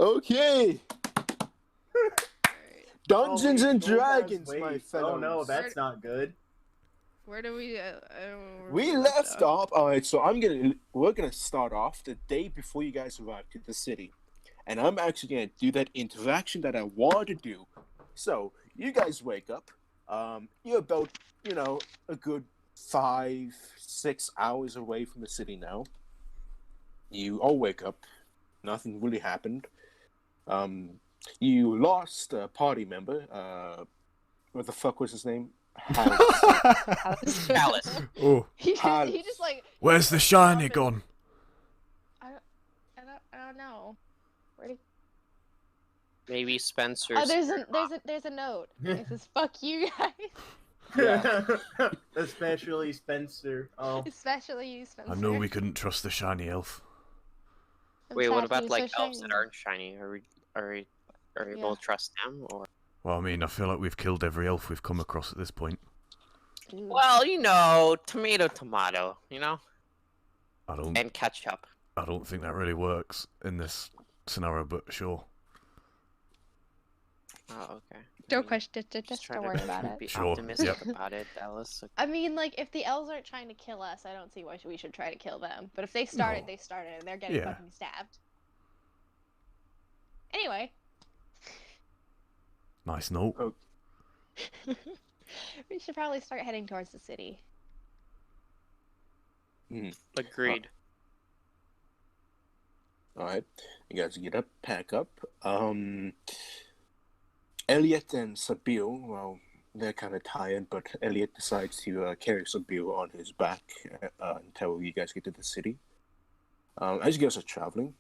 Okay. Dungeons and Hold on, Dragons, wait. my fellows. Oh no, that's not good. Where do we? We left off. All right, so we're gonna start off the day before you guys arrive to the city, and I'm actually gonna do that interaction that I want to do. So you guys wake up. You're about a good 5-6 hours away from the city now. You all wake up. Nothing really happened. You lost a party member. What the fuck was his name? Alice. Oh, He just like. where's the shiny gone? I don't know. Where'd he? Maybe Spencer. Oh, there's a note. It says "fuck you guys." Yeah. Especially Spencer. Oh. Especially you, Spencer. I know we couldn't trust the shiny elf. I'm Wait, sad what he about was like so elves that shiny. aren't shiny? Are we able to trust them or? Well, I mean, I feel like we've killed every elf we've come across at this point. Ooh. Well, tomato, and ketchup. I don't think that really works in this scenario, but sure. Oh, okay. Don't question it. Just trying don't worry about be it. Sure, optimistic yep. about it, Elys. I mean, like, if the elves aren't trying to kill us, I don't see why we should try to kill them. But if they started, No. they started, and they're getting Yeah. fucking stabbed. Anyway. Nice note. We should probably start heading towards the city. Agreed. All right, you guys get up, pack up. Elliot and Sabil, well, they're kind of tired, but Elliot decides to carry Sabil on his back until you guys get to the city. As you guys are traveling,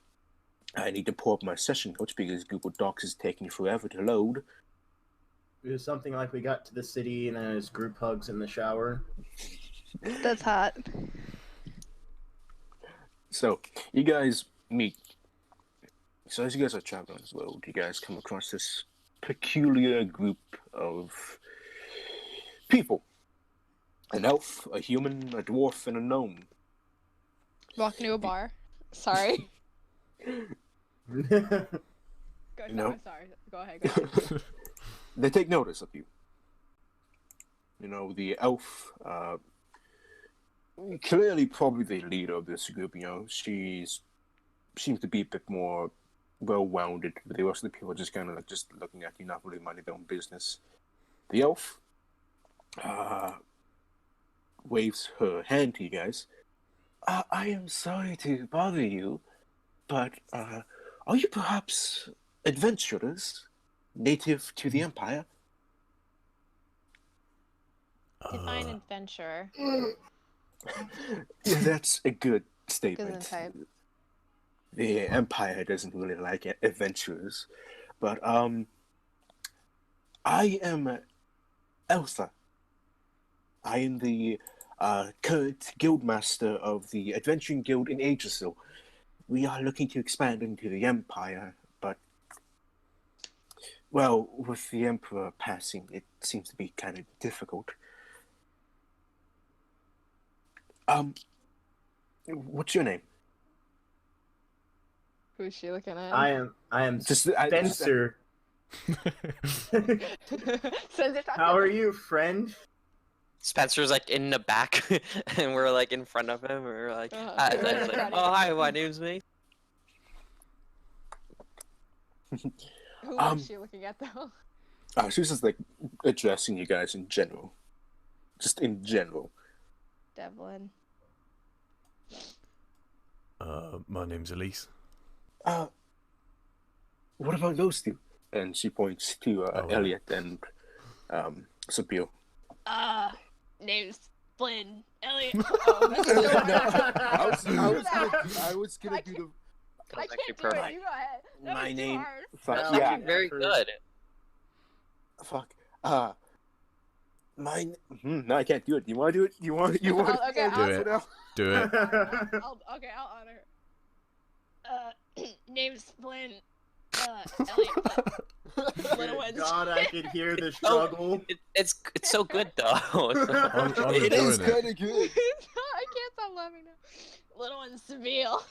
I need to pull up my session notes because Google Docs is taking forever to load. It was something like we got to the city and then there's group hugs in the shower. That's hot. So, you guys meet. So as you guys are traveling as well, you guys come across this peculiar group of people. An elf, a human, a dwarf, and a gnome. Walk into a bar. Sorry. No. Sorry. Go ahead. They take notice of you. The elf, clearly probably the leader of this group, she seems to be a bit more well-rounded, but the rest of the people are just kind of like just looking at you, not really minding their own business. The elf waves her hand to you guys. I am sorry to bother you, but are you perhaps adventurers native to the Empire? Define adventurer. Yeah, that's a good statement. Good type. The Empire doesn't really like adventurers, but I am Elsa. I am the current guildmaster of the Adventuring Guild in Aegrisil. We are looking to expand into the Empire, but well, with the Emperor passing, it seems to be kind of difficult. What's your name? Who's she looking at? I am Spencer. How are you, friend? Spencer's like in the back, and we're like in front of him. And we're like, "Oh hi, my name's me." Who is she looking at though? She's just like addressing you guys in general. Just in general. Devlin. My name's Elys. What about those two? And she points to Elliot and Sabil. Name's Flynn. Elliot. I was gonna do the. I can't do it. You go ahead. That My was too name. hard. Fuck That's yeah. actually very good. Fuck. Mine. No, I can't do it. You want to do it? You want? Okay, Do it. Do it. I'll honor her. Name's Flynn. Elliot. Little ones. God, I can hear the struggle. It's so good though. I'm It is enjoying kind of good. I can't stop laughing now. Little one's Seville.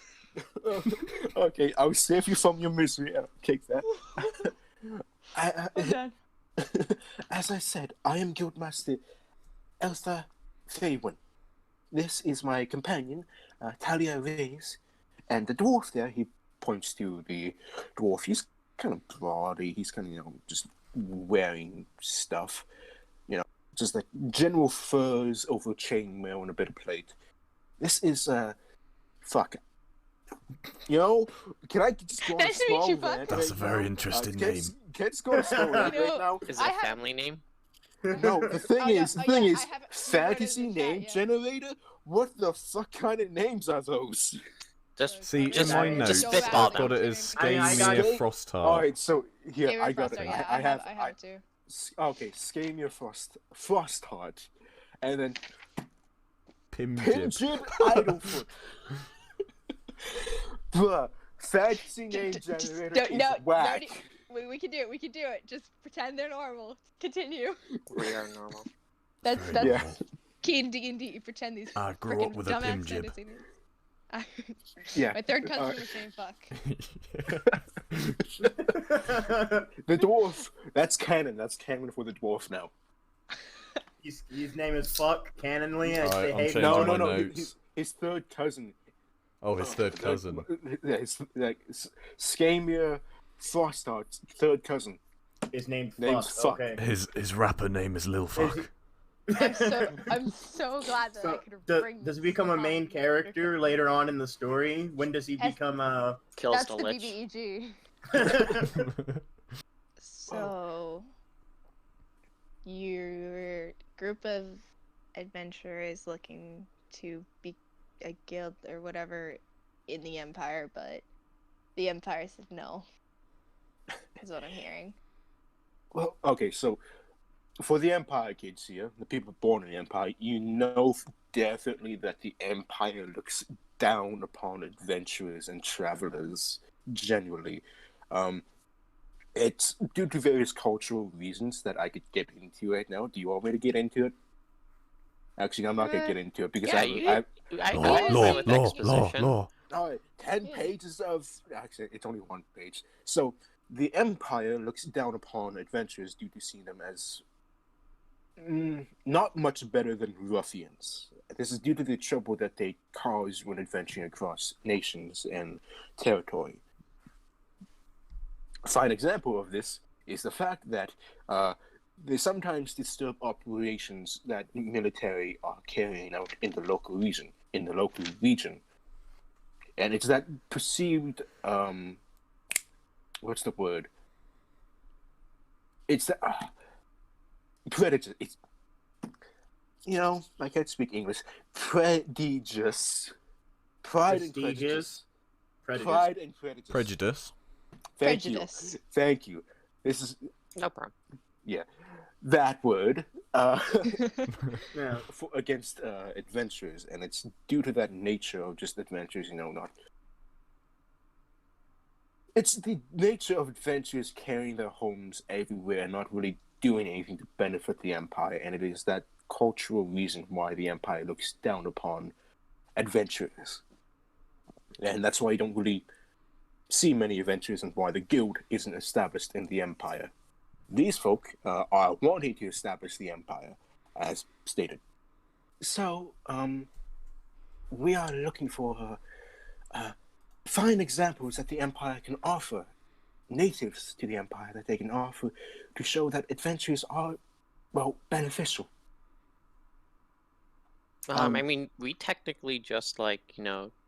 Okay, I'll save you from your misery. I'll take that. I'm done. As I said, I am Guildmaster Elsa Faywin. This is my companion, Talia Reyes, and the dwarf there. He points to the dwarf. He's kind of brawny. He's kind of just wearing stuff, just like general furs over chainmail and a bit of plate. This is fuck. Can I just go on a Nice to meet small you, Fuck. rant That's a right very now? interesting Can I name. just- Can I just go on a small rant You know, right now? Is it I a have- family name? No, the thing Oh, no, is, I have- we wrote it fantasy in the chat, name yeah. generator. What the fuck kind of names are those? Just See, in Just- my just notes, spitball I've got them. it as I Scamia got- Frostheart. All right, so here Gamer I got Froster, it. yeah, I have I have it too. okay, Scamia Frostheart, and then Pimjib. Pinjib Idlefoot. Bruh, fantasy name generator is whack. We can do it. We can do it. Just pretend they're normal. Continue. We are normal. That's Very that's Yeah. normal. key in D&D. You pretend these. I grew up frickin' with a dumbass Pimjib. fantasy names. Yeah. My third cousin was named Fuck. The dwarf. That's canon. That's canon for the dwarf now. His name is Fuck, canonly. Alright, They I'm hate changing No, him. my no, no. notes. His third cousin. Oh, his third cousin. Yeah, Scamia Frostheart's third cousin. His name's Name's Fuck. Fuck. Okay. His rapper name is Lil Fuck. I'm so glad that I So, could bring. does he become a this main up. character later on in the story? When does he Has- become Kills That's the the lich. BBEG. So, your group of adventurers looking to be a guild or whatever in the Empire, but the Empire said no. Is what I'm hearing. Well, okay, so for the Empire kids here, the people born in the Empire, you know definitely that the Empire looks down upon adventurers and travelers generally. It's due to various cultural reasons that I could get into right now. Do you want me to get into it? Actually, I'm not gonna get into it because Yeah, I Law, I'm law, fine with law, exposition. law. all right, 10 Yeah. pages of actually it's only one page. So the Empire looks down upon adventurers due to seeing them as not much better than ruffians. This is due to the trouble that they cause when adventuring across nations and territory. A fine example of this is the fact that they sometimes disturb operations that military are carrying out in the local region. And it's that perceived what's the word? It's the predator. It's I can't speak English. Prodigious. Pride and prejudice. Prejudice. Pride and prejudice. Prejudice. Thank Prejudice. you. Thank you. This is No problem. that word Yeah. against adventurers, and it's due to that nature of just adventurers. Not. It's the nature of adventurers carrying their homes everywhere and not really doing anything to benefit the Empire, and it is that cultural reason why the Empire looks down upon adventurers. And that's why you don't really see many adventurers and why the guild isn't established in the Empire. These folk are wanting to establish the Empire, as stated. So, we are looking for fine examples that the Empire can offer, natives to the Empire that they can offer to show that adventures are, beneficial. I mean, we technically just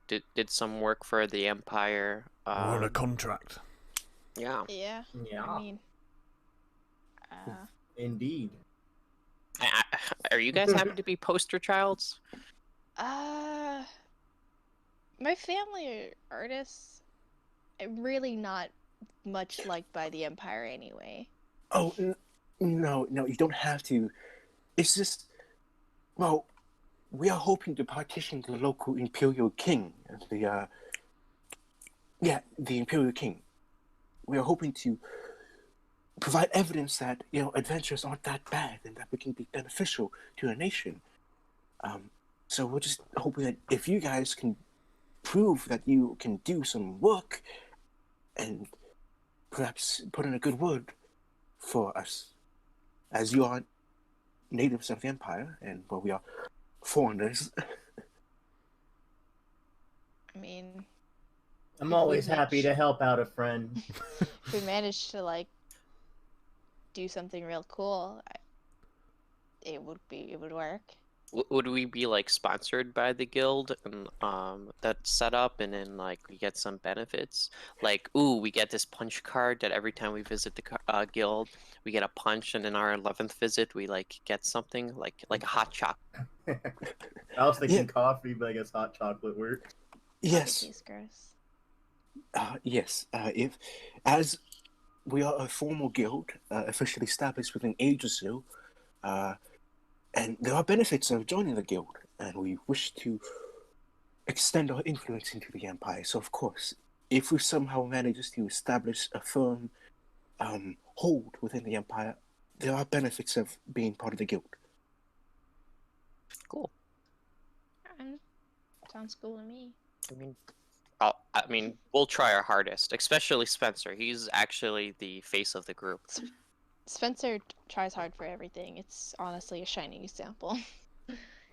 did some work for the Empire. We're on a contract. Yeah. Yeah. Yeah. I mean, Indeed. Are you guys happy to be poster childs? my family are artists. I'm really not much liked by the Empire anyway. Oh, no, you don't have to. It's just, we are hoping to partition the local Imperial King, the Imperial King. We are hoping to provide evidence that, adventures aren't that bad and that we can be beneficial to a nation. So we're just hoping that if you guys can prove that you can do some work and perhaps put in a good word for us, as you are natives of the Empire, and well, we are foreigners. I mean, I'm If we always happy match- to help out a friend. if we managed to like do something real cool, it would work. Would we be like sponsored by the guild and that's set up, and then like we get some benefits? Like, ooh, we get this punch card that every time we visit the guild, we get a punch, and in our 11th visit, we like get something like a hot chocolate. I was thinking Yeah. coffee, but I guess hot chocolate works. Yes, Tastes gross. yes. If as we are a formal guild, officially established within age or so, and there are benefits of joining the guild, and we wish to extend our influence into the Empire. So, of course, if we somehow manage to establish a firm hold within the Empire, there are benefits of being part of the guild. Cool. Sounds cool to me. I mean, we'll try our hardest, especially Spencer. He's actually the face of the group. Spencer tries hard for everything. It's honestly a shining example.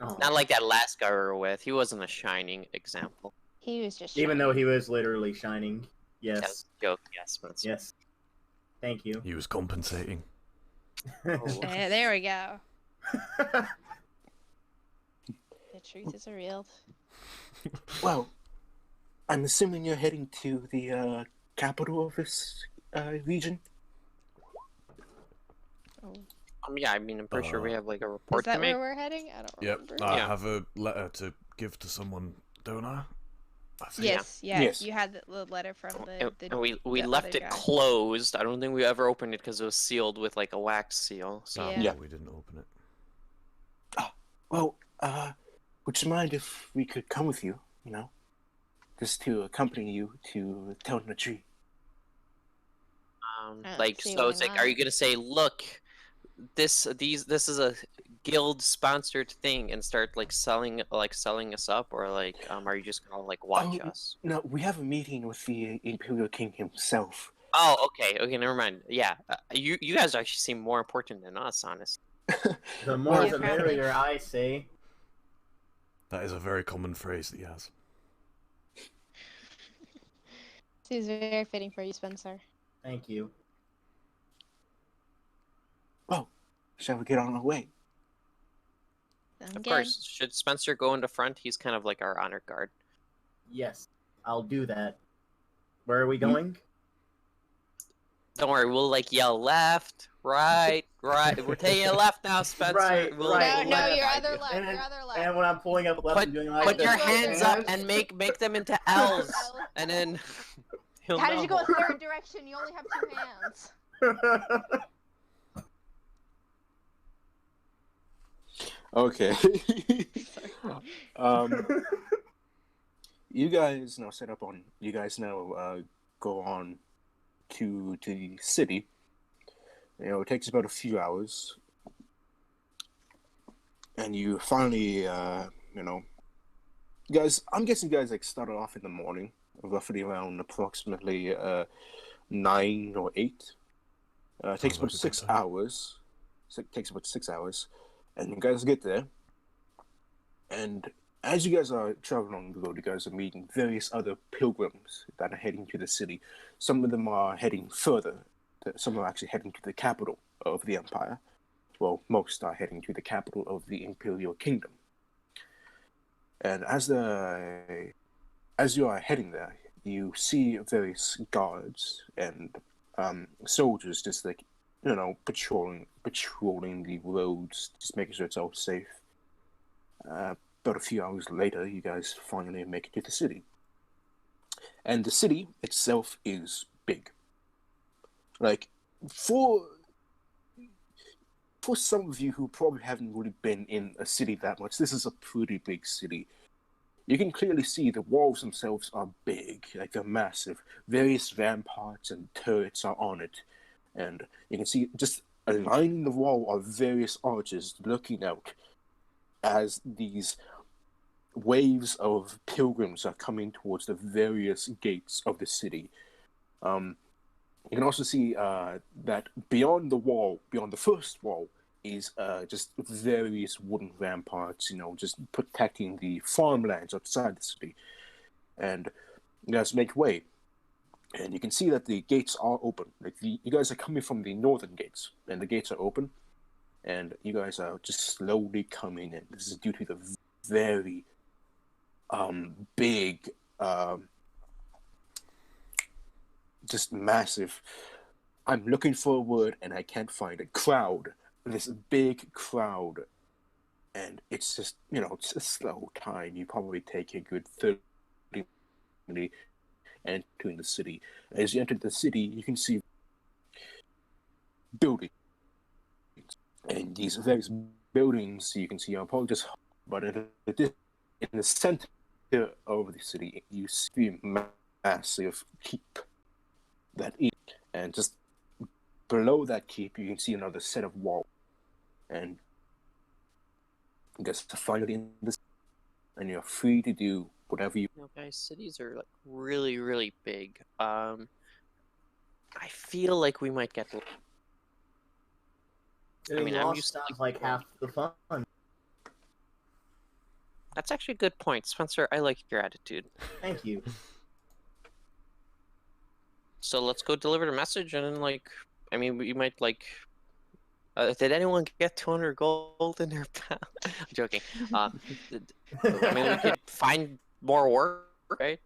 Oh. Not like that last guy we were with. He wasn't a shining example. He was just Even though shining. he was literally shining. That Yes. was a joke, yes, Spencer. Yes. Thank you. He was compensating. Oh. There we go. The truth is revealed. Well, I'm assuming you're heading to the capital of this region. Oh. Yeah, I mean, I'm pretty sure we have like a report Is that to make. where we're heading? I don't Yep, remember. I Yeah. have a letter to give to someone, don't I? I think. Yes, yeah. Yes. You had the letter from And the we the left other it guy. closed. I don't think we ever opened it because it was sealed with like a wax seal. So Yeah. Yeah. We didn't open it. Well, would you mind if we could come with you, just to accompany you to Town the Tree? don't like, see so why it's like, are not. you gonna say, look, this is a guild sponsored thing, and start like selling us up, or like, are you just gonna like watch Oh, us? No, we have a meeting with the Imperial King himself. Oh, okay, never mind. Yeah, you guys actually seem more important than us, honestly. The more Yeah, the probably. merrier, I say. That is a very common phrase that he has. Seems very fitting for you, Spencer. Thank you. Well, shall we get on our way? I'm Of good. course, should Spencer go in the front? He's kind of like our honor guard. Yes, I'll do that. Where are we going? Don't worry, we'll like yell left, right. We're taking a left now, Spencer. Right, We'll, right, No, left. your other left, And- your other left. And when I'm pulling up left, I'm doing like Put this. your Just hands up and make them into L's, and then he'll How did you go know. a third direction? You only have two hands. Okay. You guys now set up on. You guys now go on to the city. It takes about a few hours, and you finally, guys. I'm guessing you guys like started off in the morning, roughly around approximately 9 or 8. It takes Sounds about like a good 6 time. hours. So it takes about 6 hours, and you guys get there. And as you guys are traveling on the road, you guys are meeting various other pilgrims that are heading to the city. Some of them are heading further. Some are actually heading to the capital of the Empire. Well, most are heading to the capital of the Imperial Kingdom. And as you are heading there, you see various guards and soldiers just like, patrolling the roads, just making sure it's all safe. About a few hours later, you guys finally make it to the city. And the city itself is big. Like, for some of you who probably haven't really been in a city that much, this is a pretty big city. You can clearly see the walls themselves are big, like they're massive. Various ramparts and turrets are on it. And you can see just lining the wall are various arches looking out as these waves of pilgrims are coming towards the various gates of the city. You can also see that beyond the wall, beyond the first wall, is just various wooden ramparts, just protecting the farmlands outside the city. And you guys make way. And you can see that the gates are open. Like you guys are coming from the northern gates, and the gates are open. And you guys are just slowly coming in. This is due to the very big, just massive. I'm looking for a word and I can't find it. Crowd. This big crowd. And it's just, it's a slow time. You probably take a good 30 minutes entering the city. As you enter the city, you can see buildings. And these various buildings you can see are probably just, but in the center of the city, you see a massive keep that is, and just below that keep, you can see another set of walls. And I guess finally in this, and you're free to do whatever you. Guys, cities are like really, really big. I feel like we might get. Getting I'm lost used to sounds like half the fun. That's actually a good point, Spencer. I like your attitude. Thank you. So let's go deliver the message, and then we might did anyone get 200 gold in their pound? I'm joking. We could find more work, right?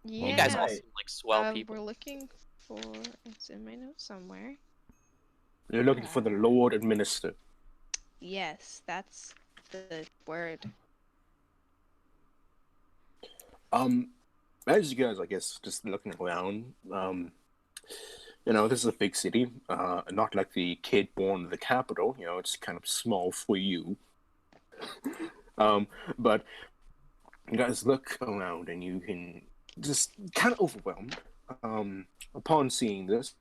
Yeah. You guys all seem like swell people. We're looking for. It's in my notes somewhere. You're looking for the Lord Administrator. Yes, that's the word. As you guys, I guess, just looking around, this is a big city, not like the kid born in the capital, it's kind of small for you. But you guys look around and you can just kind of overwhelmed. Upon seeing this,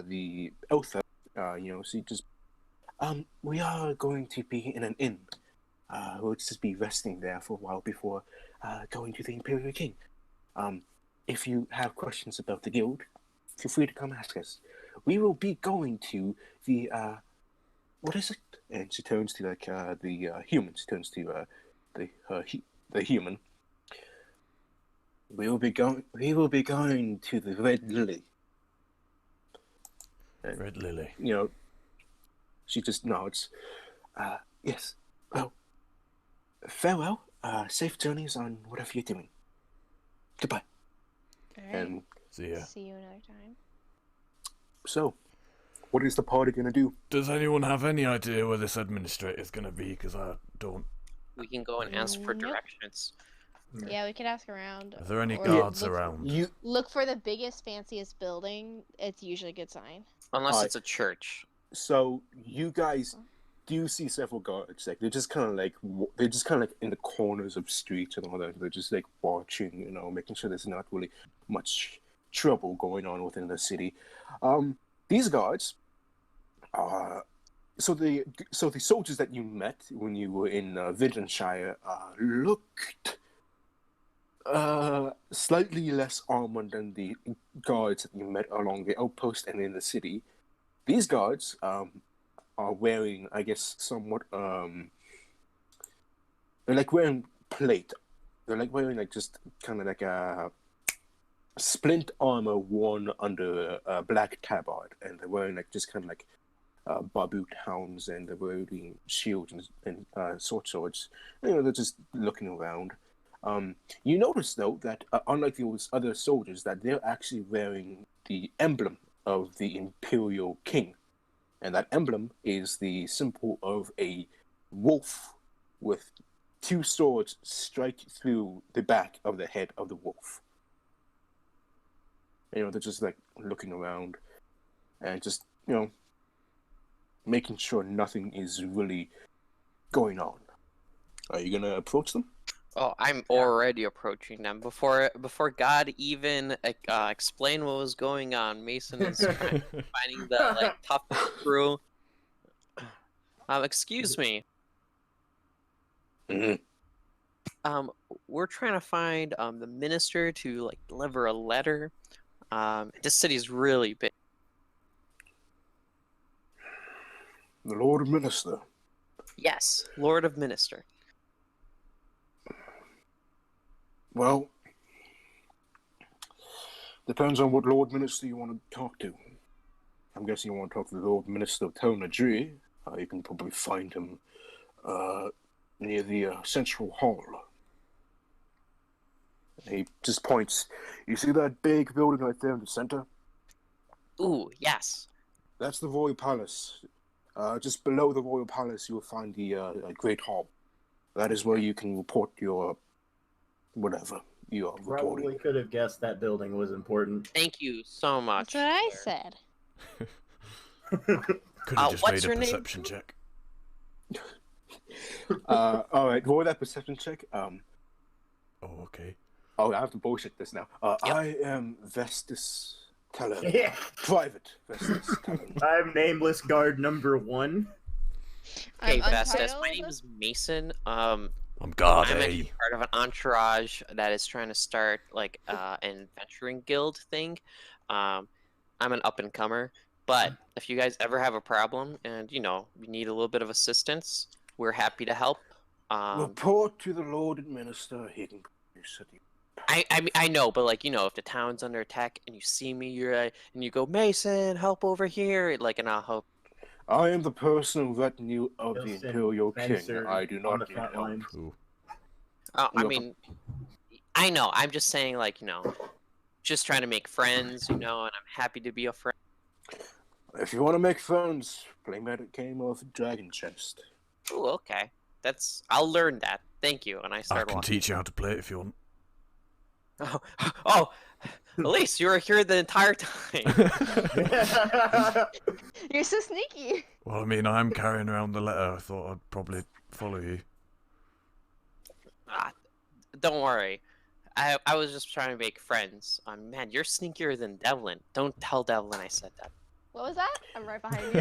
the Eltha, she just, we are going to be in an inn. We'll just be resting there for a while before going to the Imperial King. If you have questions about the guild, feel free to come ask us. We will be going to the, what is it? And she turns to the human. She turns to the human. We will be going to the Red Lily. And, Red Lily. She just nods. Yes. Well, farewell. Safe journeys on whatever you're doing. Goodbye. All right. And See ya. See you another time. so, what is the party gonna do? Does anyone have any idea where this administrator is going to be? Because I don't. We can go and ask for Nope. directions. Yeah, we could ask around. Are there any or guards look, around? Look for the biggest, fanciest building. It's usually a good sign. Unless Alright. it's a church. So you guys do see several guards. Like they're just kind of like in the corners of streets and all that. They're just like watching, making sure there's not really much trouble going on within the city. These guards are so the soldiers that you met when you were in Viddenshire looked slightly less armored than the guards that you met along the outpost and in the city. These guards are wearing, I guess, somewhat they're like wearing plate. They're like wearing just kind of like a splint armor worn under a black tabard, and they're wearing just kind of like baboot hounds, and they're wearing shields and sword swords. They're just looking around. You notice though that unlike those other soldiers, that they're actually wearing the emblem of the Imperial King, and that emblem is the symbol of a wolf with two swords strike through the back of the head of the wolf. They're just looking around and just making sure nothing is really going on. Are you gonna approach them? Oh, I'm already approaching them. Before God even explained what was going on, Mason is finding the tough crew. Excuse me. Mm-hmm. we're trying to find the minister to like deliver a letter. This city's really big. The Lord Minister. Yes, Lord of Minister. Well, depends on what Lord Minister you want to talk to. I'm guessing you want to talk to the Lord Minister of Tonadri. You can probably find him near the Central Hall. He just points. You see that big building right there in the center? Ooh, yes. That's the Royal Palace. Just below the Royal Palace, you will find the Great Hall. That is where you can report your whatever you are Probably reporting. could have guessed that building was important. Thank you so much. That's what I sir. said. Could have just what's made a your name? perception check. All right, roll that perception check. Oh, okay. Oh, I have to bullshit this now. Yep. I am Vestus Teller. Yeah. Private Vestus Teller. I'm nameless guard number 1. Hey, I'm Vestas. My untitled. name is Mason. I'm I'm guard actually part of an entourage that is trying to start like an adventuring guild thing. I'm an up and comer, but if you guys ever have a problem and you need a little bit of assistance, we're happy to help. Report to the Lord Minister. He can city. I know, but like if the town's under attack and you see me, and you go, Mason, help over here, like, and I'll help. I am the personal retinue of the Wilson, Imperial King. Fencer I do on not the need front help. line. Cool. I You're mean, I know. I'm just saying, like, just trying to make friends, and I'm happy to be a friend. If you want to make friends, play Magic Game of Dragon Chest. Ooh, okay. I'll learn that. Thank you. And I I start can walking. teach you how to play it if you want. Oh, Elys, you were here the entire time. You're so sneaky. Well, I mean, I'm carrying around the letter. I thought I'd probably follow you. Don't worry. I was just trying to make friends. Man, you're sneakier than Devlin. Don't tell Devlin I said that. What was that? I'm right behind you.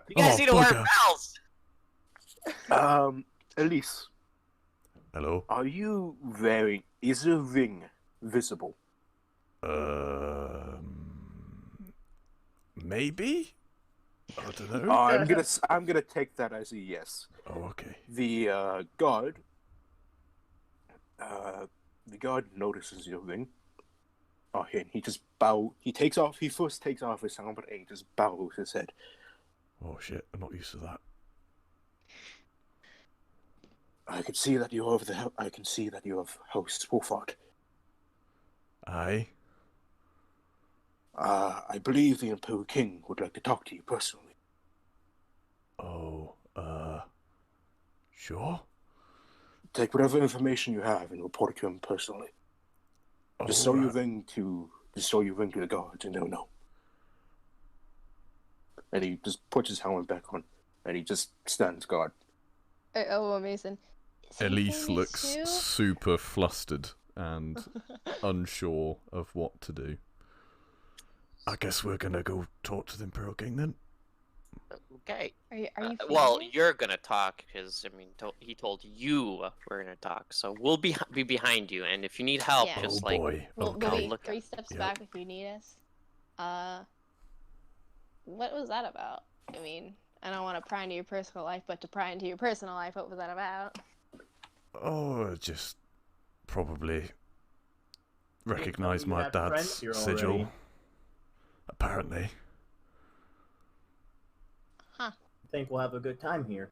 You guys Oh, need to wear bugger. bells. Elys, Hello? are you wearing... Is a ring visible? Maybe? I don't know. I'm gonna take that as a yes. Oh, okay. The guard notices your ring. Oh, he just bow. He first takes off his helmet and he just bows his head. Oh, shit. I'm not used to that. I can see that you're I can see that you have host Wolfart. Aye? I believe the Imperial King would like to talk to you personally. Oh, sure? Take whatever information you have and report it to him personally. Just show your ring to the guards and they'll know. And he just puts his helmet back on and he just stands guard. Oh, Mason. Elys looks super flustered and unsure of what to do. I guess we're gonna go talk to the Imperial King then. Okay. Are you Well, feeling it? you're gonna talk because he told you we're gonna talk. So we'll be behind you, and if you need help, Yeah. just Oh boy. We'll Okay. be look 3 steps Yep. back if you need us. What was that about? I mean, I don't want to pry into your personal life, but to pry into your personal life, what was that about? Oh, just probably recognise you my have dad's friends here sigil. already. Apparently. Huh. I think we'll have a good time here.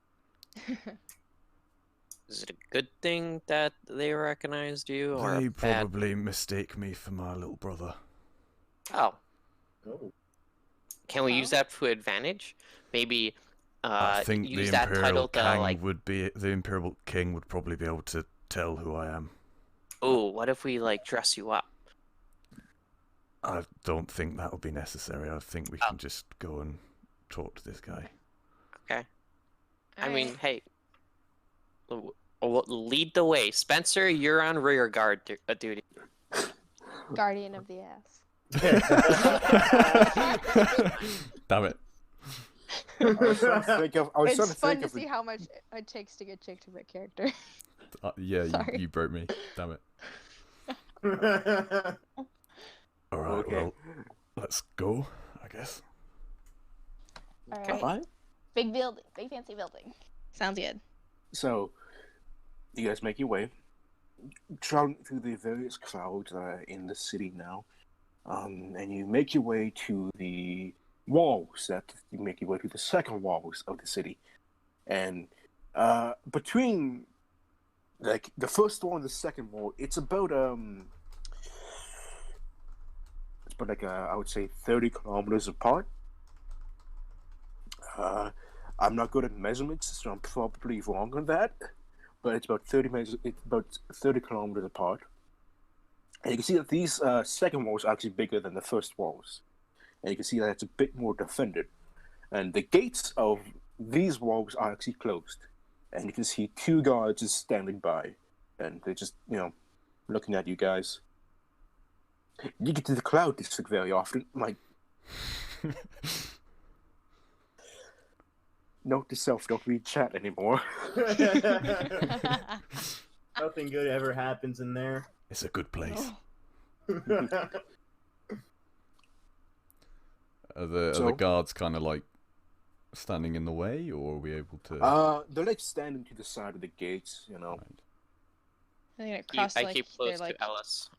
Is it a good thing that they recognized you, or They a bad? probably mistake me for my little brother. Oh, Oh. can we use Oh. that for advantage? Maybe I think use the that Imperial title to the Imperial King would probably be able to tell who I am. Oh, what if we dress you up? I don't think that'll be necessary. I think we can just go and talk to this guy. Okay. I mean, Alright. hey, lead the way, Spencer. You're on rear guard duty. Guardian of the ass. Damn it. I was trying to think of. It's fun to see how much it takes to get Jake to break character. Yeah, Sorry. you broke me. Damn it. All right, Okay. well, let's go, I guess. All Okay. right. Alright. Big building. Big fancy building. Sounds good. So, you guys make your way, traveling through the various crowds that are in the city now, and you make your way to the walls. You make your way to the second walls of the city, and between like the first wall and the second wall, it's about like I would say 30 kilometers apart. I'm not good at measurements, so I'm probably wrong on that. But it's about 30 kilometers apart. And you can see that these second walls are actually bigger than the first walls. And you can see that it's a bit more defended. And the gates of these walls are actually closed. And you can see 2 guards just standing by. And they're just, looking at you guys. You get to the cloud district very often. Note to self, don't read chat anymore. Nothing good ever happens in there. It's a good place. Are the guards kind of like standing in the way, or are we able to? They're like standing to the side of the gates, Right. I think it crossed, I keep close to Elys.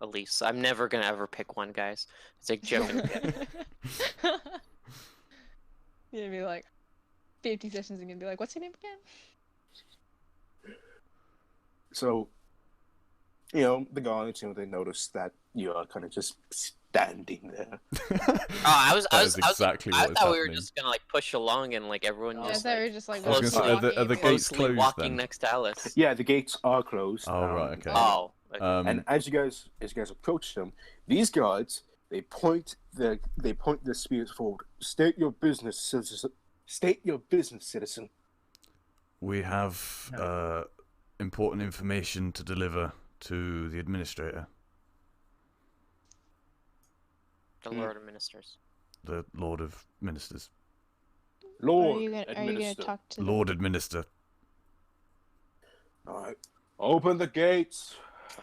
Elys. I'm never gonna ever pick one, guys. It's like joking. You're gonna be like 50 sessions and gonna be like, what's your name again? So, the guards, they notice that you are kind of just standing there. I That is exactly what is thought we were happening. just gonna like push along and like everyone Yeah, I just thought we like, were just like I was gonna say, walking are the and gates be closely closed walking then? next to Elys. Yeah, the gates are closed. Oh, right, okay. Oh. Okay. And as you guys approach them, these guards they point their spears forward. State your business, citizen. State your business, citizen. We have important information to deliver to the administrator, The Lord of Ministers. the Lord of Ministers. Lord, Are you gonna talk to the... Lord Administer. All right, open the gates.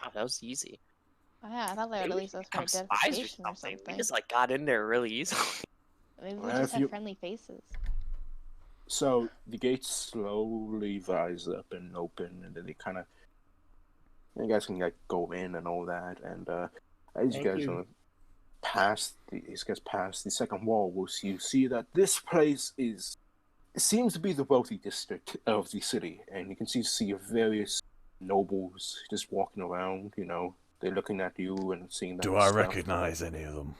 Wow, that was easy. Oh, yeah, I thought they would Maybe at we least could ask for become spies or identification or something. something. We just like got in there really easily. Maybe we Well, just if have you- friendly faces. So the gates slowly rise up and open, and then they kind of, you guys can like go in and all that. And as you Thank guys you. pass the second wall, you see that this place seems to be the wealthy district of the city, and you can see various nobles just walking around. They're looking at you and seeing that. Do I stuff. recognize any of them?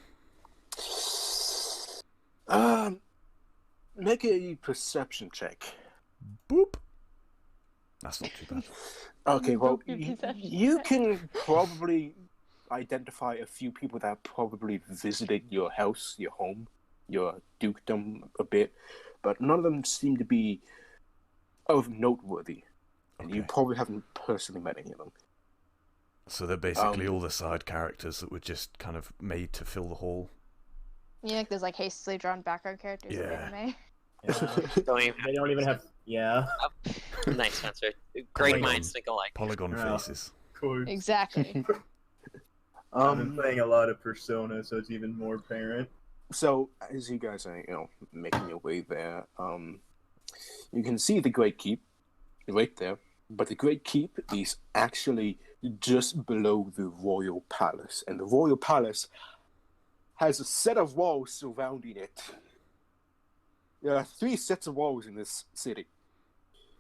Make a perception check. Boop. That's not too bad. Okay, well, Boop, your perception you check. can probably identify a few people that probably visited your house, your home, your dukedom a bit, but none of them seem to be of noteworthy. And you Okay. probably haven't personally met any of them. So they're basically all the side characters that were just kind of made to fill the hall. You think there's like hastily drawn background characters in Yeah. anime? Yeah. Don't even They don't even have. Yeah. nice answer. Great Polygon. minds think alike. Polygon Yeah. faces. Cool. Exactly. I've been playing a lot of Persona, so it's even more apparent. So as you guys are, making your way there, you can see the Great Keep right there, but the Great Keep is actually just below the Royal Palace, and the Royal Palace has a set of walls surrounding it. There are 3 sets of walls in this city.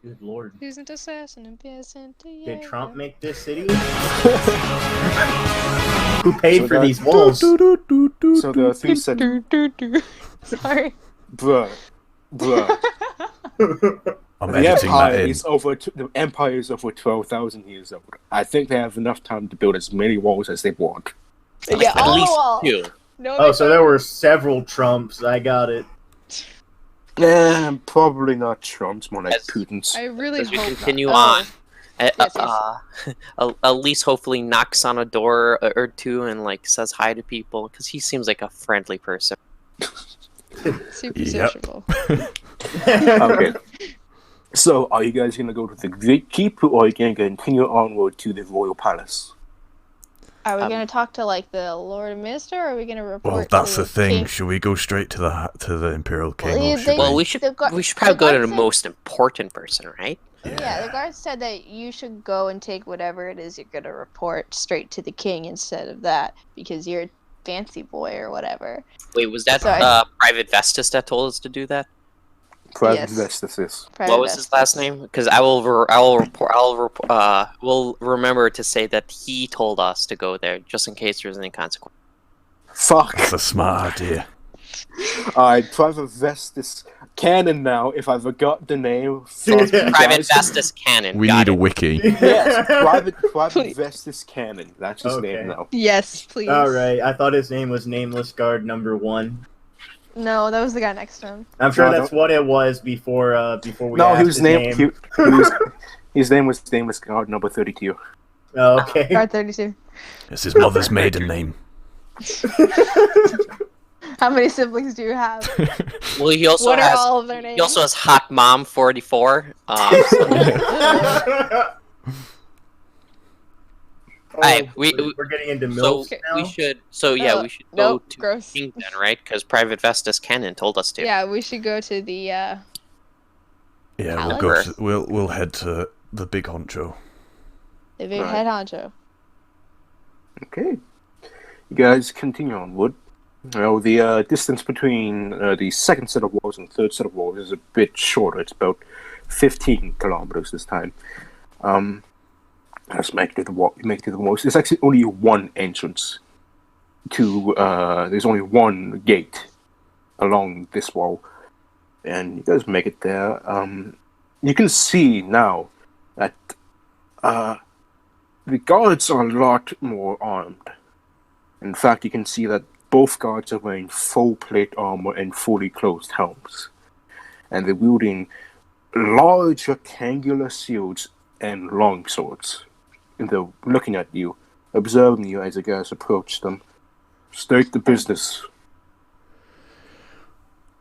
Good lord. Who's an assassin and peasant? Did Trump make this city? Who paid So for that- these walls? So there are 3 sets. Sorry. Bruh. I'm The editing that empire in. the empire is over 12,000 years old. I think they have enough time to build as many walls as they want. Yeah, At all the least wall. 2. No, Oh, so there were several Trumps. I got it. Probably not Trump's, more like As- Putin's. I really As we hope continue not. on, Yes, Elys hopefully knocks on a door or 2 and like says hi to people because he seems like a friendly person. Super Yep. sociable. Okay. So, are you guys gonna go to the gatekeep, or are you gonna continue onward to the royal palace? Are we Um, gonna talk to like the Lord Minister, or are we gonna report Well, that's to the thing. King? Should we go straight to the Imperial King, Well, or should Well, we? we should the probably go to guard the said- most important person, right? Yeah, the guard said that you should go and take whatever it is you're gonna report straight to the king instead of that, because you're a fancy boy or whatever. Wait, was that So I- Private Vestus that told us to do that? Private Yes. Vestus. Private What was his last Vestas. name? Because we'll remember to say that he told us to go there, just in case there's any consequence. Fuck. That's a smart idea. Alright, Private Vestus Canon now, if I forgot the name. Fuck you Private guys. Vestus Cannon. We got need a it. wiki. Yes, Private Please. Vestus Canon. That's his Okay. name now. Yes, please. Alright, I thought his name was Nameless Guard number 1. No, that was the guy next to him. I'm sure No, that's what it was before we No, asked he was his named. name. His name was Nameless Guard number 32. Oh, okay. Guard 32. It's his mother's maiden name. How many siblings do you have? Well, he also What are has. all of their names? He also has Hot Mom 44. Alright, we're getting into So mills now. we should. So yeah, we should go Nope, to gross. King then, right? Because Private Vestus Cannon told us to. Yeah, we should go to the Yeah, we'll Palace? go. We'll head to the big honcho. big Right. head honcho. Okay. You guys continue onward. Well, the distance between the second set of walls and third set of walls is a bit shorter. It's about 15 kilometers this time. Let's make it the walls. There's actually only one entrance to. There's only one gate along this wall, and you guys make it there. You can see now that the guards are a lot more armed. In fact, you can see that both guards are wearing full plate armor and fully closed helms. And they're wielding large rectangular shields and long swords. And they're looking at you, observing you as you guys approach them. State the business.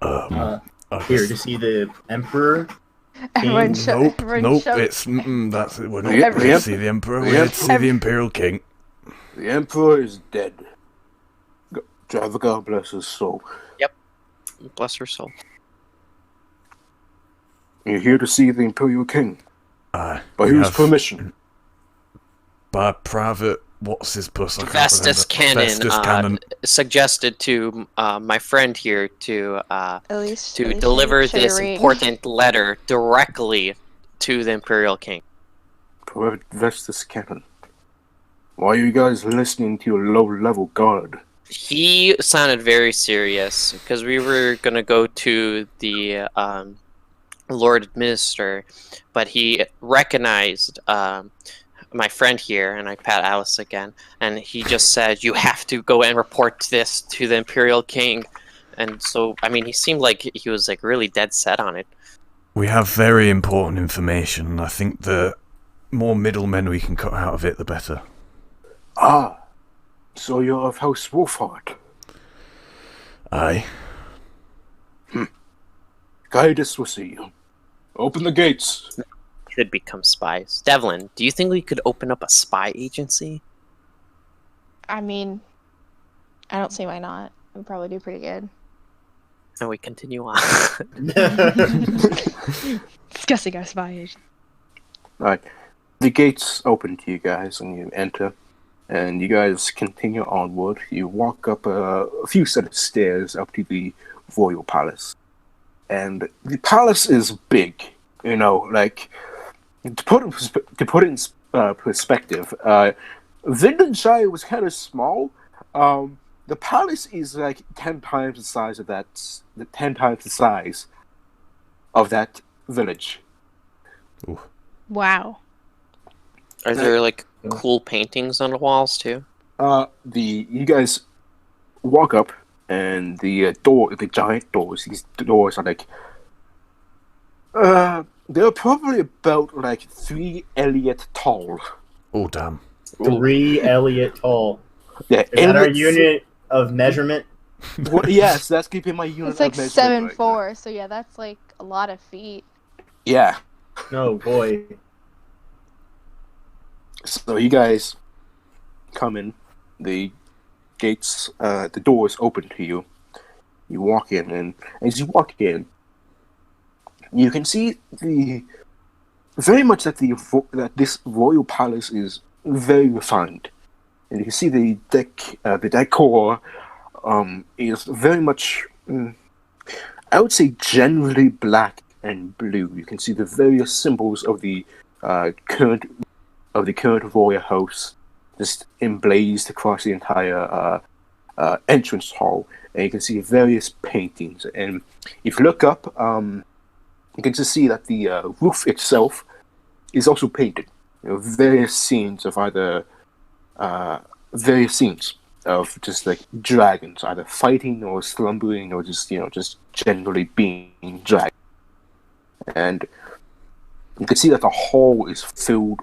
I Here guess- to see the Emperor. Everyone, King? everyone shout- It's that's it. We're not The here to see the Emperor. We're here to see the Imperial King. The Emperor is dead. God bless his soul. Bless her soul. You're here to see the Imperial King. Aye. By we whose have- permission? By Private. What's his plus? I can't Vestus remember. Cannon, Vestus Cannon. Suggested to my friend here to Elys, to Elys, deliver show your this ring. important letter directly to the Imperial King. Private Vestus Cannon. Why are you guys listening to a low-level guard? He sounded very serious because we were gonna go to the Lord Minister, but he recognized my friend here, and I pat Alice again, and he just said, "You have to go and report this to the Imperial King." And so, I mean, he seemed like he was like really dead set on it. We have very important information, and I think the more middlemen we can cut out of it, the better. Ah, so you're of House Wolfheart. Aye. Guidus will see you. Open the gates. Could become spies. Devlin, do you think we could open up a spy agency? I mean, I don't see why not. We'd probably do pretty good. And we continue on. Discussing our spy agent. Alright. The gates open to you guys and you enter. And you guys continue onward. You walk up a few set of stairs up to the royal palace. And the palace is big. You know, like, to put it in perspective, Vindenshire was kind of small. The palace is like 10 times the size of that village. Wow. Are there like cool paintings on the walls too? You guys walk up, and the giant doors. These doors are like, they're probably about like 3 Elliot tall. Oh damn. 3 Elliot tall. Yeah, Is that our Elliot- unit of measurement? Well, yes, that's keeping my unit. It's like of measurement right 7'4", so yeah, that's like a lot of feet. now. Yeah, No, boy. So you guys come in. The gates, the doors open to you. You walk in, and as you walk in, you can see very much that that this royal palace is very refined, and you can see the decor is very much, I would say, generally black and blue. You can see the various symbols of the current royal house just emblazed across the entire entrance hall, and you can see various paintings. And if you look up, you can just see that the roof itself is also painted. Various scenes of just like dragons, either fighting or slumbering, or just generally being dragged. And you can see that the hall is filled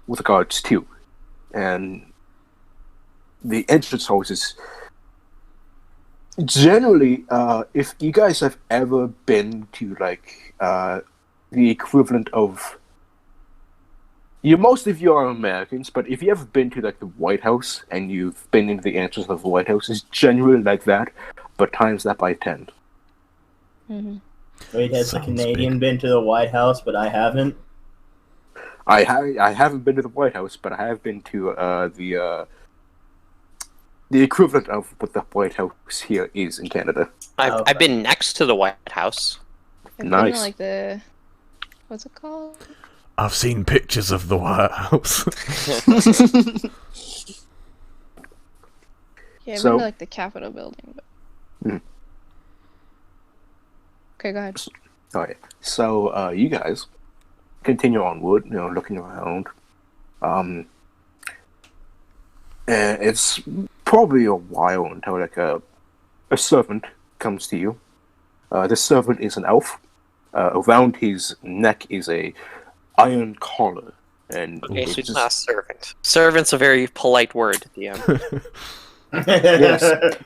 with guards too, and the entrance hall is generally, if you guys have ever been to like the equivalent of, most of you are Americans, but if you ever been to like the White House and you've been into the entrance of the White House, it's generally like that, but times that by 10. Mm-hmm. Wait, has the Sounds Canadian big. been to the White House, but I haven't? I haven't been to the White House, but I have been to the equivalent of what the White House here is in Canada. I've been next to the White House. I've been Nice. to, like, the... What's it called? I've seen pictures of the White House. Yeah, I've So- been to, like, the Capitol building. But... Mhm. Okay, go ahead. Alright, so you guys continue onward, looking around. And it's probably a while until like a servant comes to you. The servant is an elf. Around his neck is a iron collar, and Okay, so it's it's just- not a servant. Servant's a very polite word, DM. Yes.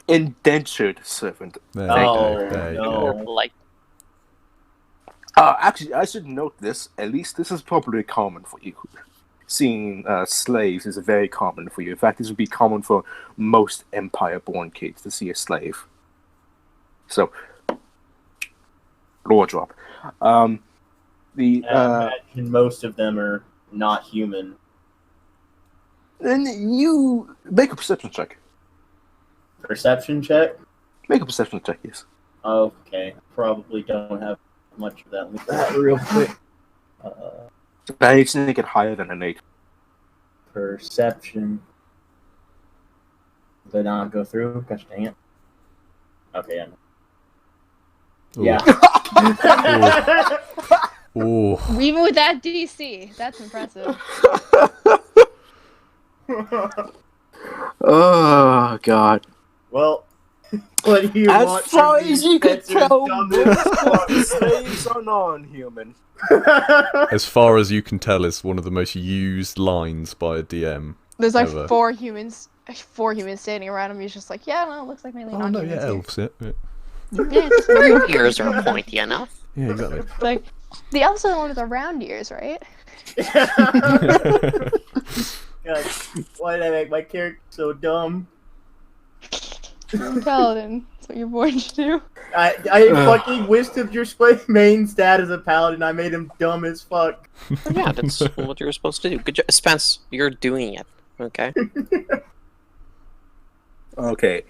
indentured servant. There you Oh, go. There you no. go. More polite. Actually, I should note this. At least this is probably common for you. Seeing slaves is very common for you. In fact, this would be common for most Empire-born kids to see a slave. So, lore drop. I imagine most of them are not human. Then you make a perception check. Perception check? Make a perception check, yes. Okay, probably don't have much of that. Let me that real quick. I need to make it higher than an 8. Perception. Did not go through? Gosh dang it. Okay, yeah. Ooh. Yeah. Ooh. Even with that DC, that's impressive. Oh, God. Well, what do you As want far from me, as you can Spencer tell, Dumbledore? most slaves are non-human. As far as you can tell, is one of the most used lines by a DM. There's like Ever. four humans standing around him. He's just like, yeah, no, it looks like mainly Oh no, non-humans yeah, here. elves. Yeah. Yeah, it's Your ears are pointy enough. Yeah, exactly. like the elves are the one with the round ears, right? God, why did I make my character so dumb? You're a paladin. That's what you're born to do. I fucking wished your main stat as a paladin. I made him dumb as fuck. Yeah, that's what you're supposed to do. Good job, Spence. You're doing it. Okay. Okay.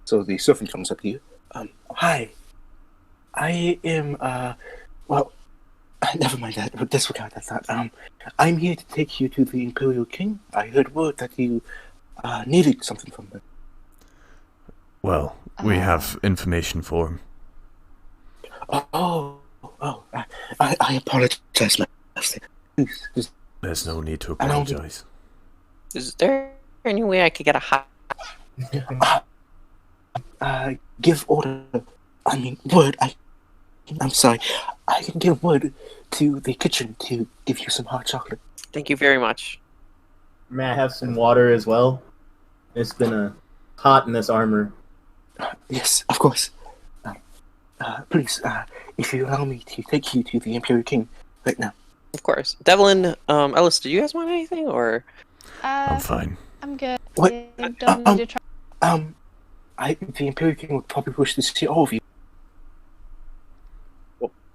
So the servant comes up to you. Hi. I am, well, never mind that. Disregard that. I'm here to take you to the Imperial King. I heard word that you, needed something from him. Well, we have information for him. I apologize, Master. Please, There's no need to I don't- apologize. Is there any way I could get a hot? give order. Word. I'm sorry. I can give word to the kitchen to give you some hot chocolate. Thank you very much. May I have some water as well? It's been hot in this armor. Yes, of course. please, if you allow me to take you to the Imperial King right now. Of course. Devlin, Ellis, do you guys want anything or? I'm fine. I'm good. What? You don't need to try. The Imperial King would probably wish to see all of you.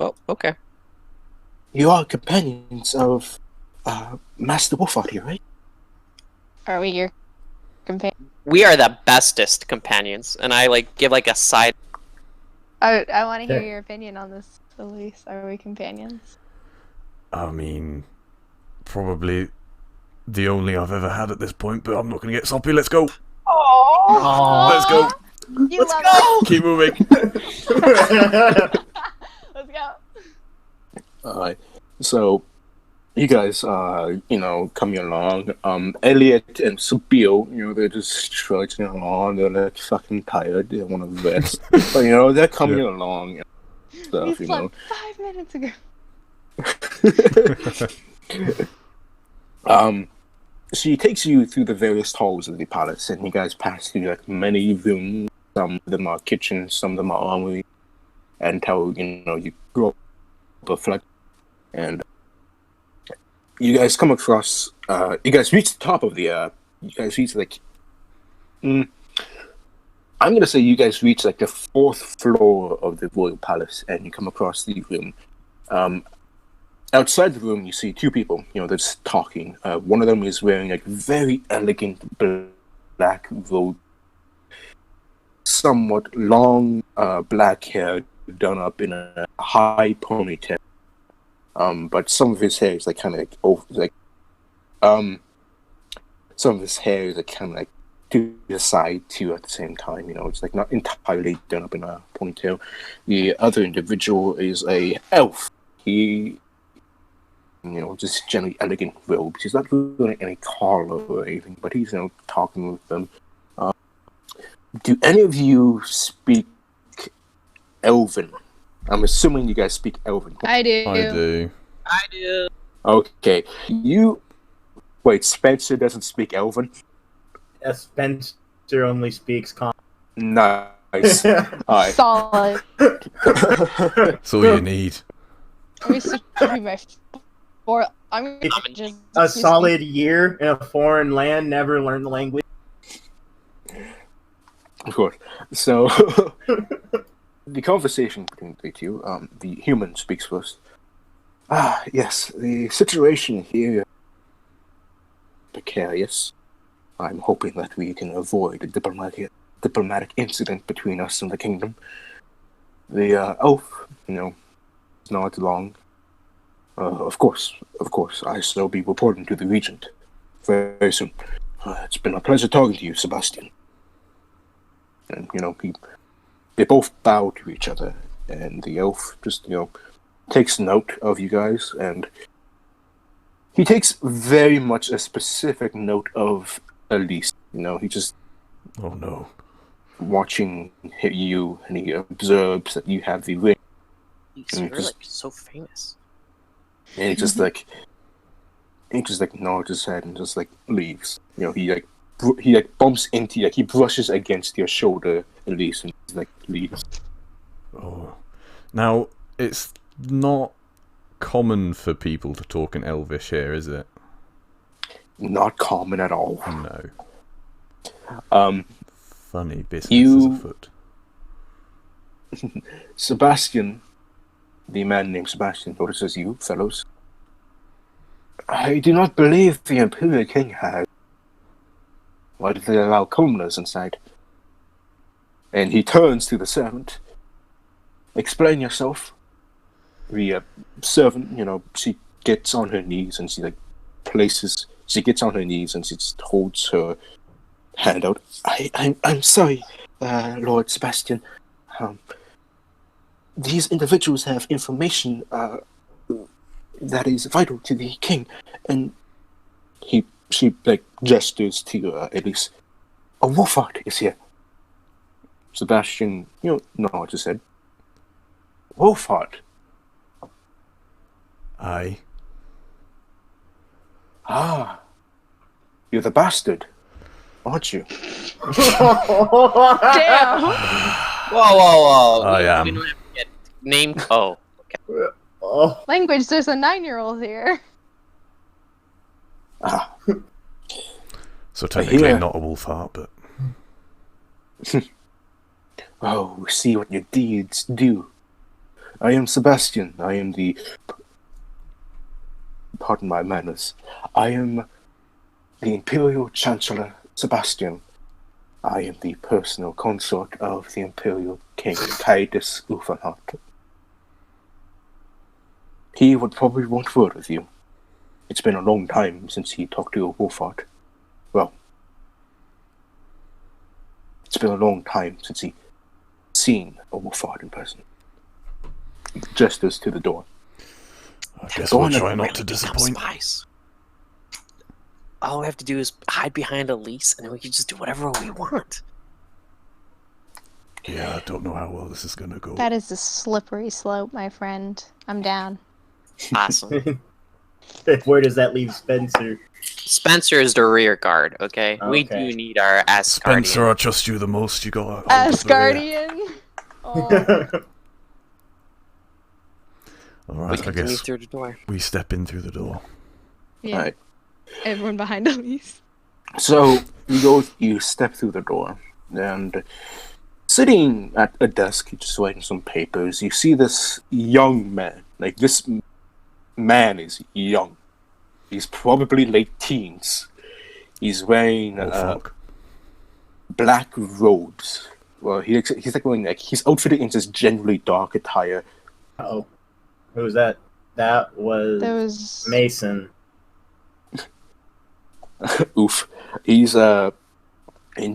Oh, okay. You are companions of Master Wolfart here, right? Are we your companion? We are the bestest companions, and I give a side. I want to hear Okay. your opinion on this, Elys. Are we companions? I mean, probably the only I've ever had at this point, but I'm not going to get soppy. Let's go. Aw. Let's go. You Let's love go. Keep moving. it. Let's go. Alright. So, you guys coming along. Elliot and Sabille, they're just trudging along. They're fucking tired. They want to rest. But, they're coming along and stuff, We slept 5 minutes ago. She takes you through the various halls of the palace, and you guys pass through many rooms. Some of them are kitchens, some of them are armory, and how you grow up a flat, and you guys come across. You guys reach the top of the. You guys reach I'm gonna say you guys reach the 4th floor of the royal palace, and you come across the room. Outside the room, you see 2 people. They're just talking. One of them is wearing very elegant black robe, somewhat long black hair done up in a high ponytail. But some of his hair is some of his hair is kind of to the side too at the same time. It's not entirely done up in a ponytail. The other individual is a elf. He just generally elegant robes. He's not wearing any collar or anything, but he's talking with them. Do any of you speak Elven? I'm assuming you guys speak Elven. I do. I do. I do. Okay. Wait, Spencer doesn't speak Elven? Yes, Spencer only speaks common. Nice. Alright. Solid. That's all you need. I'm used to be my four. I'm just A solid year in a foreign land, never learned the language. Of course. So, the conversation between the 2, the human speaks first. Yes, the situation here precarious. I'm hoping that we can avoid a diplomatic incident between us and the kingdom. The elf, is not long. Of course, I shall be reporting to the regent very soon. It's been a pleasure talking to you, Sebastian. And, they both bow to each other, and the elf just, takes note of you guys, and he takes very much a specific note of Elys. He just Oh no. watching you, and he observes that you have the ring, You're so famous. and he just nods his head and just leaves. He bumps into you, he brushes against your shoulder, Elys, and just leaves. Oh. Now, it's not common for people to talk in Elvish here, is it? Not common at all. No. Funny business You- is afoot. Sebastian, the man named Sebastian, notices you, fellows. I do not believe the Imperial King has. Why did they allow commoners inside? And he turns to the servant. Explain yourself. The servant, she gets on her knees and she gets on her knees and she just holds her hand out. I'm sorry, Lord Sebastian. These individuals have information that is vital to the king, and she gestures to Elys. A Wolfart is here. Sebastian, nods his head. Wolfart. Aye. Ah, you're the bastard, aren't you? Damn. Whoa! I We am. don't have to Name. Oh. Oh, Language, there's a 9-year-old here. Ah, So technically hear- not a wolf heart, but oh, see what your deeds do. I am Sebastian. I am the. Pardon my manners. I am the Imperial Chancellor Sebastian. I am the personal consort of the Imperial King Titus Ufanhart. He would probably want word with you. It's been a long time since he talked to a wolfhart. Well, it's been a long time since he seen a wolfhart in person. He gestures to the door. I guess Go we'll on, try not Really to become disappoint. spies. All we have to do is hide behind Elys, and then we can just do whatever we want. Yeah, I don't know how well this is gonna go. That is a slippery slope, my friend. I'm down. Awesome. where does that leave Spencer? Spencer is the rear guard. Okay, we Okay. do need our Asgardian. Spencer, I trust you the most. You got hold of the rear. Asgardian. Oh, All We right, I continue guess through the door. we step in through the door. yeah. Alright. Everyone behind Elys. So you step through the door, and sitting at a desk, just writing some papers, you see this young man. Like, this man is young. He's probably late teens. He's wearing Oh fuck! black robes. Well, he's like wearing he's outfitted in this generally dark attire. Oh, who was that? That was There was Mason. Oof. He's in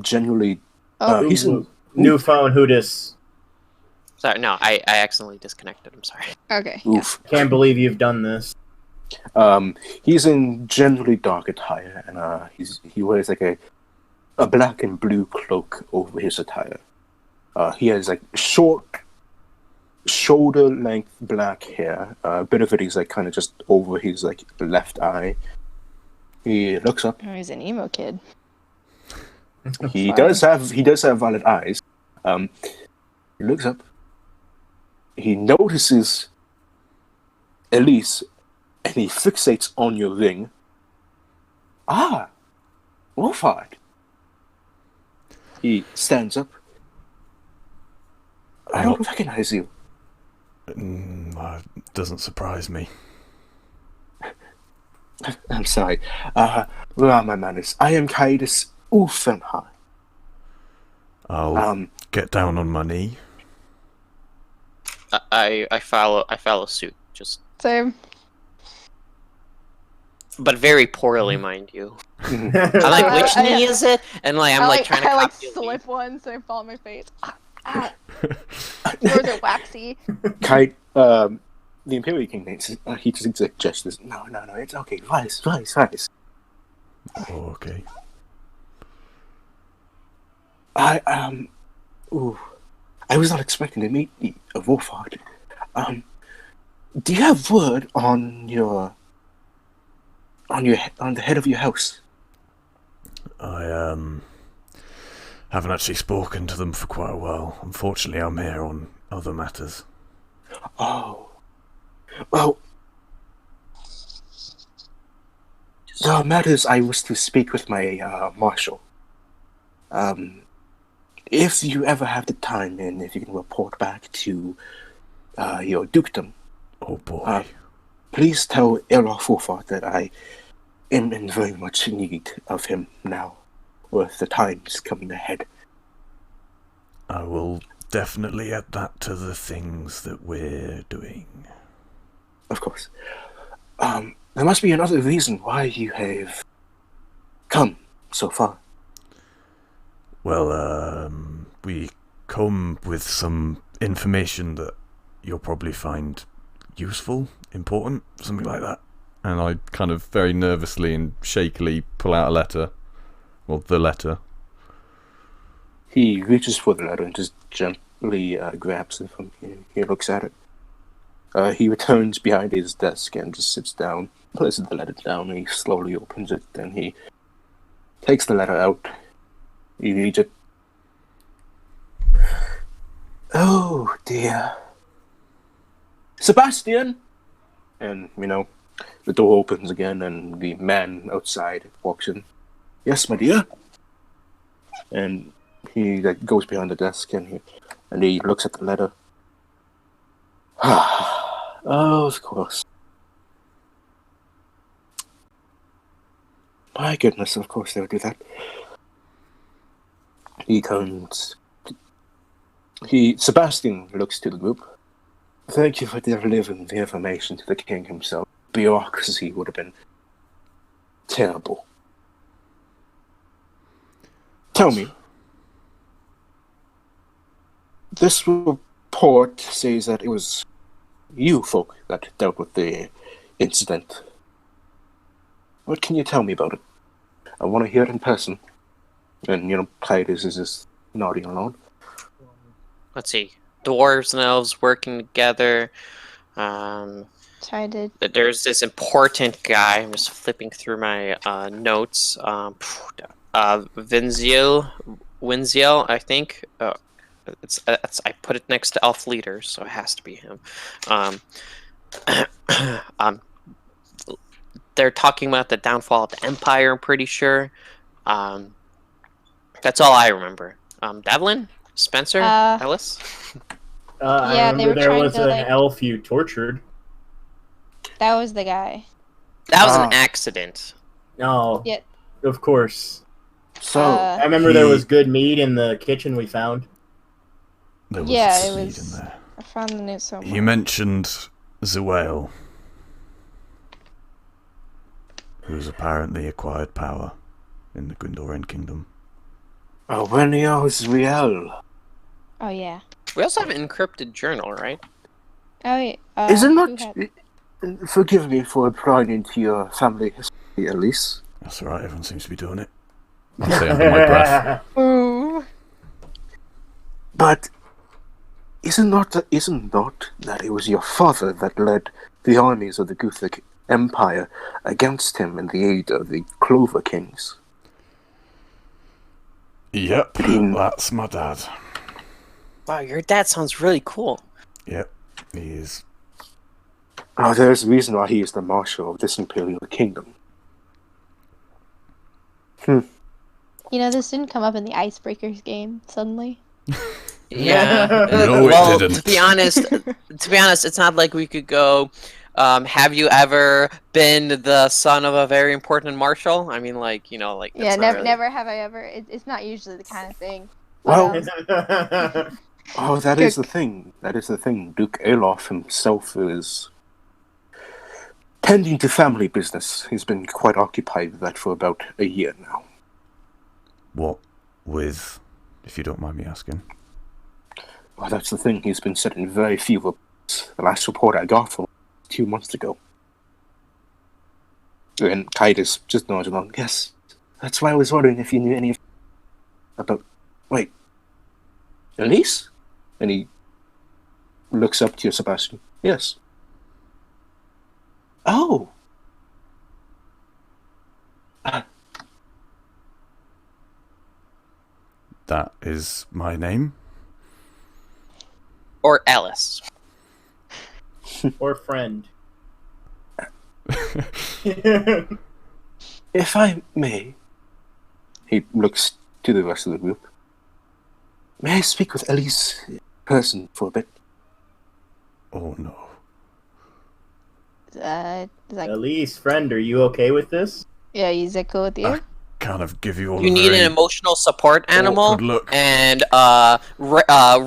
generally he's in New phone. Who dis? Sorry, no, I accidentally disconnected. I'm sorry. okay. Yeah. oof. Can't believe you've done this. He's in generally dark attire, and he wears like a black and blue cloak over his attire. He has like short, shoulder-length black hair. A bit of it is like kind of just over his like left eye. He looks up. Oh, he's an emo kid. He Sorry. does have violet eyes. He looks up. He notices Elys, and he fixates on your ring. Ah, Wolfhard. He stands up. I don't recognize you. Doesn't surprise me. I'm sorry. Where are my manners? I am Titus Ufanhart. I'll get down on my knee. I follow suit, just Same. but very poorly, mind you. I'm Mhm. like, which I- knee is it? And like, I'm like trying to I like copy slip one so I fall on my face. Ah. Yours are waxy. Kite, the Imperial King, he just gestures. No, it's okay. Rise. Oh, okay. I was not expecting to meet a Wolfhard. Do you have word on the head of your house? I haven't actually spoken to them for quite a while. Unfortunately, I'm here on other matters. Oh, well, the matters I was to speak with my marshal. If you ever have the time, and if you can report back to your dukedom, Oh boy. please tell Elroy Wolfhard that I am in very much need of him now, with the times coming ahead. I will definitely add that to the things that we're doing. Of course. There must be another reason why you have come so far. Well, we come with some information that you'll probably find useful, important, something like that. And I kind of very nervously and shakily pull out a letter. Well, the letter. He reaches for the letter and just gently grabs it from you. He looks at it. He returns behind his desk and just sits down, places the letter down, and he slowly opens it. Then he takes the letter out. He reads it. Oh dear. Sebastian! And, the door opens again and the man outside walks in. Yes, my dear? And he goes behind the desk and he looks at the letter. Oh, of course. My goodness, of course they would do that. Sebastian looks to the group. Thank you for delivering the information to the king himself. Bureaucracy would have been terrible. Tell me, this report says that it was you folk that dealt with the incident. What can you tell me about it? I want to hear it in person. And, Titus is just nodding along. Let's see. Dwarves and elves working together. There's this important guy. I'm just flipping through my notes. Winziel, I think. It's I put it next to elf leaders, so it has to be him. They're talking about the downfall of the Empire, I'm pretty sure. That's all I remember. Devlin? Spencer? Elys? I remember there was an elf you tortured. That was the guy. That was an accident. No. Yeah. Of course. So I remember there was good meat in the kitchen we found. There was Yeah, a it seed was. in there. I found the news somewhere. You mentioned Zuail, who's apparently acquired power in the Grindoran Kingdom. Aurelio's real. Oh yeah. We also have an encrypted journal, right? Oh yeah. Is it who not? had- Forgive me for prying into your family history, Elys. That's right, everyone seems to be doing it. I say under my breath. Ooh. But isn't not that it was your father that led the armies of the Guthic Empire against him in the aid of the Clover Kings? Yep, that's my dad. Wow, your dad sounds really cool. Yep, he is. Oh, there's a reason why he is the marshal of this Imperial Kingdom. This didn't come up in the Icebreakers game suddenly. Yeah. No, it didn't. To be honest, it's not like we could go. Have you ever been the son of a very important marshal? I mean, Yeah, that's never, really... never have I ever. It's not usually the kind of thing. Well, But, that is the thing. That is the thing. Duke Alof himself is tending to family business. He's been quite occupied with that for about a year now. What with, if you don't mind me asking? Well, that's the thing. He's been setting very few reports. The last report I got from 2 months ago. And Titus just nodded along. Yes, that's why I was wondering if you knew any about... Wait, Elys? And he looks up to you, Sebastian. Yes. Oh! That is my name. Or Elys. Or friend. If I may... He looks to the rest of the group. May I speak with Elys in person for a bit? Oh no. Elise, friend, are you okay with this? yeah, is it cool with you? I kind of give you all You a need very an emotional support animal, awkward look. and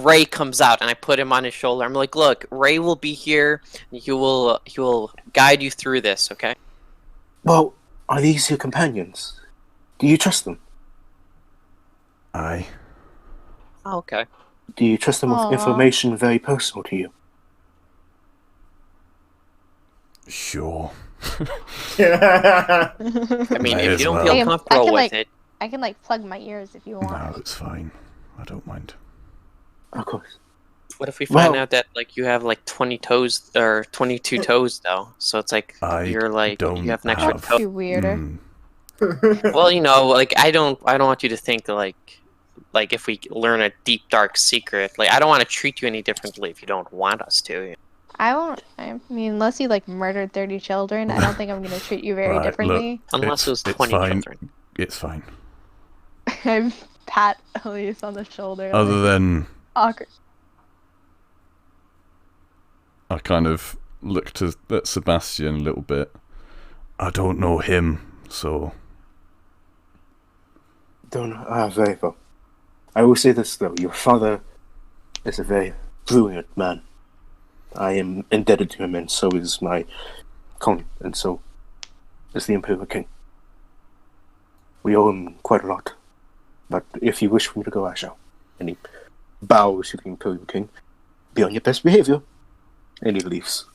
Ray comes out, and I put him on his shoulder. I'm like, look, Ray will be here. He will guide you through this, okay? Well, are these your companions? Do you trust them? Aye. Oh, okay. Do you trust them with Aw. information very personal to you? Sure. I mean, May if as you don't well. feel I can, comfortable with like, it, I can plug my ears if you want. No, it's fine. I don't mind. Of course. what if we find Well- out that you have 20 toes or 22 toes though? So it's I you're don't you have an extra have- toe. You're weirder. Well, I don't want you to think that if we learn a deep dark secret, I don't want to treat you any differently if you don't want us to. I won't. I mean, unless you like murdered 30 children, I don't think I'm gonna treat you very Right, look. differently. Unless it was It's 20 fine. children. It's fine. I pat Elys on the shoulder. Other like, than awkward. I kind of looked at Sebastian a little bit. I don't know him, so Don't very well. I will say this though: your father is a very brilliant man. I am indebted to him, and so is my con, and so is the Imperial King. We owe him quite a lot. But if you wish for me to go, I shall. And he bows to the Imperial King. Be on your best behavior. And he leaves.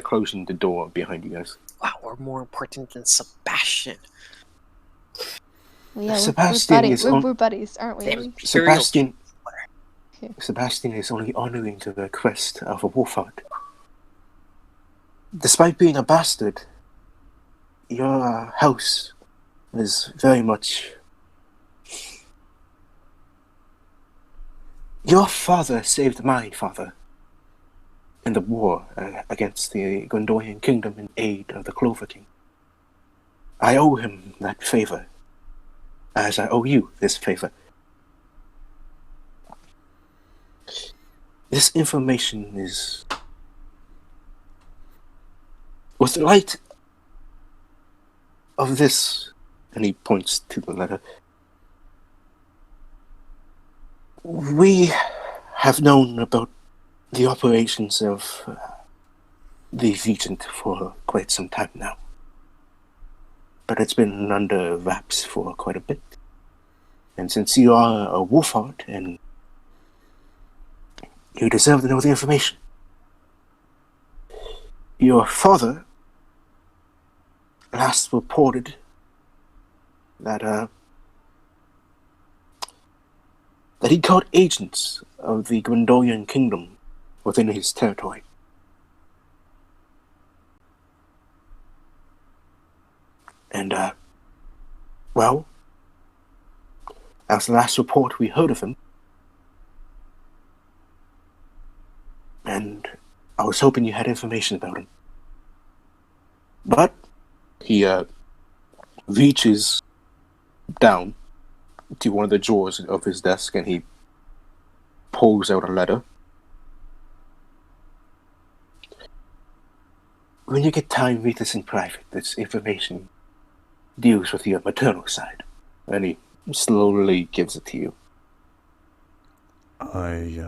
Closing the door behind you guys. Wow, we're more important than Sebastian. Well, yeah, Sebastian we're buddies. is on- we're buddies, aren't we? Damn. Elys? Sebastian is only honoring the request of a wolfheart. Despite being a bastard, your house is very much... Your father saved my father in the war against the Gondorian kingdom in aid of the Clover King. I owe him that favor, as I owe you this favor. This information is... With the light of this, and he points to the letter, we have known about the operations of the Regent for quite some time now. But it's been under wraps for quite a bit. And since you are a wolfheart, and you deserve to know the information. Your father last reported that he caught agents of the Gondorian kingdom within his territory. And, well, as the last report we heard of him, and I was hoping you had information about him. But he reaches down to one of the drawers of his desk and he pulls out a letter. When you get time, read this in private. This information deals with your maternal side. And he slowly gives it to you. I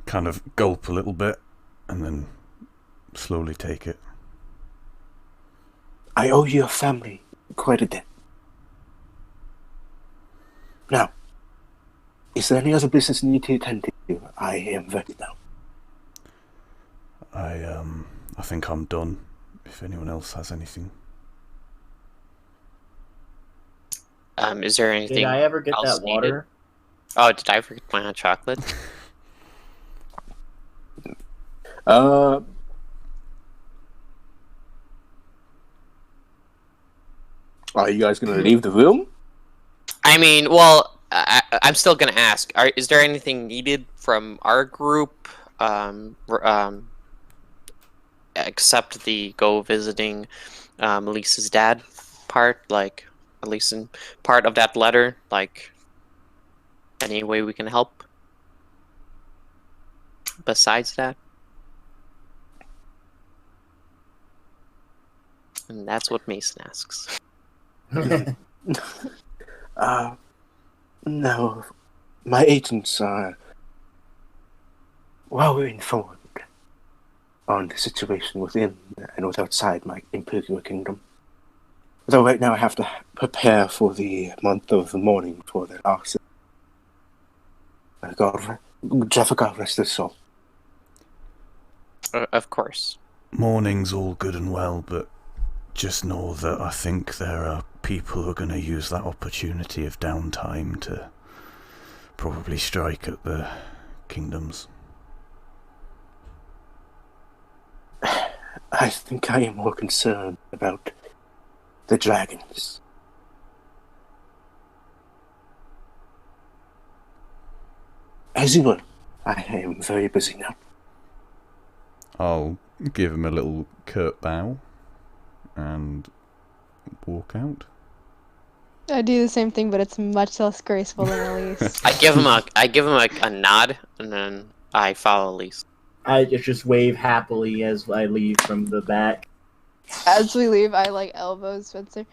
kind of gulp a little bit and then slowly take it. I owe your family quite a debt. Now, is there any other business you need to attend to? I am ready now. I think I'm done. If anyone else has anything. Is there anything Did I ever get else that water? Oh, did I forget my hot chocolate? Are you guys gonna leave the room? I mean, well, I'm still gonna ask. Is there anything needed from our group, except the go visiting Elise's dad part? Like, at least in part of that letter, like, any way we can help? Besides that? And that's what Mason asks. No. My agents are well informed on the situation within and outside my Imperial Kingdom. Though right now I have to prepare for the month of mourning for the loss. God rest his soul. Of course. Mourning's all good and well, but just know that I think there are people who are going to use that opportunity of downtime to probably strike at the kingdoms. I think I am more concerned about the dragons. As you know, I am very busy now. I'll give him a little curt bow and walk out. I do the same thing, but it's much less graceful than Elys. I give him a nod, and then I follow Elys. I just wave happily as I leave from the back. As we leave, I like elbow Spencer.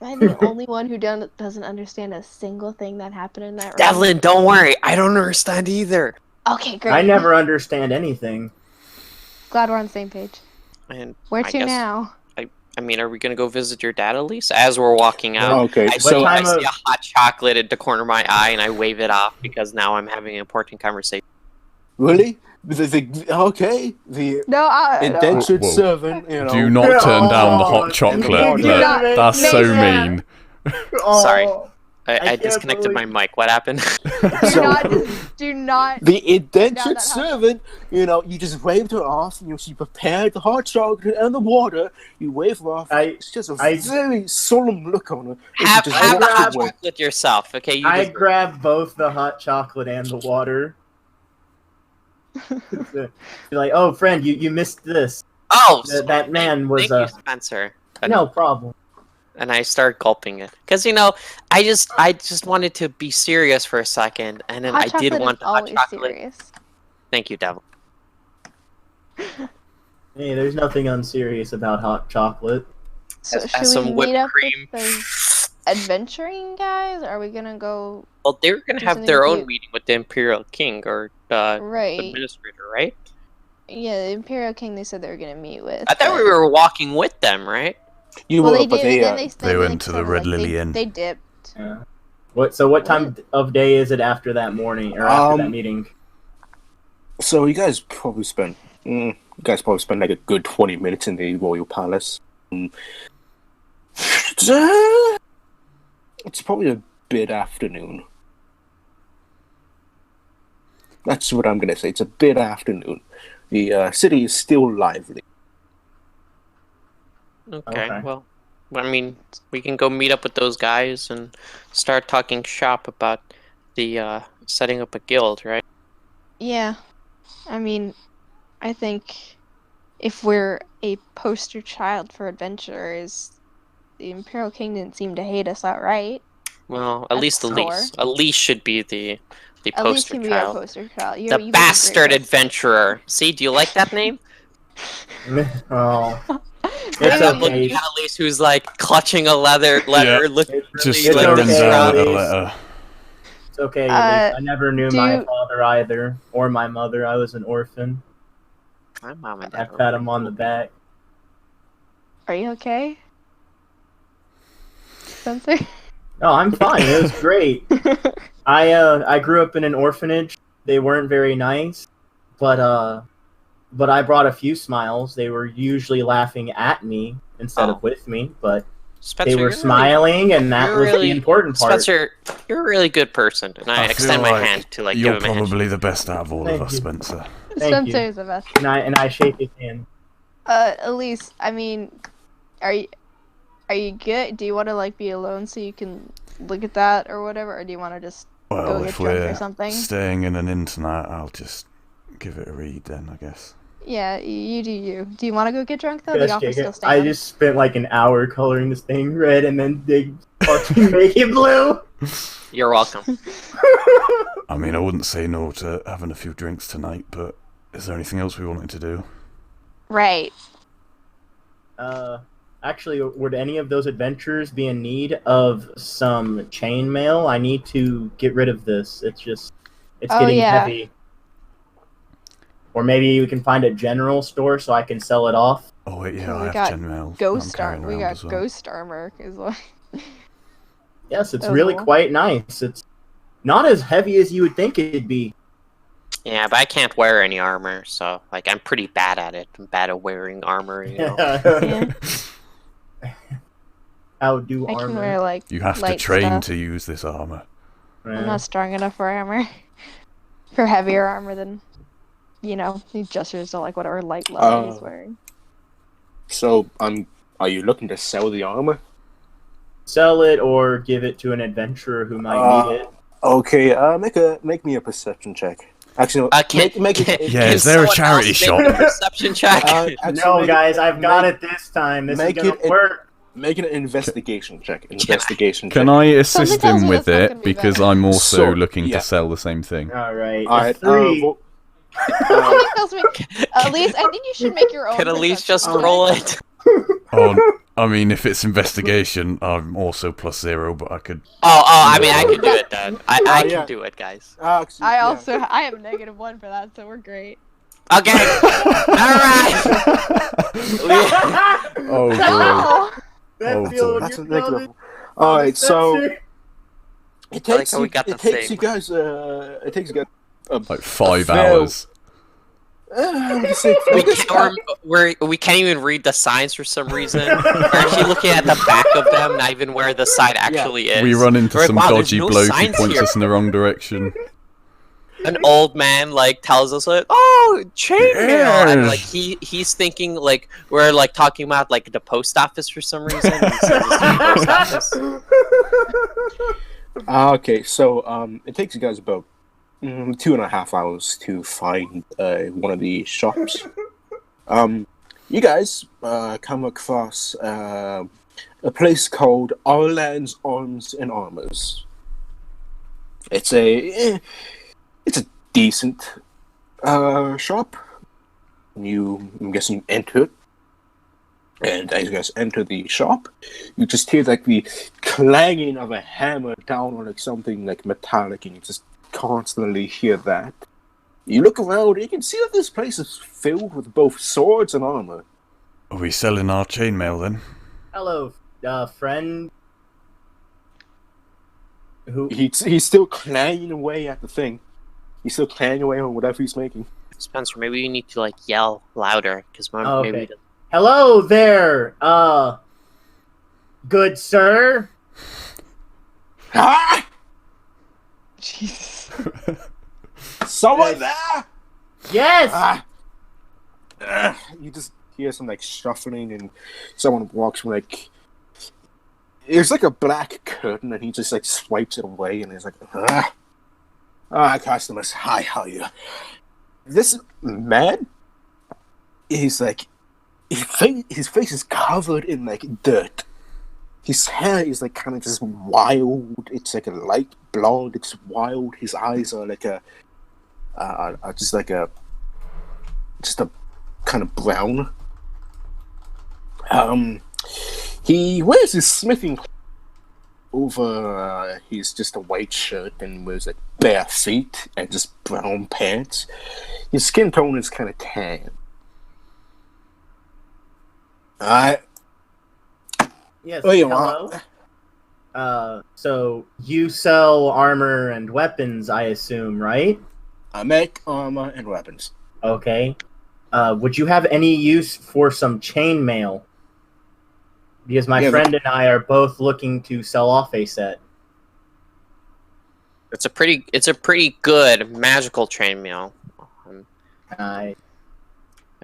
Am I the only one who doesn't understand a single thing that happened in that room? Devlin, don't worry. I don't understand either. Okay, great. I never understand anything. Glad we're on the same page. And Where I to guess- now? I mean, are we gonna go visit your dad, Elys? As we're walking out, Okay, I so see a hot chocolate at the corner of my eye, and I wave it off because now I'm having an important conversation. really, okay, the No, indentured Whoa. servant, you know. Do not turn down the hot Oh, chocolate. do not That's make so that. mean. Sorry. Oh, I can't disconnected my believe- mic. What happened? do not. The Down indentured that hot servant, you know, you just waved her off. You know, she prepared the hot chocolate and the water. You wave her off. It's just a very solemn look on her. And have she just have the walks hot away. chocolate yourself, okay? You I deserve it. grab both the hot chocolate and the water. You're like, oh, friend, you missed this. Oh, That man was thank you, Spencer. no problem. And I start gulping it because I just wanted to be serious for a second, and then Hot I did chocolate want is the hot always chocolate. serious. Thank you, Devil. Hey, there's nothing unserious about hot chocolate. So Has should some we whipped meet up cream. with those adventuring guys? Or are we gonna go Well, they're gonna Do have something their own cute. meeting with the Imperial King or the right? administrator, right? Yeah, the Imperial King. They said they were gonna meet with. I thought but- we were walking with them, right? You Well, were, they but did. they, And then they went to the kinda, Red like, Lily Inn. They dipped. Yeah. What time of day is it after that morning or after that meeting? So you guys probably spent like a good 20 minutes in the royal palace. It's probably a bit afternoon. That's what I'm gonna say. It's a bit afternoon. The city is still lively. Okay, Okay. well, I mean, we can go meet up with those guys and start talking shop about the setting up a guild, right? Yeah, I mean, I think if we're a poster child for adventurers, the Imperial King didn't seem to hate us outright. Well, at That's least score. Elise should be the At least poster can be our child. poster child. The You make a great bastard poster. adventurer. See, do you like that name? Oh, Maybe it's I'm we- looking okay. at Elise, who's like clutching a letter, looking It's Just really like okay, staring down at a Elys. letter. It's okay. Uh, Elise. I never knew my do- father either, or my mother. I was an orphan. My mom and I dad. pat him on the back. Are you okay, Spencer? No, I'm fine. It was great. I grew up in an orphanage. They weren't very nice, but I brought a few smiles. They were usually laughing at me instead Oh. of with me, but Spencer, they were you're smiling, and that you're was really- the important part. Spencer, you're a really good person, and I I extend feel my like hand to like You're give him a handshake. probably the best out of all Thank of us, you. Spencer. Thank Spencer you. is the best. And I shake his hand. Elise, I mean, are you good? Do you want to like be alone so you can look at that or whatever, or do you want to just Well, go get if drunk or we're something? staying in an inn tonight, I'll just give it a read then, I guess. Yeah, you do you. Do you want to go get drunk though? Yes, The offer's Jacob. still standing. I just spent like an hour coloring this thing red, and then they fucking make it blue. You're welcome. I mean, I wouldn't say no to having a few drinks tonight, but is there anything else we wanted to do? Right. Actually, would any of those adventurers be in need of some chainmail? I need to get rid of this. It's Oh, getting yeah. heavy. Or maybe we can find a general store so I can sell it off. Oh wait, yeah, So I we have got Gen Ghost armor. armor. We got ghost armor. Is like. Yes, it's Oh, really cool. quite nice. It's not as heavy as you would think it'd be. Yeah, but I can't wear any armor, so like I'm pretty bad at it. I'm bad at wearing armor, you know. Yeah. How do I can armor? wear like. You have to light train stuff. to use this armor. I'm not strong enough for armor. For heavier armor than, these jesters don't like whatever light leather he's wearing. So, are you looking to sell the armor? Sell it or give it to an adventurer who might need it. Okay, make me a perception check. Actually, make it. Yeah, is there a charity shop? Perception check. No, guys, I've got it this time. This is make gonna it- work. Make it an investigation check. Investigation check. Can I assist tells him me with that's not it gonna be because better. I'm also So, looking yeah. to sell the same thing? All right. All right. 3. Well, Something tells me, Elise, I think you should make your own. Can Elise perception just check. roll it? Oh, I mean, if it's investigation, I'm also +0, but I could. I mean, I can do it then. I yeah. can do it, guys. actually, I yeah. also I have -1 for that, so we're great. Okay. Alright. Oh boy. No! That Oh, field, boy. That's you a know negative. All right, so Spencer. it I like takes how you. we got It the takes same. you guys. It takes you guys. Like 5 fail. hours. I'm gonna say, We can't even read the signs for some reason. We're actually looking at the back of them, not even where the sign actually is. We run into We're like, some wow, there's dodgy no bloke who signs points here. us in the wrong direction. An old man like tells us like, "Oh, chainmail," and like he's thinking like we're like talking about like the post office for some reason. He says it's the post office. okay, so it takes you guys about 2.5 hours to find one of the shops. You guys come across a place called Arland's Arms and Armors. It's a decent shop. I'm guessing, enter it. And as you guys enter the shop, you just hear like the clanging of a hammer down on like something like metallic, and you just constantly hear that. You look around, and you can see that this place is filled with both swords and armor. Are we selling our chainmail then? Hello, friend. Who? He's still clanging away at the thing. He's still clanging away on whatever he's making. Spencer, maybe you need to like yell louder because Oh, okay. maybe. Hello there, good sir. Ah! Jesus. Someone there! Yes. You just hear some like shuffling, and someone walks from like. There's like a black curtain, and he just like swipes it away, and he's like, customers, hi, how are you? This man, he's like, his face is covered in like dirt. His hair is like kind of just wild. It's like a light blonde. It's wild. His eyes are like just a kind of brown. He wears his smithing over he's just a white shirt, and wears like bare feet and just brown pants. His skin tone is kind of tan. Yes. Oh, you Hello. So you sell armor and weapons, I assume, right? I make armor and weapons. Okay. Would you have any use for some chainmail? Because my Yeah, friend and I are both looking to sell off a set. It's a pretty good magical chainmail. I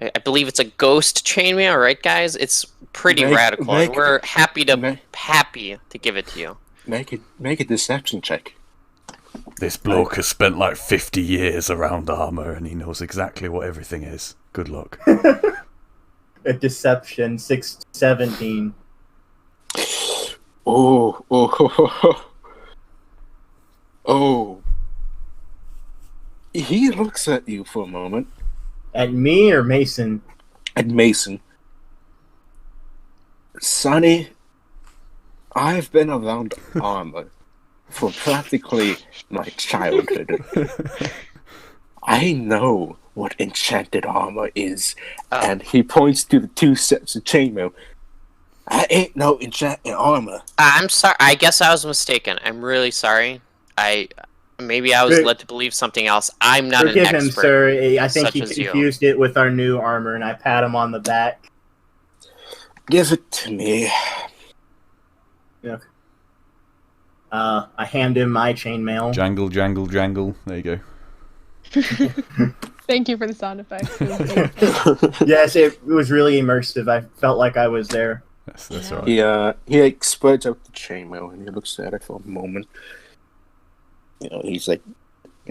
I believe it's a ghost chainmail, right, guys? It's pretty radical, and we're happy to give it to you. Make a deception check. This bloke has spent like 50 years around armor, and he knows exactly what everything is. Good luck. a deception 617. Oh. He looks at you for a moment. At me or Mason? At Mason. Sonny, I've been around armor for practically my childhood. I know what enchanted armor is. And he points to the 2 sets of chainmail. I ain't no enchanted armor. I'm sorry. I guess I was mistaken. I'm really sorry. Maybe I was led to believe something else. I'm not an Forgive expert. him, sir. I think he such as you. confused it with our new armor, and I pat him on the back. Give it to me. I hand him my chainmail. Jangle, jangle, jangle. There you go. Thank you for the sound effects. Yes, it was really immersive. I felt like I was there. That's all right. He like spreads out the chainmail and he looks at it for a moment. You know, he's like,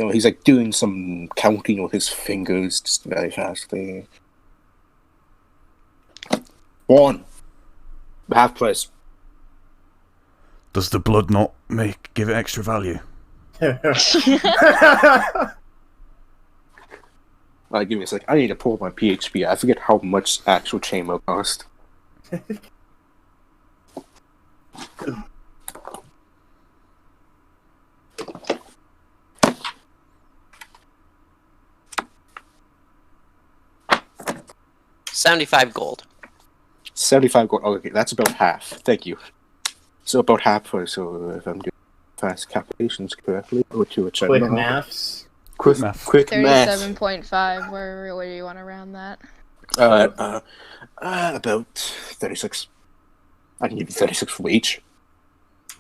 he's like doing some counting with his fingers just very fastly. 1. Half price. Does the blood not give it extra value? Give me a sec. I need to pull up my PHP. I forget how much actual chainmail cost. $75 gold. 75 gold. Oh, okay, that's about half. Thank you. So about half. So if I'm doing fast calculations correctly, Quick maths. Quick math. 37.5. Where do you want to round that? About 36. I can give you 36 for each.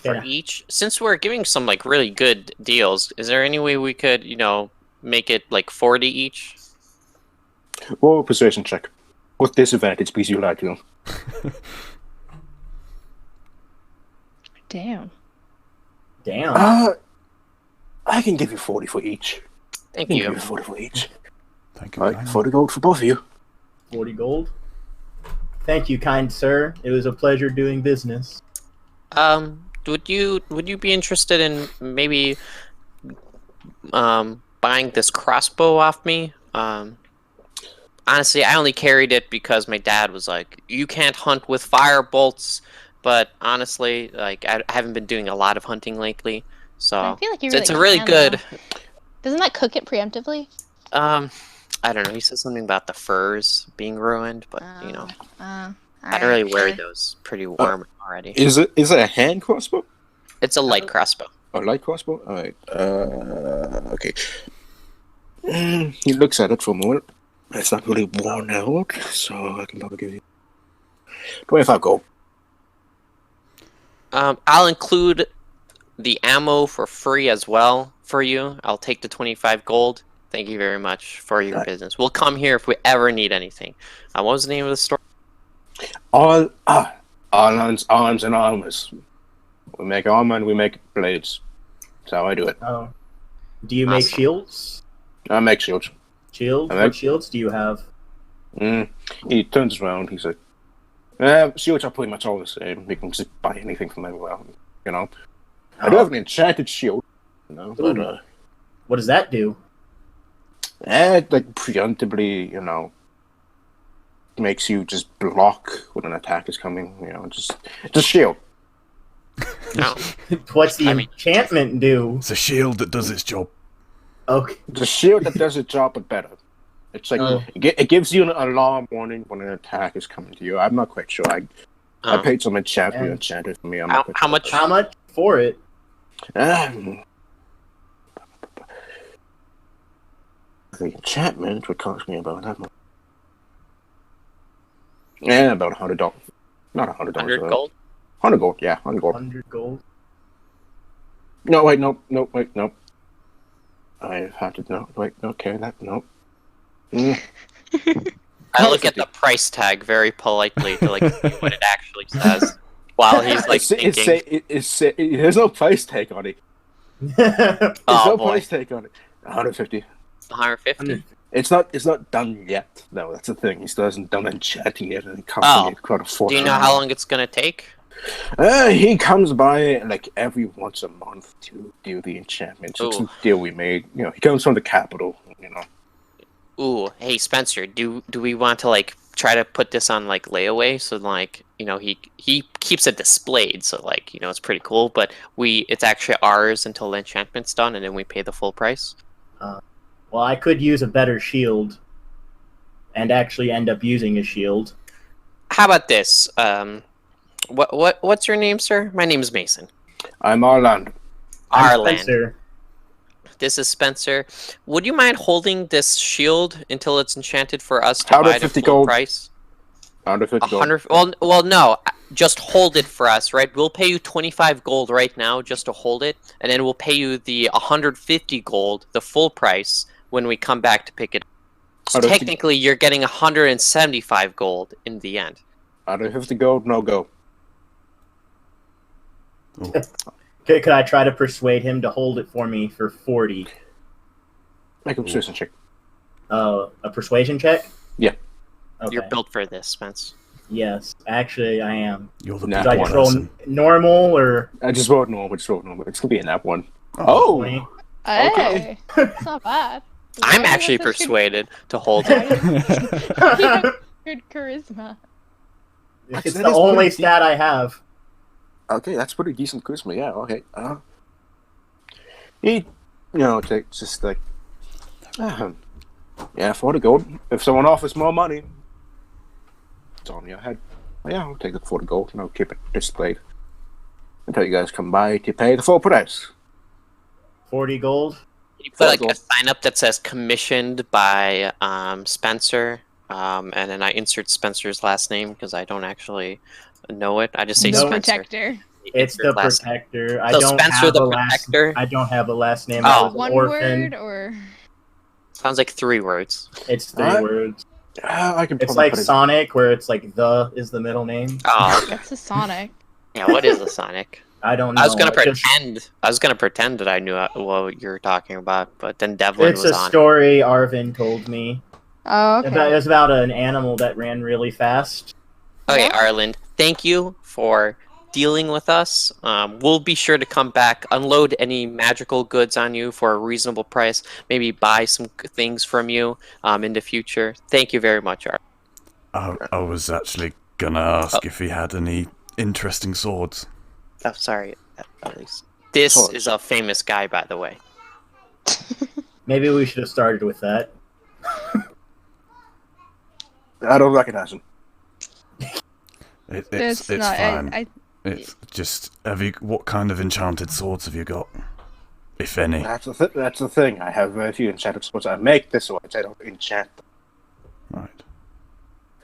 For each? Since we're giving some like really good deals, is there any way we could, make it like 40 each? Or persuasion check. With disadvantage, because you like to. Damn. I can give you 40 for each. Thank you. Give you 40 for each. Thank you. All right, 40 gold for both of you. 40 gold. Thank you, kind sir. It was a pleasure doing business. Would you be interested in maybe buying this crossbow off me? Honestly, I only carried it because my dad was like, "You can't hunt with fire bolts." But honestly, like I haven't been doing a lot of hunting lately, so I feel like you it's a really good. Doesn't that cook it preemptively? I don't know. He said something about the furs being ruined, but I don't really wear those. Pretty warm already. Is it a hand crossbow? It's a light crossbow. A light crossbow? All right. Okay. He looks at it for a moment. It's not really worn out, so I can probably give you 25 gold. I'll include the ammo for free as well for you. I'll take the 25 gold. Thank you very much for your business. We'll come here if we ever need anything. What was the name of the store? All arms and armors. We make armor and we make blades. That's how I do it. Oh. Do you make shields? I make shields. Shields? What shields do you have? He turns around. He's like, shields are pretty much all the same. You can just buy anything from everywhere. I do have an enchanted shield. But, what does that do? Like preemptively, makes you just block when an attack is coming. Just shield. No. What's the enchantment do? It's a shield that does its job. Okay. The shield that does its job, but better. It's like it gives you an alarm warning when an attack is coming to you. I'm not quite sure. I paid some enchanted for me. How much for it? The enchantment would cost me about that much. Yeah, about $100. Not $100. 100 gold. 100 gold. Yeah, 100 gold. 100 gold. No, wait, no. I have to no. Wait, okay, that no. I look at the price tag very politely to see what it actually says while he's thinking. There's no price tag on it. There's no price tag on it. 150. 150. It's not done yet. No, that's the thing. He still hasn't done enchanting yet, and it costs me quite a fortune. Do you know how long it's gonna take? He comes by like every once a month to do the enchantments. It's a deal we made. He comes from the capital. Ooh, hey Spencer, do we want to try to put this on layaway so he keeps it displayed so it's pretty cool, but it's actually ours until the enchantment's done and then we pay the full price. Well, I could use a better shield and actually end up using a shield. How about this? What's your name, sir? My name is Mason. I'm Arland. Spencer. This is Spencer. Would you mind holding this shield until it's enchanted for us to buy it at full price? 150 gold. Well, no. Just hold it for us, right? We'll pay you 25 gold right now just to hold it, and then we'll pay you the 150 gold, the full price, when we come back to pick it up. So technically, you're getting 175 gold in the end. 150 gold, no go. Okay, could I try to persuade him to hold it for me for 40? Make a persuasion check. A persuasion check? Yeah. Okay. You're built for this, Spence. Yes, actually, I am. You're the Nah. Should I big just roll person. normal or I just rolled normal. Just rolled normal. It's gonna be a nap one. Oh. 20? Hey, it's not bad. Why I'm do you have actually such good- persuaded to hold it. You have good charisma. It's That the is only pretty stat I have. Okay, that's pretty decent charisma. Yeah. Okay. He, take just like, yeah, 40 gold. If someone offers more money, it's on your head. Well, yeah, I'll take the 40 gold and I'll keep it displayed until you guys come by to pay the full price. 40 gold. You put like Gold. a sign up that says commissioned by Spencer, and then I insert Spencer's last name because I don't actually know it. I just say The No. Spencer. protector. It's the Insert last name. protector. I So don't Spencer have the a last. Protector? I don't have a last name. Oh. I was an One orphan. word or Sounds like 3 words. It's 3 Alright. words. I can. It's probably like put it- Sonic, where it's like the is the middle name. Oh, okay. that's a Sonic. Yeah, what is a Sonic? I don't know. I was gonna Just- pretend. I was gonna pretend that I knew what you were talking about, but then Devlin It's was a on. story Arvin told me. Oh, It okay. was about an animal that ran really fast. Okay, Yeah. Arlen, thank you for dealing with us. We'll be sure to come back, unload any magical goods on you for a reasonable price, maybe buy some things from you in the future. Thank you very much, Arlen. I was actually gonna ask if he had any interesting swords. Oh, sorry, Elys. This Swords. is a famous guy, by the way. Maybe we should have started with that. I don't recognize him. It's not. fine. I It's just what kind of enchanted swords have you got, if any? That's the thing. I have very few enchanted swords. I make the swords. I don't enchant them. Right.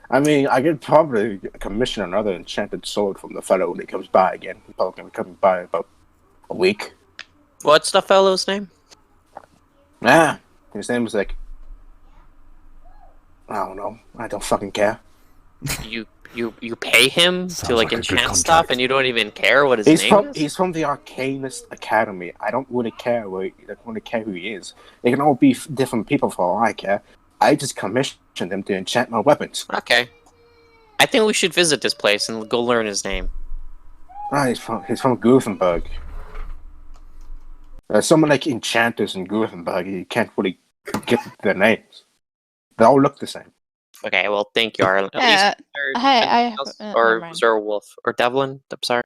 I mean, I could probably commission another enchanted sword from the fellow when he comes by again. He's probably gonna come by about a week. What's the fellow's name? His name is like, I don't know. I don't fucking care. You pay him Sounds to like a good enchant stuff, contract. and you don't even care what his He's name from is. he's from the Arcanist Academy. I don't really care I don't really care who he is. They can all be different people for all I care. I just commission them to enchant my weapons. Okay. I think we should visit this place and go learn his name. He's from Gothenburg. Someone like enchanters in Gothenburg, you can't really get their names. They all look the same. Okay, well, thank you, Arlen. At least, I anything else? never Or mind. was there a wolf? Or Devlin? I'm sorry.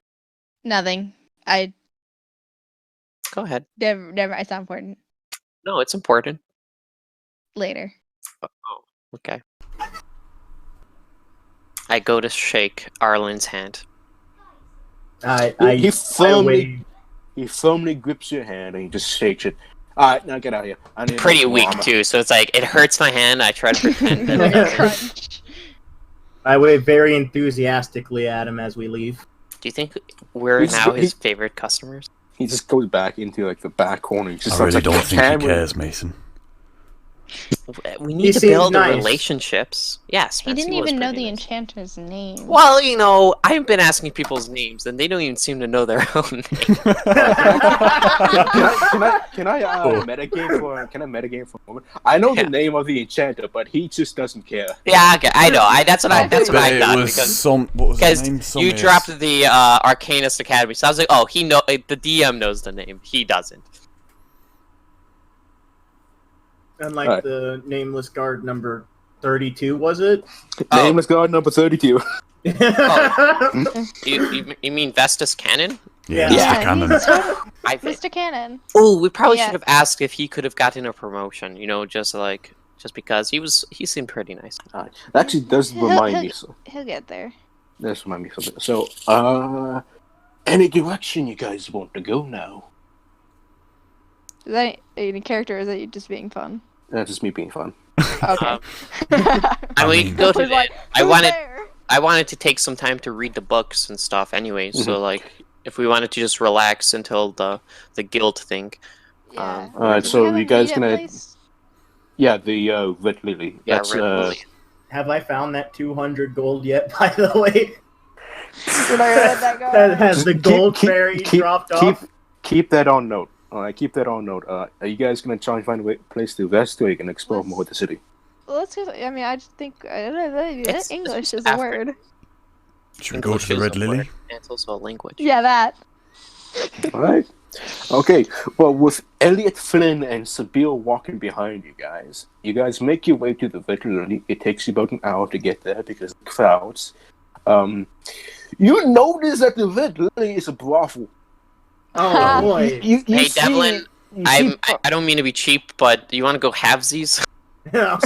Nothing. I Go ahead. never. It's not important. No, it's important. Later. Oh, okay. I go to shake Arlen's hand. He firmly grips your hand and he just shakes it. Alright, now get out of here. I need Pretty more weak, armor. too, so it's like, it hurts my hand. I try to pretend that Like it a hurts. crunch. I wave very enthusiastically at him as we leave. Do you think we're He's- now his he- favorite customers? He just goes back into like the back corner. He just I starts, really like, don't think he hammering- cares, Mason. We He need to seems build nice. relationships. Yes, He didn't even know the enchanter's name. Well, I've been asking people's names, and they don't even seem to know their own name. Can I metagame for a moment? I know Yeah. the name of the enchanter, but he just doesn't care. Yeah, okay, I know. That's what I But thought it was because what was his name? because you Somius. dropped the Arcanist Academy, so I was like, oh, the DM knows the name. He doesn't. Unlike Alright. the nameless guard number 32, was it? Oh. Nameless guard number 32. You mean Vestus Cannon? Yeah, Yeah. Mr. Cannon. I Mr. Cannon. Oh, we probably Yeah. should have asked if he could have gotten a promotion. Just because he seemed pretty nice. That actually does remind me. So, He'll get there. does remind me of something. So, any direction you guys want to go now? Is that any character, or is that you just being fun? That's just me being fun. Okay. Um, I mean, we could go to Was the. like, I "Who's wanted there?" I wanted to take some time to read the books and stuff anyway, so like if we wanted to just relax until the guild thing. Yeah. Alright, Does so it have a you guys meetup gonna- place? Yeah, the Red Lily. Yeah, That's Red Lily. Have I found that 200 gold yet, by the way? We're not gonna let that go. Has the Keep- gold keep- fairy keep- dropped keep- off? Keep that on note. All right, keep that on note. Are you guys gonna try and find a place to rest, or are you gonna explore more of the city? Let's just, I mean, I just think It's English is a after- word. Should we go to the Red Lily? And it's also a language. Yeah, that. All right. Okay. Well, with Elliot, Flynn, and Sabine walking behind you guys make your way to the Red Lily. It takes you about an hour to get there because of the crowds. You notice that the Red Lily is a brothel. Oh boy. You Hey, see- Devlin, you see- I don't mean to be cheap, but you want to go halvesies?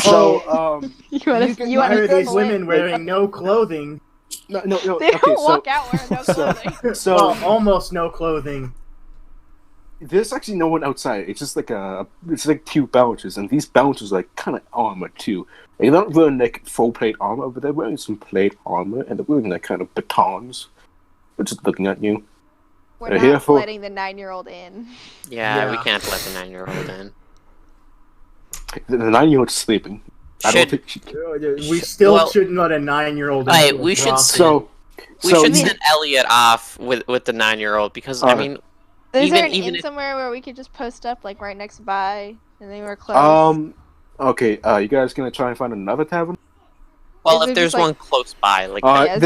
So, You want You to? can- You Why want are to these women wearing no clothing? no. They Okay, don't so walk out wearing no clothing. So- Well, almost no clothing. there's actually no one outside. It's just like it's like two bouncers, and these bouncers are like kind of armored too. They're not wearing like full plate armor, but they're wearing some plate armor, and they're wearing like kind of batons. They're just looking at you. We're They're here not for- letting the 9-year-old in. Yeah, we Yeah. can't let the 9-year-old in. The 9-year-old's sleeping. I don't Should- think she. We still Well- shouldn't let a 9-year-old. Hey, into a we should brothel. So, We so should you- send Elliot off with the 9-year-old because I Uh, mean, Is there an even inn if- somewhere where we could just post up, like right next by, and then we're close? Okay. You guys gonna try and find another tavern? well, Is if there there's just, like- one close by, like Yeah, is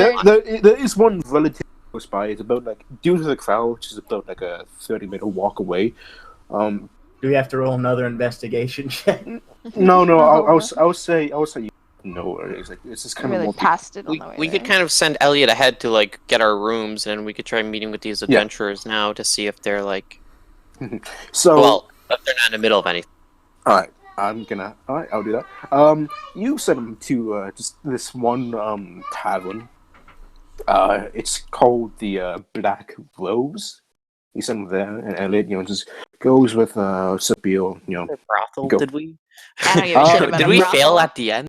there is one relatively close by. It's about like due to the crowd, which is about like a 30-minute walk away. Do we have to roll another investigation check? No, No. I would say you know where it is. Like it's just I kind of really more. passed it on we, the way we could there. kind of send Elliot ahead to like get our rooms, and we could try meeting with these adventurers now to see if they're like, So, well, if they're not in the middle of anything. all right, I'll do that. You send them to just this one tavern. It's called the Black Rose. You send them there, and Elliot, just goes with Sabine. Brothel? Go. Did we? I don't give a shit about Did a we brothel. fail at the end?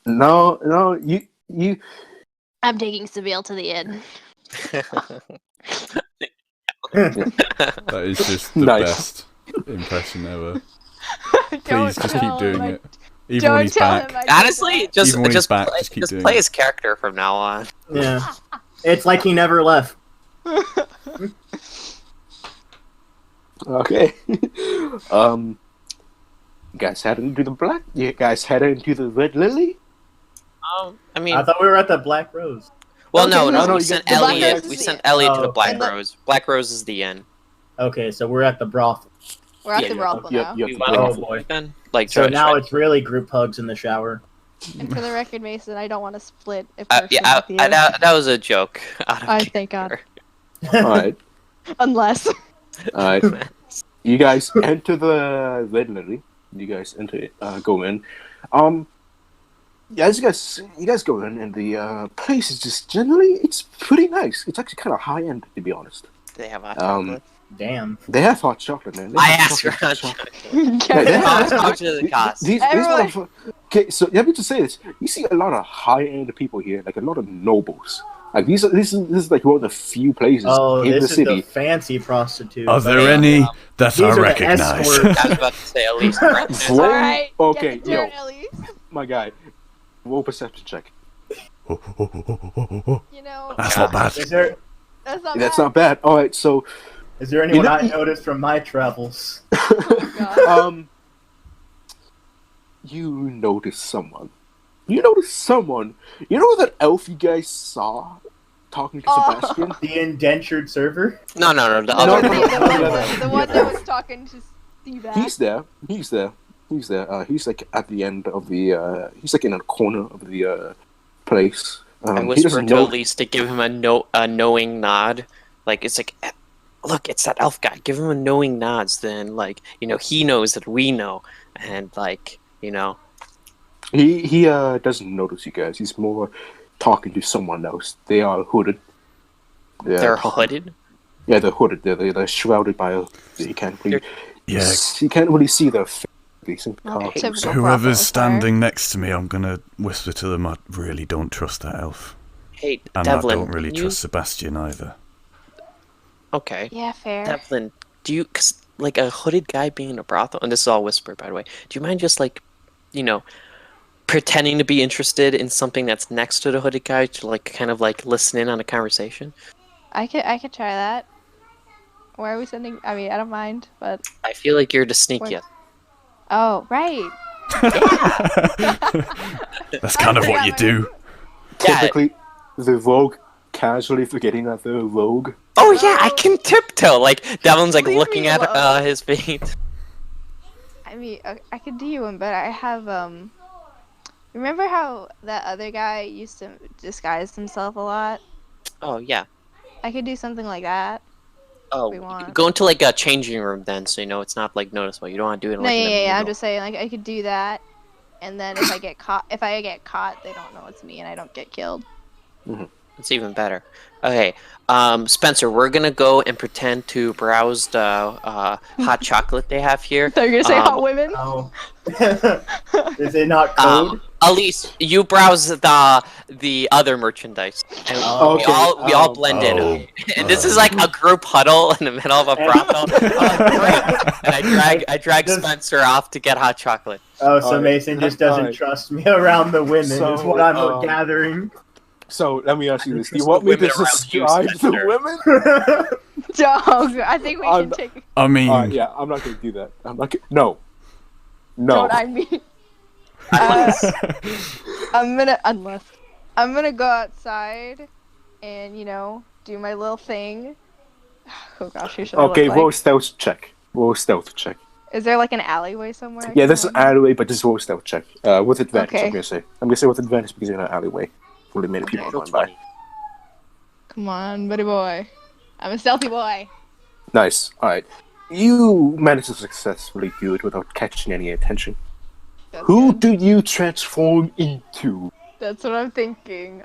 No, you. I'm taking Seville to the inn. That is just the Nice. best impression ever. Don't Please just keep tell doing him I- it. Even Don't when he's tell back. him I did Honestly, that. just Even when he's just back, play, just keep doing play it. his character from now on. Yeah. It's like he never left. Okay. You guys head into the black. You guys head into the Red Lily. I mean, I thought we were at the Black Rose. well, Okay, no, no, we you sent got- the Black Elliot. Rose We is sent the- Elliot to the Oh, Black and the- Rose. Black Rose is the end. Okay, so we're at the brothel. We're at Yeah, the yeah, brothel yeah, now. yeah. We the want to brothel. go boy. then, like So try- now try- it's really group hugs in the shower. And for the record, Mason, I don't want to split a person yeah, with you. that was a joke. Out of I thank God. character. All right. Unless. All right. You guys enter the Red Lily. You guys enter it. Go in. Yeah, as you guys go in, and the place is just generally it's pretty nice. It's actually kind of high end, to be honest. They have hot Um, chocolate. Damn. They have hot chocolate, man. They I have asked for hot chocolate. Yeah, they How have- much does it cost? These Everyone- motherfuckers. Okay, so you have to say this. You see a lot of high end people here, like a lot of nobles. Like this is like one of the few places Oh, in the this is city. the fancy prostitute. Are there Yeah. any that These I are the recognize? escorts. I was about to say at least. Right? Whoa. Alright. Okay, Get the dirt, yo. Elys. My guy, roll perception check. You know, That's not bad. Is there that's not That's bad. not bad. All right, so anyone know- I noticed from my travels? Oh, God. you notice someone. You notice someone. You know that elf you guys saw talking to Oh. Sebastian? The indentured server? No. The The other one no, that- no, the one- no, the- the one that was talking to Steve. He's there. He's there. He's like at the end of the. He's like in a corner of the place. I He whispered doesn't to know. Elise to give him a knowing nod. Like it's like, look, it's that elf guy. Give him a knowing nods. Then he knows that we know, and He doesn't notice you guys. He's more talking to someone else. They are hooded. they're talking- hooded. Yeah, they're hooded. They're shrouded by a. You can't really. Yeah, You can't really see their face. Decent Okay, carvings. typical. whoever's brothel standing next to me, I'm gonna whisper to them. I really don't trust that elf, Hey, and Devlin, I don't really can you- trust Sebastian either. Okay, Yeah, fair. Devlin, do you like a hooded guy being in a brothel? And this is all whispered, by the way. Do you mind just pretending to be interested in something that's next to the hooded guy to kind of listen in on a conversation? I could try that. Where are we sending? I mean, I don't mind, but I feel like you're the Where- sneakiest. oh, right. That's kind of what you do. Yeah. Typically, the rogue casually forgetting that they're a rogue. Oh yeah, I can tiptoe. Like Devlin's like Leave looking me at alone. his feet. I mean, I could do one, but I have Remember how that other guy used to disguise himself a lot? Oh yeah. I could do something like that. Oh, We you want. go into like a changing room then, so you know it's not like noticeable. You don't want to do it No, like in the yeah. I'm middle. just saying, like, I could do that, and then if I get caught, they don't know it's me, and I don't get killed. It's even better. Okay, Spencer, we're gonna go and pretend to browse the hot chocolate they have here. So you're gonna say hot women? Oh. Is it not code? Elys, you browse the other merchandise, and Oh. we all Okay, blend oh. in. And this is like a group huddle in the middle of a brothel. And I drag Just- Spencer off to get hot chocolate. Oh, so Alright, Mason just doesn't alright. trust me around the women, is So, what I'm gathering. So let me ask you this: Do you Trust want the me to women around you, describe the Spencer. women? Dog, I think we I'm- should take. I mean, Yeah, I'm not gonna do that. I'm not. No. Don't I mean? I'm gonna go outside, and do my little thing. Oh gosh, who should Okay, I look roll like? stealth check. Roll stealth check. Is there like an alleyway somewhere? I Yeah, can this is go in? alleyway, but this is roll stealth check. With advantage, Okay. I'm gonna say. I'm gonna say with advantage because you're in an alleyway. Full of many Okay. people Natural going by. 20. Come on, buddy boy. I'm a stealthy boy. Nice. All right. You managed to successfully do it without catching any attention. That's Who good. do you transform into? That's what I'm thinking.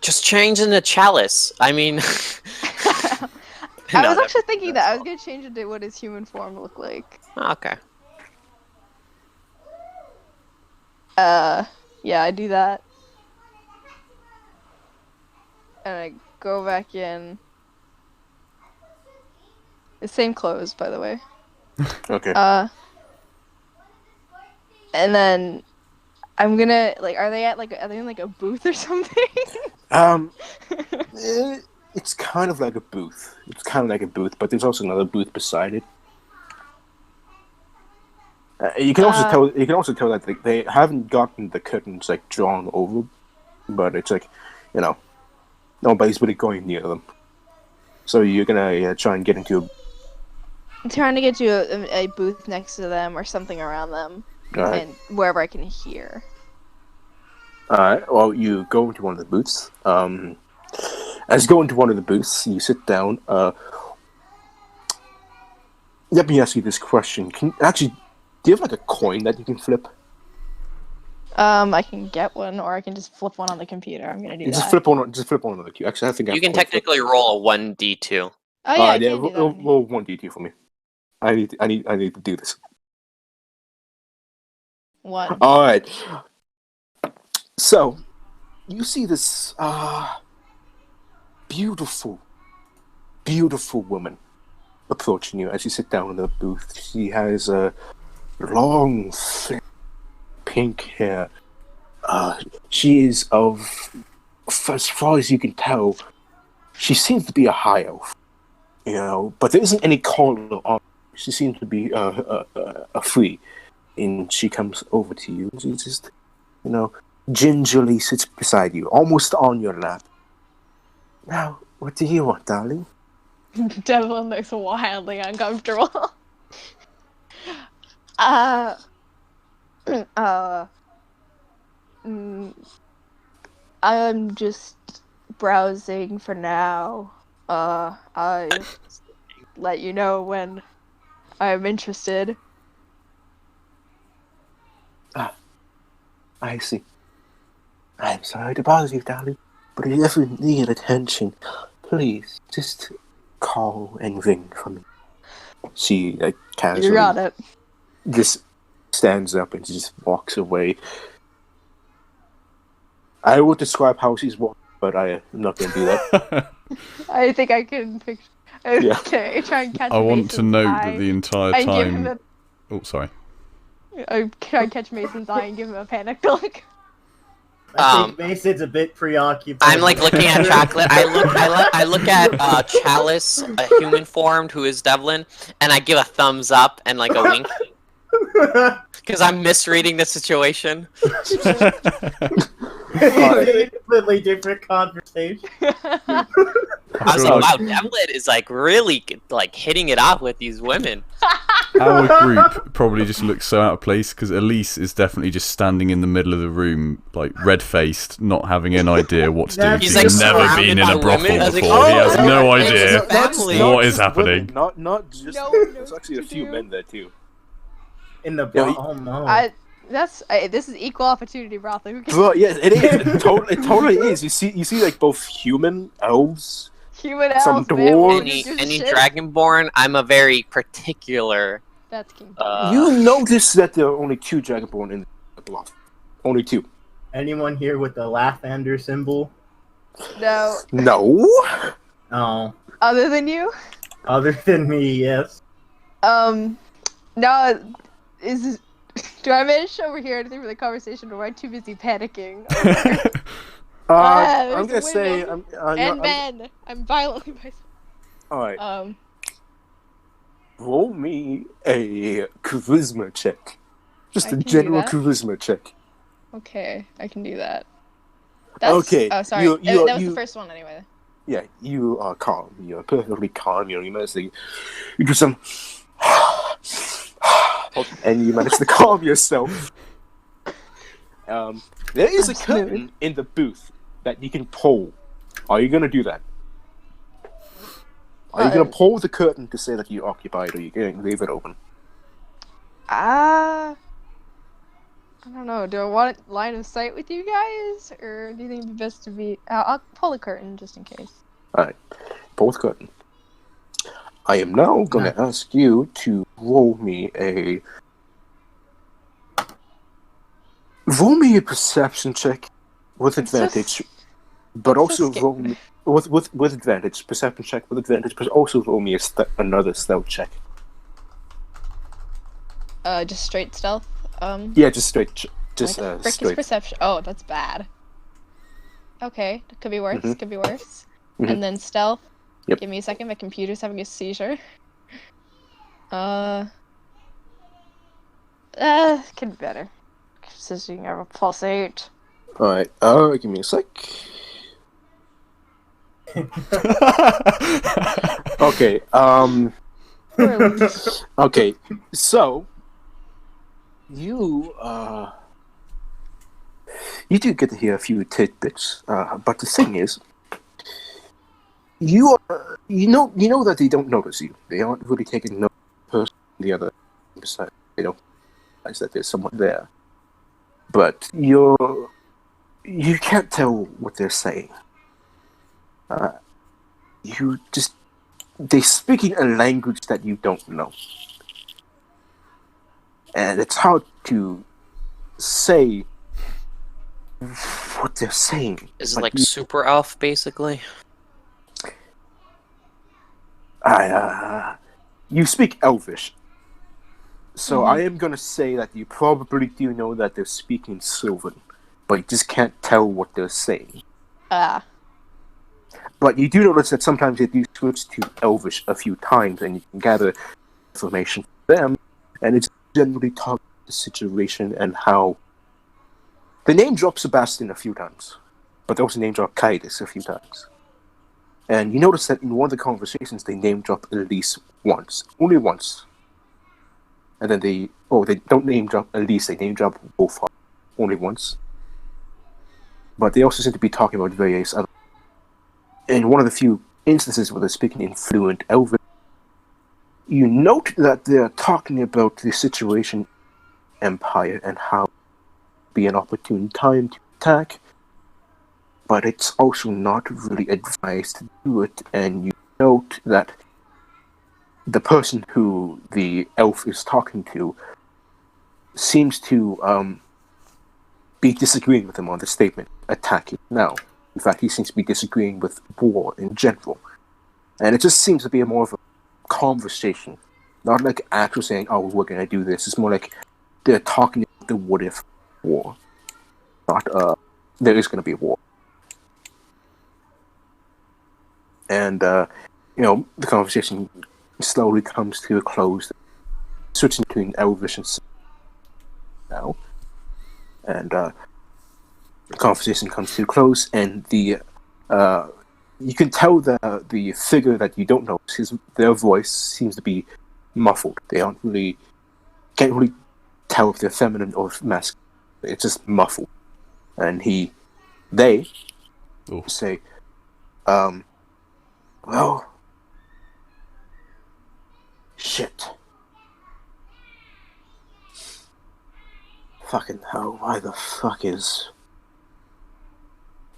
Just change in the chalice. I mean, I No, was that- actually thinking that's that. I was all. gonna change it to what his human form look like. Okay. Yeah, I do that. And I go back in. The same clothes, by the way. Okay. And then I'm gonna are they in like a booth or something? It's kind of like a booth. But there's also another booth beside it. You can also tell. You can also tell that they haven't gotten the curtains drawn over, but it's nobody's really going near them. So you're gonna try and get into I'm trying to get to a booth next to them or something around them, Alright. and wherever I can hear. Alright, well, you go into one of the booths. As you go into one of the booths, you sit down. Let me ask you this question. Do you have a coin that you can flip? I can get one, or I can just flip one on the computer. I'm gonna do Just that. flip one on the queue. Actually, I think I You have can coin flip. technically roll a 1d2. Oh yeah, I yeah, can do that. roll 1d2 for me. I need to do this. One. Alright. So, you see this beautiful woman approaching you as you sit down in the booth. She has long, thick, pink hair. She is as far as you can tell, she seems to be a high elf. But there isn't any collar on. She seems to be a free. And she comes over to you. She just, gingerly sits beside you, almost on your lap. Now, what do you want, darling? Devlin looks wildly uncomfortable. I'm just browsing for now. I let you know when I'm interested. I see. I'm sorry to bother you, darling, but if you ever need attention, please just call and ring for me. She casually You got it. just stands up and just walks away. I will describe how she's walking, but I am not going to do that. I think I can picture. Yeah. Okay, try and catch I want to Mason's note eye that the entire and give him time. a. Oh, sorry. I try and catch Mason's eye and give him a panic look. I think Mason's a bit preoccupied. I'm like looking at chocolate. I look at Chalice, a human formed who is Devlin, and I give a thumbs up and like a wink because I'm misreading the situation. Completely different conversation. I was like, wow, Devlin is like really like hitting it off with these women. Our group probably just looks so out of place because Elys is definitely just standing in the middle of the room, like red-faced, not having an idea what to do. He's He's like never been in a brothel women. before. Like, he has no idea family. what is happening. Not just. No, There's actually a few men there too. In the Yeah, oh no. This is equal opportunity brothel. Who Bro, yes, it is. It totally is. You see, like both human elves. Human Some elves, man, dwarves. who gives a Any shit? dragonborn, I'm a very particular. That's King. You notice that there are only 2 dragonborn in the bluff. Only 2. Anyone here with the Lathander symbol? No, No. Oh, other than you. other than me, yes. No, is do I manage to overhear anything from the conversation, or am I too busy panicking? I'm there's gonna a say. and men, I'm violently myself. All right. Roll me a charisma check. Just I a can do general that. charisma check. Okay, I can do that. That's, Okay, Oh, sorry. you- that was you- the first one anyway. Yeah, you are calm. You're perfectly calm. You manage to. You do some. And you manage to calm yourself. There is a I'm curtain in the booth that you can pull. Are you gonna do that? Are you gonna pull the curtain to say that you occupied, or are you gonna leave it open? I don't know. Do I want line of sight with you guys, or do you think it'd be best to be? I'll pull the curtain just in case. Alright, pull the curtain. I am now gonna ask you to roll me a perception check with advantage, but I'm so also scared. roll me with advantage, perception check with advantage, but also roll me another stealth check. Just straight stealth. Yeah, just straight, just what the frick is straight. perception? Oh, that's bad. Okay, could be worse. Mhm. Could be worse. Mhm. And then stealth. Yep. Give me a second. My computer's having a seizure. Could be better. Considering I have a plus 8. Alright, give me a sec. Okay, okay, so you do get to hear a few tidbits, but the thing is, you know that they don't notice you. They aren't really taking notice of the person on the other side. They don't realize that there's someone there. But you can't tell what they're saying. They're speaking a language that you don't know. And it's hard to say what they're saying. Is it like super elf, basically? You speak Elvish. So I am gonna say that you probably do know that they're speaking Sylvan, but you just can't tell what they're saying. But you do notice that sometimes they do switch to Elvish a few times, and you can gather information from them, and it's generally talking about the situation and how they name drop Sebastian a few times, but they also name drop Kaidus a few times. And you notice that in one of the conversations they name drop Elys once, only once. And then they don't name drop Elys, they name drop Wolfhard only once. But they also seem to be talking about various other. In one of the few instances where they're speaking in fluent Elvish, you note that they're talking about the situation in the Empire and how it would be an opportune time to attack, but it's also not really advised to do it, and you note that the person who the elf is talking to seems to be disagreeing with him on the statement, attacking now. In fact, he seems to be disagreeing with war in general. And it just seems to be more of a conversation. Not like actually saying, oh, we're going to do this. It's more like they're talking about the what if war. Not there is going to be a war. And, the conversation slowly comes to a close, switching between Elvish and now. And the conversation comes to a close, and you can tell the figure that you don't know, their voice seems to be muffled. They can't really tell if they're feminine or masculine. It's just muffled. And they say, well, shit. Fucking hell, why the fuck is...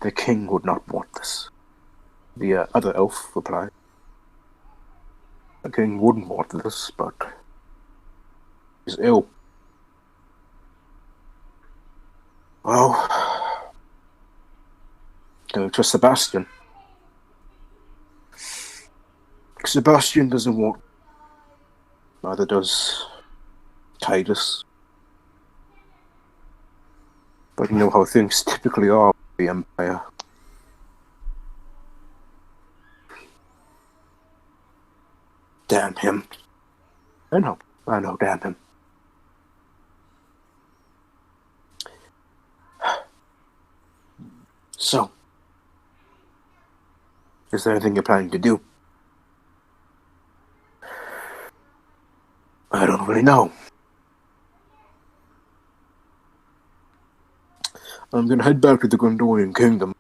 The king would not want this. The other elf replied, the king wouldn't want this, but he's ill. Well, go to Sebastian. Sebastian doesn't want... Neither does Titus. But you know how things typically are with the Empire. Damn him. I know, damn him. So, is there anything you're planning to do? I don't really know. I'm gonna head back to the Gondorian Kingdom.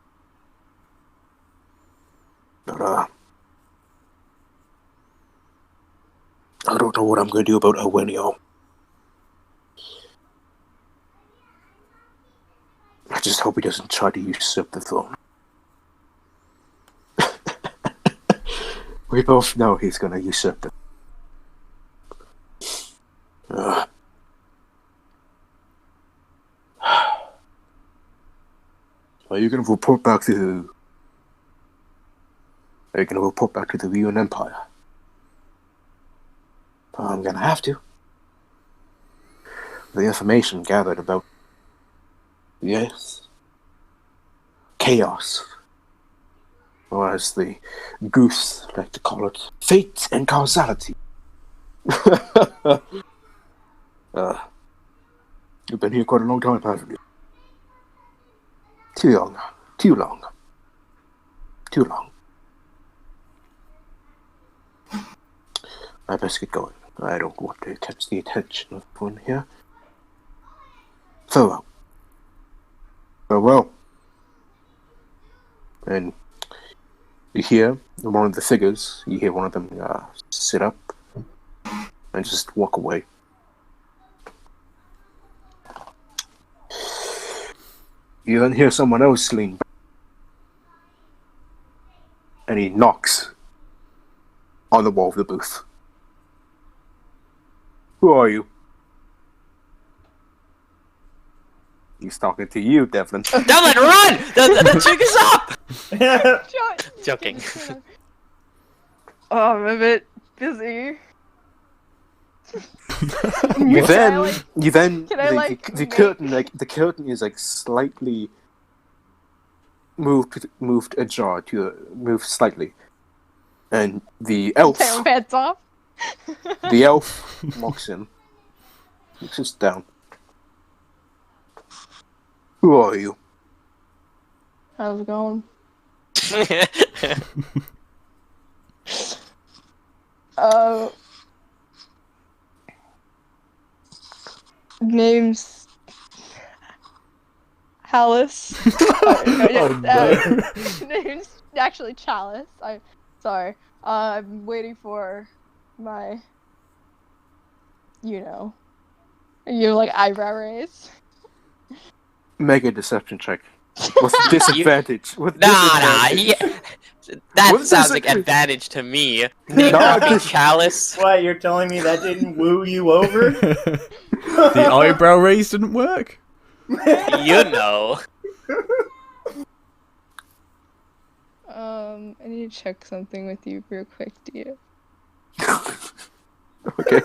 But, I don't know what I'm gonna do about Awenio. I just hope he doesn't try to usurp the throne. We both know he's gonna usurp it. Are you gonna report back to... Are you gonna report back to the Rion Empire? I'm gonna have to. The information gathered about... Yes. Chaos. Or as the goose like to call it, fate and causality. You've been here quite a long time, haven't you? Too long. I best get going. I don't want to catch the attention of everyone here. Farewell. And you hear one of the figures, one of them sit up and just walk away. You then hear someone else lean back, and he knocks on the wall of the booth. Who are you? He's talking to you, Devlin. Devlin, run! The chick is up! Joking. Oh, I'm a bit busy. You the curtain is like slightly moved slightly, and the elf Take my pants off. the elf walks in. He sits down. Who are you? How's it going? Name's Hallis. Name's actually Chalice. I'm sorry. I'm waiting for my, like eyebrow raise. Make a deception check. With disadvantage. That sounds like advantage to me. Name dropping Chalice. What, you're telling me that didn't woo you over? The eyebrow raise didn't work? You know. I need to check something with you real quick, dear. Okay.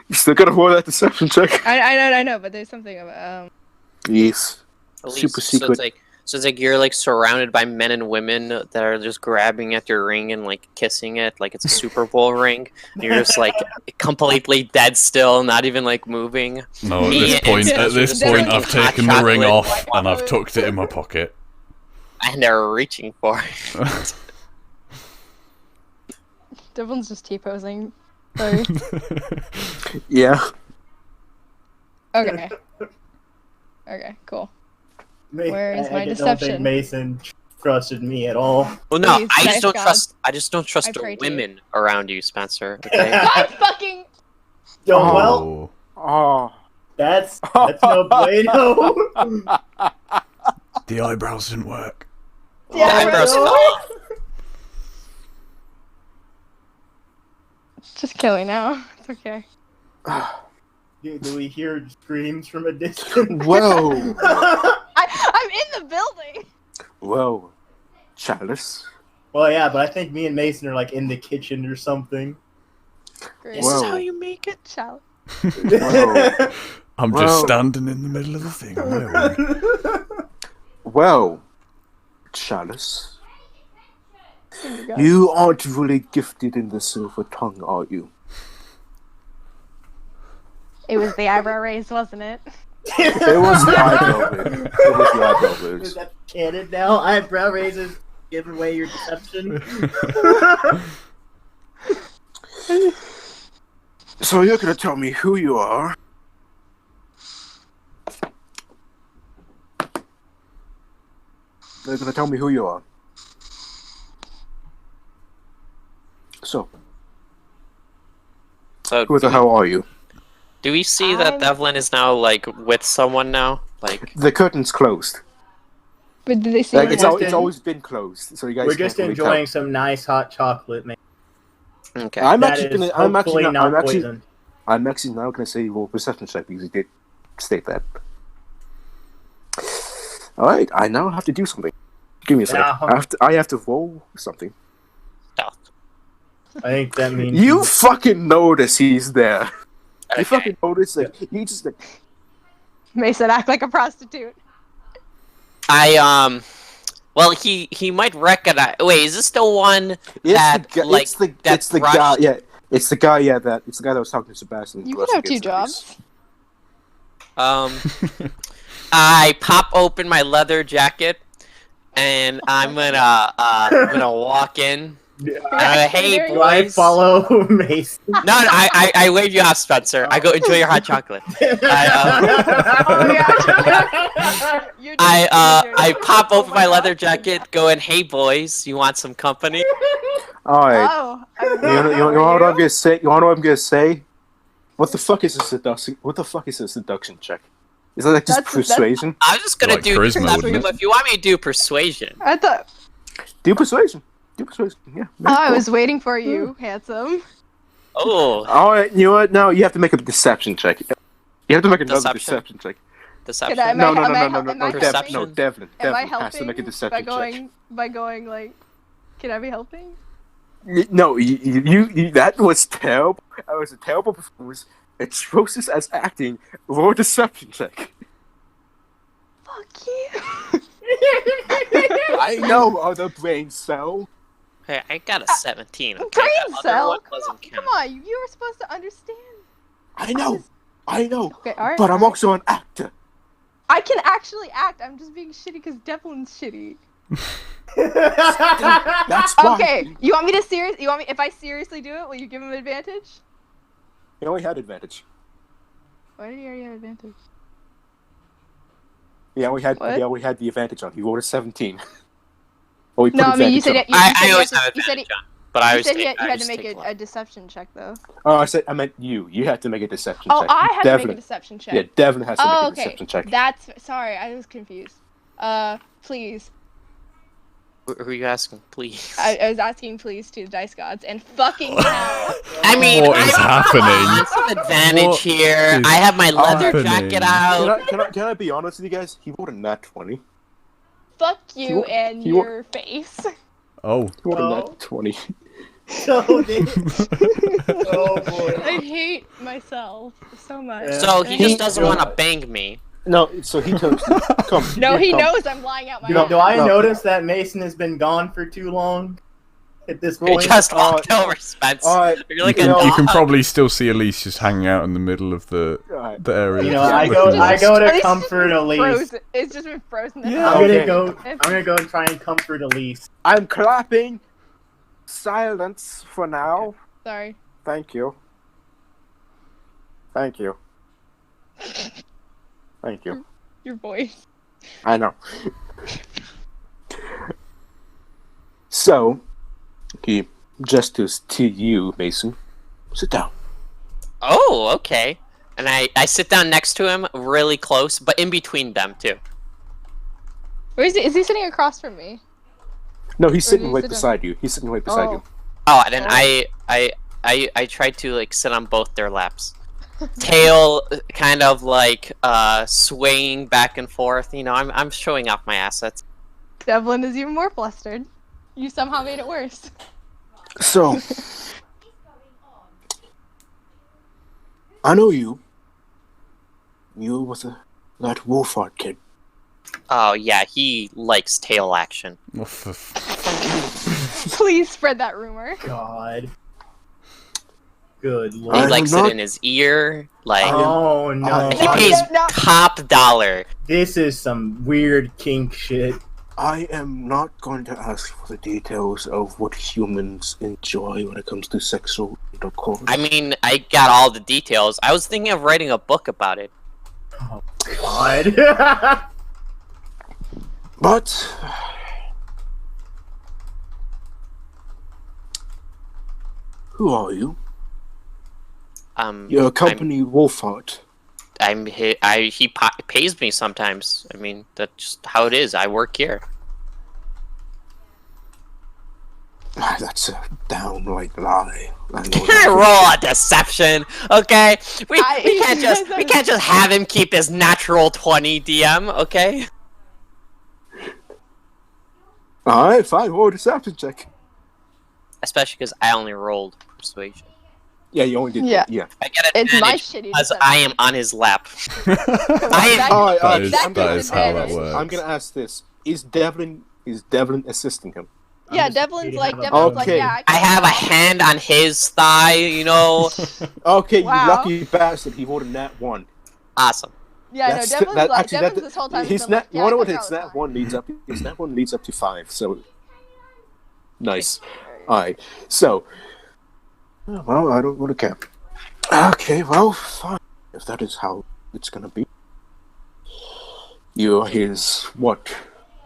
You still gotta roll that deception check. I know, but there's something about Yes. Elys, Super secret. So it's like you're like surrounded by men and women that are just grabbing at your ring and like kissing it like it's a Super Bowl ring. And you're just like completely dead still, not even like moving. No, at Me this and point, Spencer just I've drinking hot taken the ring chocolate, off and I've tucked it in my pocket. and they're reaching for it. Devlin's just T-posing. Sorry. Yeah. Okay. Okay, cool. Where is my I don't deception? think Mason trusted me at all. Well, no, Please, I just nice don't God. trust. I just don't trust I the pray to you. women around you, Spencer. Okay. God fucking. Oh, well, Oh. that's no bueno. The eyebrows didn't work. Yeah, eyebrows- no. Just kill me now. It's okay. Do we hear screams from a distance? Whoa. I'm in the building. Whoa. Chalice. Well, yeah, but I think me and Mason are like in the kitchen or something. Great. This is Whoa. how you make it. Child. Whoa. I'm just Whoa. standing in the middle of the thing on my own. Well, Chalice, Oh my God. you aren't really gifted in the silver tongue, are you? It was the eyebrow raise, wasn't it? It was the eyebrow raise. It was the eyebrow Is raise. that canon now? Eyebrow raises give away your deception. So you're gonna tell me who you are? You're gonna tell me who you are. So, So who the hell are you? do we see that I'm- Devlin is now like with someone now? Like, The curtain's closed. But did they see? Like, what it's happened? always been closed, so you guys. We're just can't really enjoying some nice hot chocolate, man. okay. I'm That actually is gonna. I'm hopefully actually. not I'm actually. poisoned. I'm actually now gonna say roll perception check because you did state that. All right, I now have to do something. Give me a second. Yeah. I have to roll something. Stealth. I think that means You fucking notice he's there. You Okay. fucking notice that you just like, Mason act like a prostitute. Well, he might recognize. Wait, is this the one that like it's the that it's the brushed- guy. Yeah, it's the guy. Yeah, that was talking to Sebastian. You brushed could have two against the face. jobs. I pop open my leather jacket, and I'm gonna walk in. Hey, There you Do I boys. follow Mason? No, I wave you off, Spencer. I go enjoy your hot chocolate. You're doing- I pop open my leather jacket, going, "Hey, boys, you want some company?" All right. Oh, You know what I'm gonna say? You wanna know what I'm gonna say? What the fuck is a seduction? What the fuck is a seduction check? Is that like just That's- persuasion? I'm just gonna Like do. charisma, wouldn't it? If you want me to do persuasion, I thought. Do persuasion. Do persuasion. Yeah. Oh, I was waiting for you, handsome. oh, All right. You know what? Now you have to make a deception check. You have to make another Deception. deception check. deception. Can I No, make- no, am no, I no, hel- no, am no, I Devlin. helping? No, Devlin. Am I Devlin has to make a helping deception by going like? Can I be helping? check. No, you that was terrible. That was a terrible performance. Atrocious as acting. Roll a deception check. Fuck you. I know, other brain cell. Hey, I got a 17. Okay? Brain That other cell. one doesn't count. Come on, you were supposed to understand. I know. Okay, alright. But I'm also an actor. I can actually act. I'm just being shitty because Devlin's shitty. That's why. Okay, you want me to You want me? If I seriously do it, will you give him advantage? He only had advantage. Why did he already have advantage? Yeah, we had What? the advantage on. He rolled a 17. Oh, we put No, I mean you said advantage you on. said I always you had have to- you said advantage on, but I you always said take, you I had to always make take a one. deception check though. Oh, I meant you. You had to make a deception Oh, check. I had to make a Devlin. deception check. Yeah, Devlin has to Oh, make a okay. deception check. That's sorry, I was confused. Please. Who are you asking, please? I was asking please to the dice gods and fucking hell. I mean, What is happening? I have advantage What here. is I have my leather happening? jacket out. Can I be honest with you guys? He rolled a nat 20. Fuck you wa- and he wa- your face. Oh. He rolled a Oh. nat 20. So they- oh boy. I hate myself so much. Yeah. So he just He- doesn't want to bang me. No, so he turns. Come. No, here, he come. knows I'm lying out my Do ass. I No. notice that Mason has been gone for too long? At this You point, just walked over, Spence. Alright, You're like you a know- dog. You can probably still see Elise just hanging out in the middle of the Alright. area. you know, Yeah, I but go he I lost. go At to least it's comfort just been Elise. frozen. It's just been frozen. in Yeah. time. I'm gonna go and try and comfort Elise. I'm clapping. Silence for now. Sorry. Thank you. Thank you. Thank you. Your voice. I know. So, he gestures to you, Mason. Sit down. Oh, okay. And I sit down next to him, really close, but in between them too. Where is he? Is he sitting across from me? No, he's Or sitting do you right sit down? beside you. He's sitting right beside you. Oh, and then Oh. I try to like sit on both their laps. Tail kind of like swaying back and forth. You know, I'm showing off my assets. Devlin is even more flustered. You somehow made it worse. So, I know you. You with that Wolfhard kid. Oh yeah, he likes tail action. Oh, Please spread that rumor. God. Good He lord. I'm likes not- it in his ear. Like Oh no. he I- pays No. top dollar. This is some weird kink shit. I am not going to ask for the details of what humans enjoy when it comes to sexual intercourse. I mean, I got all the details. I was thinking of writing a book about it. Oh god. But who are you? You're a company Wolfhard. He pays me sometimes. I mean, that's just how it is. I work here. That's a downright lie. I know Can I that. roll a deception? Okay, we can't just I- we can't just have him keep his natural 20 DM. Okay. Alright, fine. Roll a deception check. Especially because I only rolled persuasion. Yeah, you only did. Yeah. Yeah. I get It's my advantage shitty because deception. I am on his lap. That- Alright, That is- I'm that gonna- is how that I'm works. I'm gonna ask this: Is Devlin assisting him? Yeah, I'm just happy Devlin's to like, have a Devlin's like, Okay. yeah. I can have a help. hand on his thigh. You know, Okay, Wow. you lucky bastard. He rolled a nat 1. awesome. Yeah, no, That's Devlin's like, Devlin's this whole time. his has been nat. like, You yeah, wanna I what think his that nat was 1 leads up? His nat 1 leads up to 5. So nice. Alright, so well, I don't want to care. Okay, well, fine. If that is how it's gonna be, you're his what?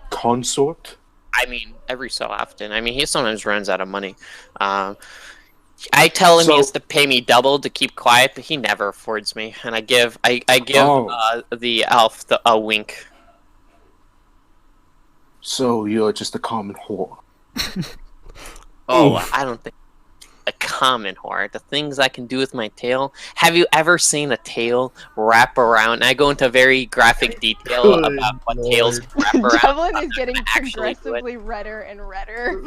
Consort? I mean, every so often. I mean, he sometimes runs out of money. I tell him So- he has to pay me double to keep quiet, but he never affords me. And I give Oh. the elf a wink. So you're just a common whore. Oh, I don't think a common whore. The things I can do with my tail. Have you ever seen a tail wrap around? And I go into very graphic detail Good about what lord. tails can wrap around. Devlin is getting actually do it. progressively redder and redder.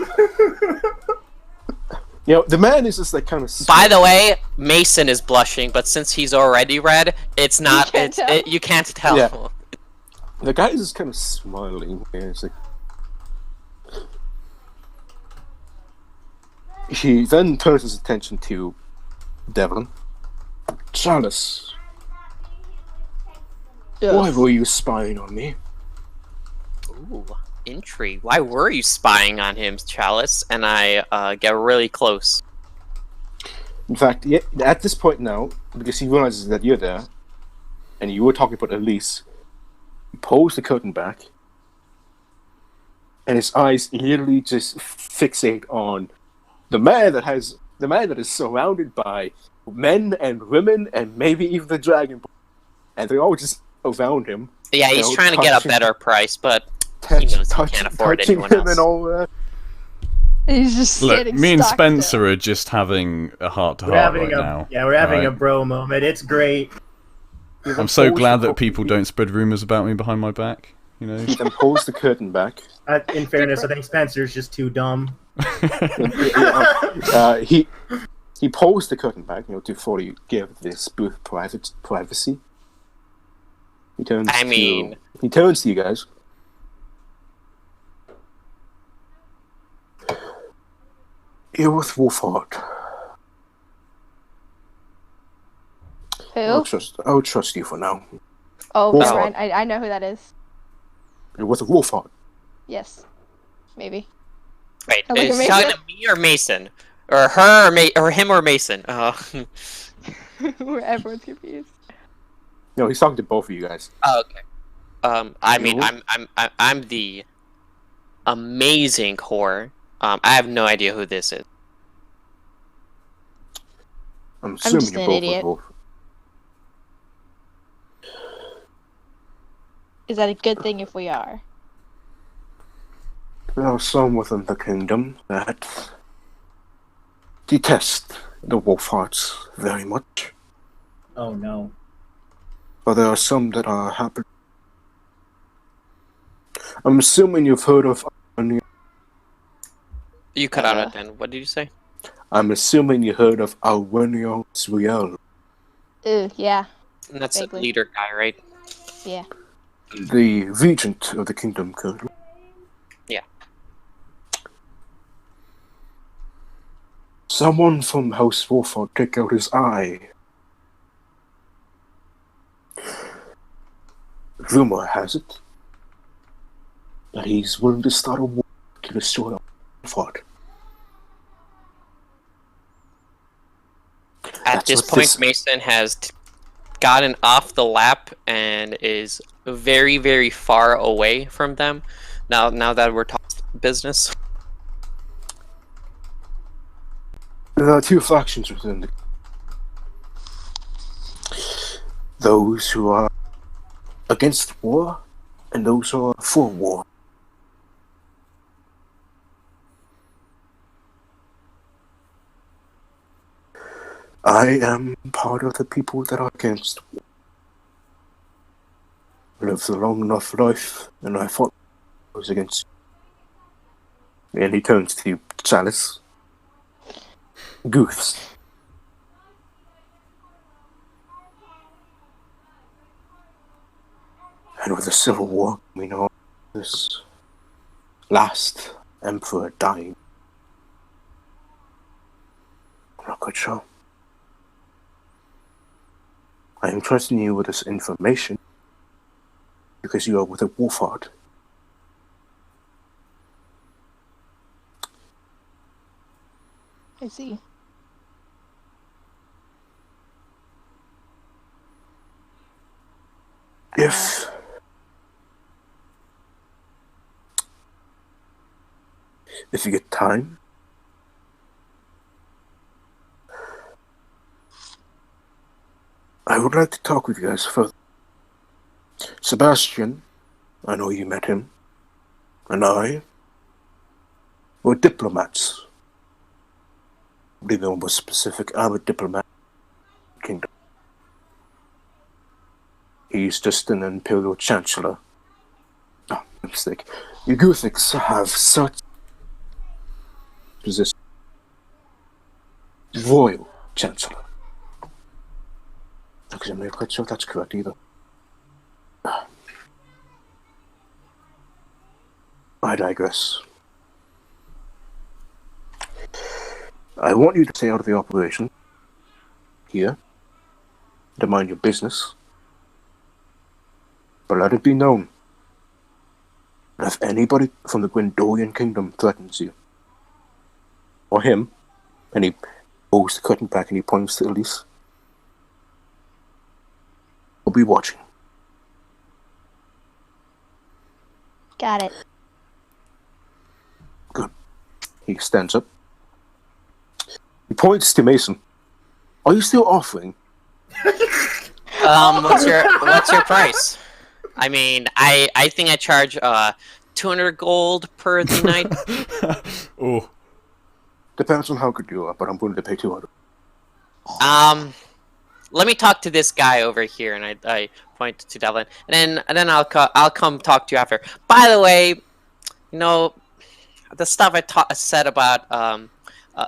You know, the man is just like kind of. By the way, Mason is blushing, but since he's already red, it's not. can't tell. You can't tell. Yeah. The guy is just kind of smiling. And it's like... He then turns his attention to Devlin. Chalice, why were you spying on me? Ooh, intrigue. Why were you spying on him, Chalice? And I get really close. In fact, yeah, at this point now, because he realizes that you're there, and you were talking about Elys, he pulls the curtain back, and his eyes literally just fixate on the man that is surrounded by men and women and maybe even the dragon, and they're all just around him. Yeah, he's know, trying to get a touching- better price, but he knows he can't afford touching anyone him else. and all that. He's just Look, standing me and stock Spencer still. are just having a heart to We're heart having right a now. we're having a Alright? bro moment. It's great. He then I'm so pulls glad the that people curtain- don't spread rumors about me behind my back. You know. He then pulls the curtain back. In fairness, I think Spencer's just too dumb. He pulls the curtain back, to fully give this booth privacy. He turns I mean, to you guys. You're with Wolfhard. Who? I would trust you for now. Oh, Wolf never Hard. mind. I know who that is. You're with Wolfhard. Yes. Maybe. wait, Sounds like is a he talking Mason. to me or Mason? Or her, or him or Mason? Where everyone's confused. No, he's talking to both of you guys. Oh, okay. I mean, You- I'm the amazing whore. I have no idea who this is. I'm assuming just you're an both idiot. with Wolf. Is that a good thing if we are? There are some within the kingdom that detest the Wolfhards very much. Oh no. But there are some that are happy. I'm assuming you've heard of. You cut out at then. What did you say? I'm assuming you heard of Alwenio Zwiel, Ew, yeah. And that's the Vaguely. leader guy, right? Yeah. the regent of the kingdom currently. Yeah. Someone from House Wolfhard took out his eye. Rumor has it that he's willing to start a war to destroy Wolfhard. At That's this what point, this- Mason has gotten off the lap and is very, very far away from them. Now that we're talking business. There are two factions within the. Those who are against war and those who are for war. I am part of the people that are against war. I lived a long enough life and I fought I was against. And he turns to you, Chalice. Goofs. And with the Civil War, we know this last emperor dying. I'm not quite sure. I am trusting you with this information because you are with a Wolfhard. I see. If you get time, I would like to talk with you guys further. Sebastian, I know you met him, and I were diplomats. To be more specific, I'm a diplomat in the kingdom. He's just an imperial chancellor. Oh, mistake. You Guthics have such position. Royal chancellor. Because I'm not quite sure if that's correct either. I digress. I want you to stay out of the operation. Here. To mind your business. But let it be known. If anybody from the Gwendolian kingdom threatens you, or him, and he pulls the curtain back and he points to Elys, I'll be watching. Got it. Good. He stands up. He points to Mason. Are you still offering? What's your price? I mean, I think I charge 200 gold per the night. Oh, Depends on how good you are, but I'm willing to pay 200. Let me talk to this guy over here, and I point to Devlin, and then I'll come talk to you after. By the way, you know, the stuff I said about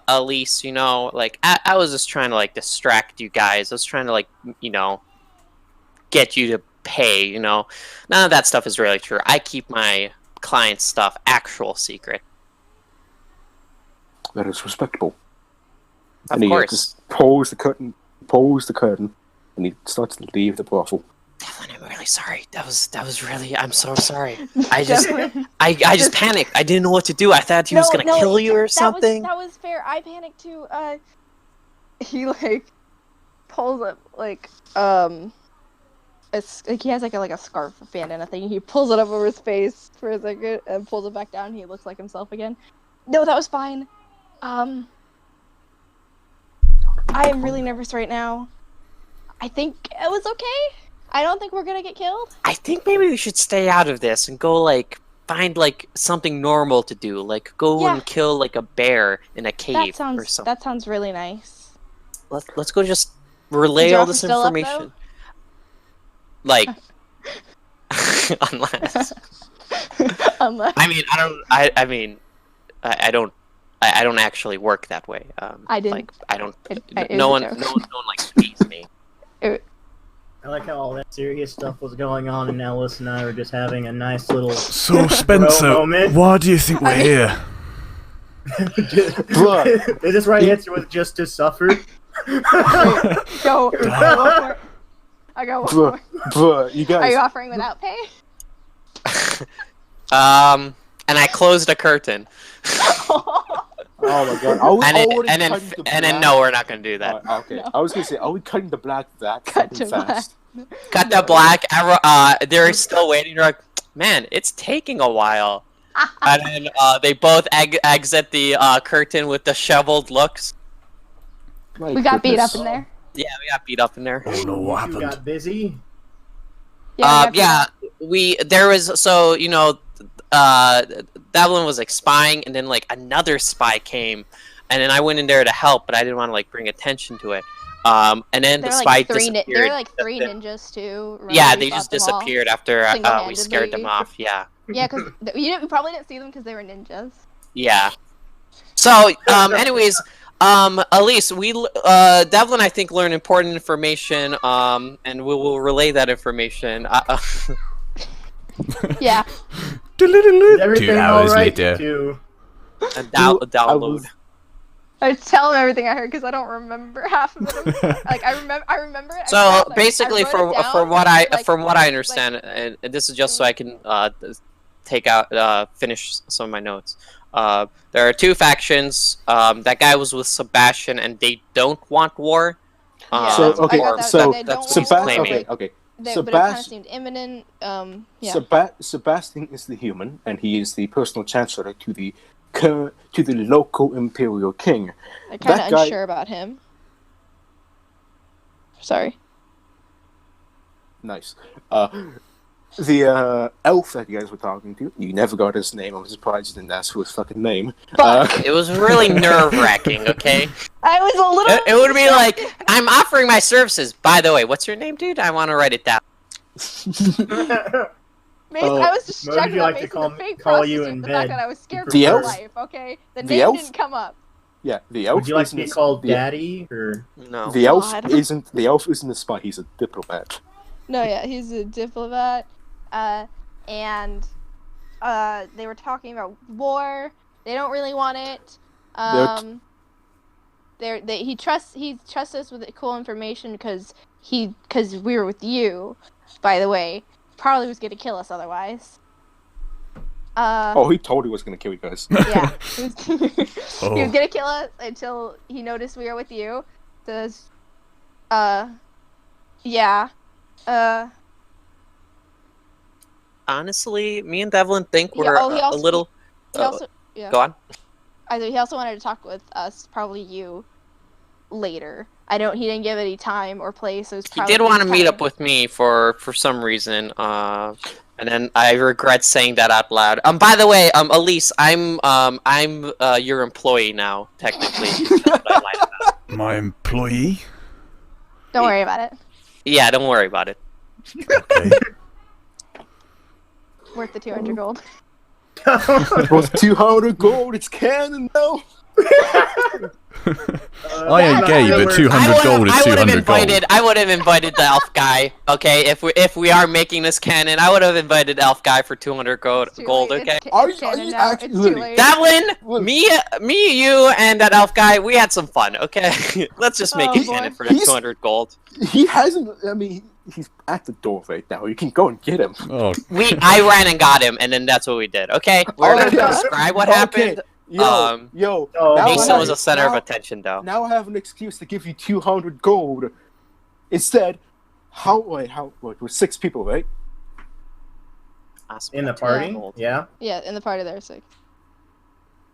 Elys, you know, like I was just trying to like distract you guys. I was trying to like, you know, get you to pay. You know, none of that stuff is really true. I keep my clients' stuff actual secret. That is respectable. Of And he course. just pulls the curtain, and he starts to leave the brothel. Devlin, I'm really sorry. That was really. I'm so sorry. I just Devlin. just panicked. I didn't know what to do. I thought he was gonna kill you or something. That was fair. I panicked too. He like pulls up like it's like he has like a scarf bandana thing. He pulls it up over his face for a second and pulls it back down. He looks like himself again. No, that was fine. I am really nervous right now. I think it was okay. I don't think we're gonna get killed. I think maybe we should stay out of this and go like find like something normal to do, like go Yeah. and kill like a bear in a cave or something. That sounds really nice. Let's go just relay Is your all office this still up, information. Like, unless Unless I mean I don't actually work that way. I didn't. Like I don't. It was No a one joke. like pays me. I like how all that serious stuff was going on, and Elys and I were just having a nice little. So, Spencer, moment. why do you think we're here? Look. Is this right answer was just to suffer? Go. I got one more. But you Are guys, you offering without pay? And I closed a curtain. oh my god, are we already And cutting the then black? no, we're not gonna do that. Okay, No. I was gonna say, are we cutting the black that Cut fucking to black. fast? Cut the black. They're still waiting. They're like, man, it's taking a while. And then they both exit the curtain with disheveled looks. My We got beat up goodness. in there. Yeah, we got beat up in there. Oh no, what You happened? got busy. Yeah. There was so you know, Devlin was like spying, and then like another spy came, and then I went in there to help, but I didn't want to like bring attention to it. And then the There spy were disappeared. like three ninjas too. Remember Yeah, we they fought just them all? disappeared after we scared them Single-handedly. off. Yeah. Yeah, because you probably didn't see them because they were ninjas. Yeah. So, anyways, Elys, Devlin, I think, learned important information, and we will relay that information. Yeah. Is everything 2 hours alright, later. too? Download. I tell him everything I heard because I don't remember half of it. Like I remember it. So basically, from what I like, understand, and this is just so I can finish some of my notes. There are two factions. That guy was with Sebastian, and they don't want war. Yeah, So that's- I okay, got that, so they don't that's want Sebast- war, claiming. okay. but it kind of Sebast- seemed imminent. Yeah. Sebastian is the human, and he is the personal chancellor to the local imperial king. I'm kind that of guy- unsure about him. Sorry. Nice. The elf that you guys were talking to, you never got his name. I'm surprised you didn't ask for his fucking name. It was really nerve-wracking. Okay, I was a little. it would be like, I'm offering my services. By the way, what's your name, dude? I want to write it down. Mace, I was just what would checking you on like to Mace call and the fake call you prostitute, in the fact bed? that I was scared for The my elf? life. Okay, the The name elf? didn't come up. Yeah, the elf. Would you like to be isn't- called the, Daddy, or? No. The elf God. isn't. The elf isn't a spy. He's a diplomat. No, yeah, he's a diplomat. And they were talking about war. They don't really want it. He trusts us with cool information because we were with you. By the way, probably was gonna kill us otherwise. He told he was gonna kill you guys. Yeah, he was, Oh. he was gonna kill us until he noticed we were with you. Says, yeah, Honestly, me and Devlin think Yeah, we're he a also- little. he also yeah. Go on. He also wanted to talk with us, probably you, later. He didn't give any time or place. So it was He probably did want to meet time. up with me for some reason. And then I regret saying that out loud. By the way, Elys, I'm your employee now, technically. I lied about. My employee? Don't worry about it. Yeah, don't worry about it. Okay. Worth the 200 gold. Worth 200 gold. It's canon, though. I ain't gay, but 200 gold is 200 gold. I would have invited the elf guy. Okay, if we are making this canon, I would have invited elf guy for 200 gold. Okay. Are It's you canon now. actually- It's too late. Devlin, Look. me, you, and that elf guy, we had some fun. Okay, let's just make Oh, it boy. canon for the He's- 200 gold. He hasn't. I mean, he's at the door right now. You can go and get him. Oh, I ran and got him, and then that's what we did. Okay, we're not Okay. gonna describe what Okay. happened. Yo, Oh, now Mason I- was a center of now- attention, though. Now I have an excuse to give you 200 gold. Instead, what, it was 6 people, right? in the party? Gold. Yeah. Yeah, in the party there, so.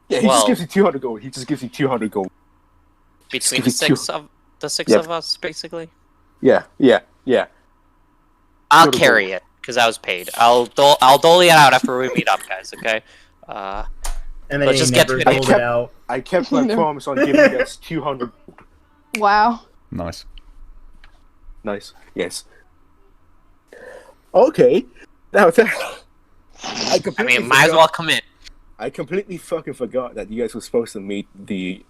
Yeah, he Well- just gives you 200 gold. He just gives you 200 gold. Between give the you six Yep. of us, basically. Yeah. I'll 200 carry it because I was paid. I'll dole it out after we meet up, guys. Okay. And then Let's he just get never to it. doled it out. I kept my No. promise on giving you guys 200. Wow. nice. Nice. Yes. Okay. Now that I completely mean, might as forgot- well come in. I completely fucking forgot that you guys were supposed to meet the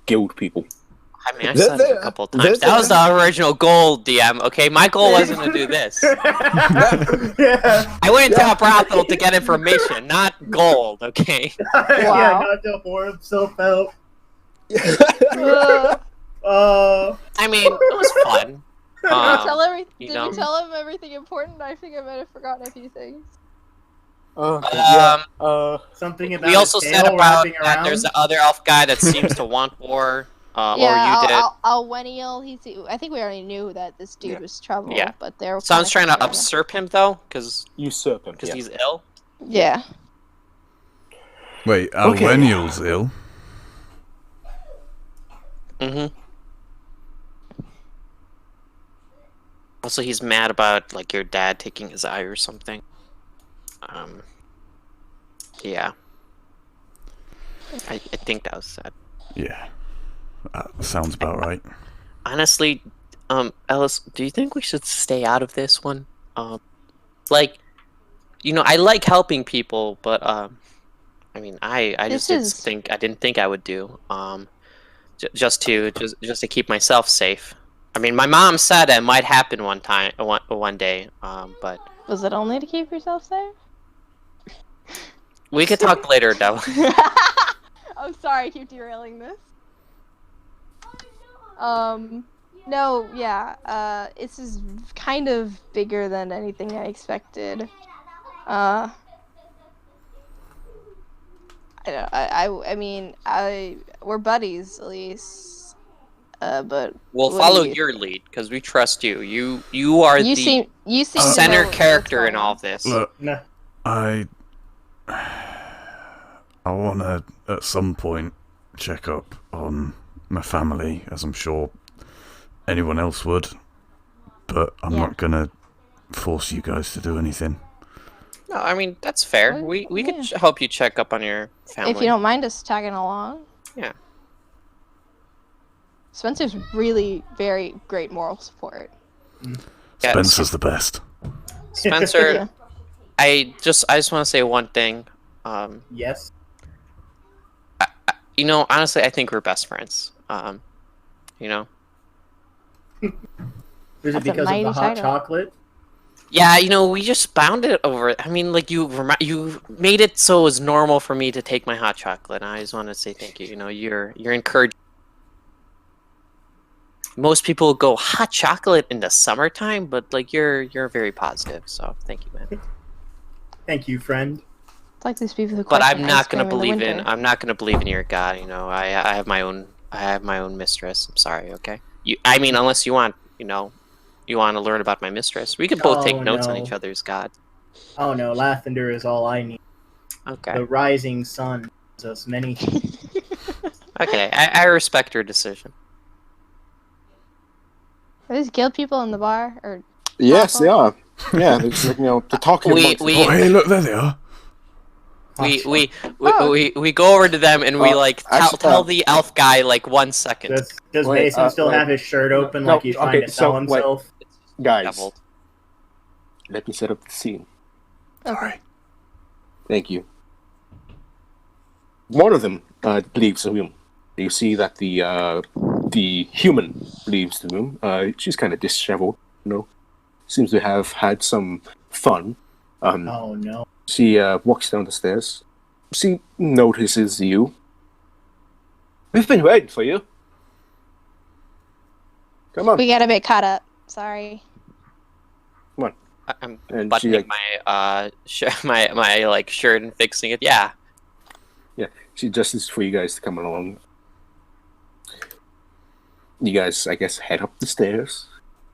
guild people. I mean, I There- said it a there- couple of there- times. That was the original goal, DM. Okay, my goal wasn't to do this. Yeah. I went to a brothel to get information, not gold. Okay. Yeah, not to whore himself out. I mean, it was fun. Did know. you tell him everything important? I think I might have forgotten a few things. Something about We also his said tail about wrapping that around. there's the other elf guy that seems to want war. Or Yeah, you did. Alweniel, I think we already knew that this dude Yeah. was trouble. Yeah. But they're. Someone's trying to kinda usurp him though, because Usurp him. Yeah. he's ill. Yeah. Wait, Okay. Alweniel's ill? Mm-hmm. Also, he's mad about like your dad taking his eye or something. Yeah. I think that was sad. Yeah. Sounds about right. Honestly, Elys, do you think we should stay out of this one? Like, you know, I like helping people, but I mean, I just didn't think I would do. Just to keep myself safe. I mean, my mom said it might happen one day. But Was it only to keep yourself safe? we could talk later, though. I'm sorry, I keep derailing this. No, yeah. This is kind of bigger than anything I expected. I mean, we're buddies, at least. But We'll what follow do you- your lead because we trust you. You are you the seem to center know what's character going in all on. of this. Look, No. I want to, at some point, check up on my family, as I'm sure anyone else would. But I'm Yeah. not going to force you guys to do anything. No, I mean that's fair. Well, We could yeah. help you check up on your family. If you don't mind us tagging along. Yeah. Spencer's really very great moral support. Yeah, Spencer's the best. Spencer, Yeah. I just want to say one thing. Yes. You know, honestly, I think we're best friends. You know. Is That's it a because of mighty the hot title. chocolate? Yeah, you know, we just bound it over. I mean, like you made it so it was normal for me to take my hot chocolate. And I just want to say thank you. You know, you're encouraged. Most people go hot chocolate in the summertime, but like you're very positive. So thank you, man. Thank you, friend. It's like these people who. But question I'm ice not gonna cream believe the in. winter. I'm not gonna believe in your God. You know, I have my own mistress. I'm sorry. Okay. I mean, unless you want, you know, you want to learn about my mistress, we could both take Oh, notes on no. each other's God. Oh no, Lathander is all I need. Okay. The rising sun gives us many things. Okay. I respect your decision. Are these guild people in the bar or? Yes, they are. Yeah, they're just, they're talking amongst We- Oh, hey, look, there they are. Oh. We go over to them and we like actually, tell the elf guy like 1 second. Does Wait, Mason still wait. have his shirt open No, like he's trying okay, to sell so, wait. himself? guys. Deviled. Let me set up the scene. Okay. Thank you. One of them believes You see that the human leaves the room. She's kind of disheveled, seems to have had some fun. Oh no. She walks down the stairs. She notices you. We've been waiting for you. Come on. We got a bit caught up. Sorry. I'm And buttoning she, my my like shirt and fixing it. Yeah. she gestures for you guys to come along. You guys, I guess, head up the stairs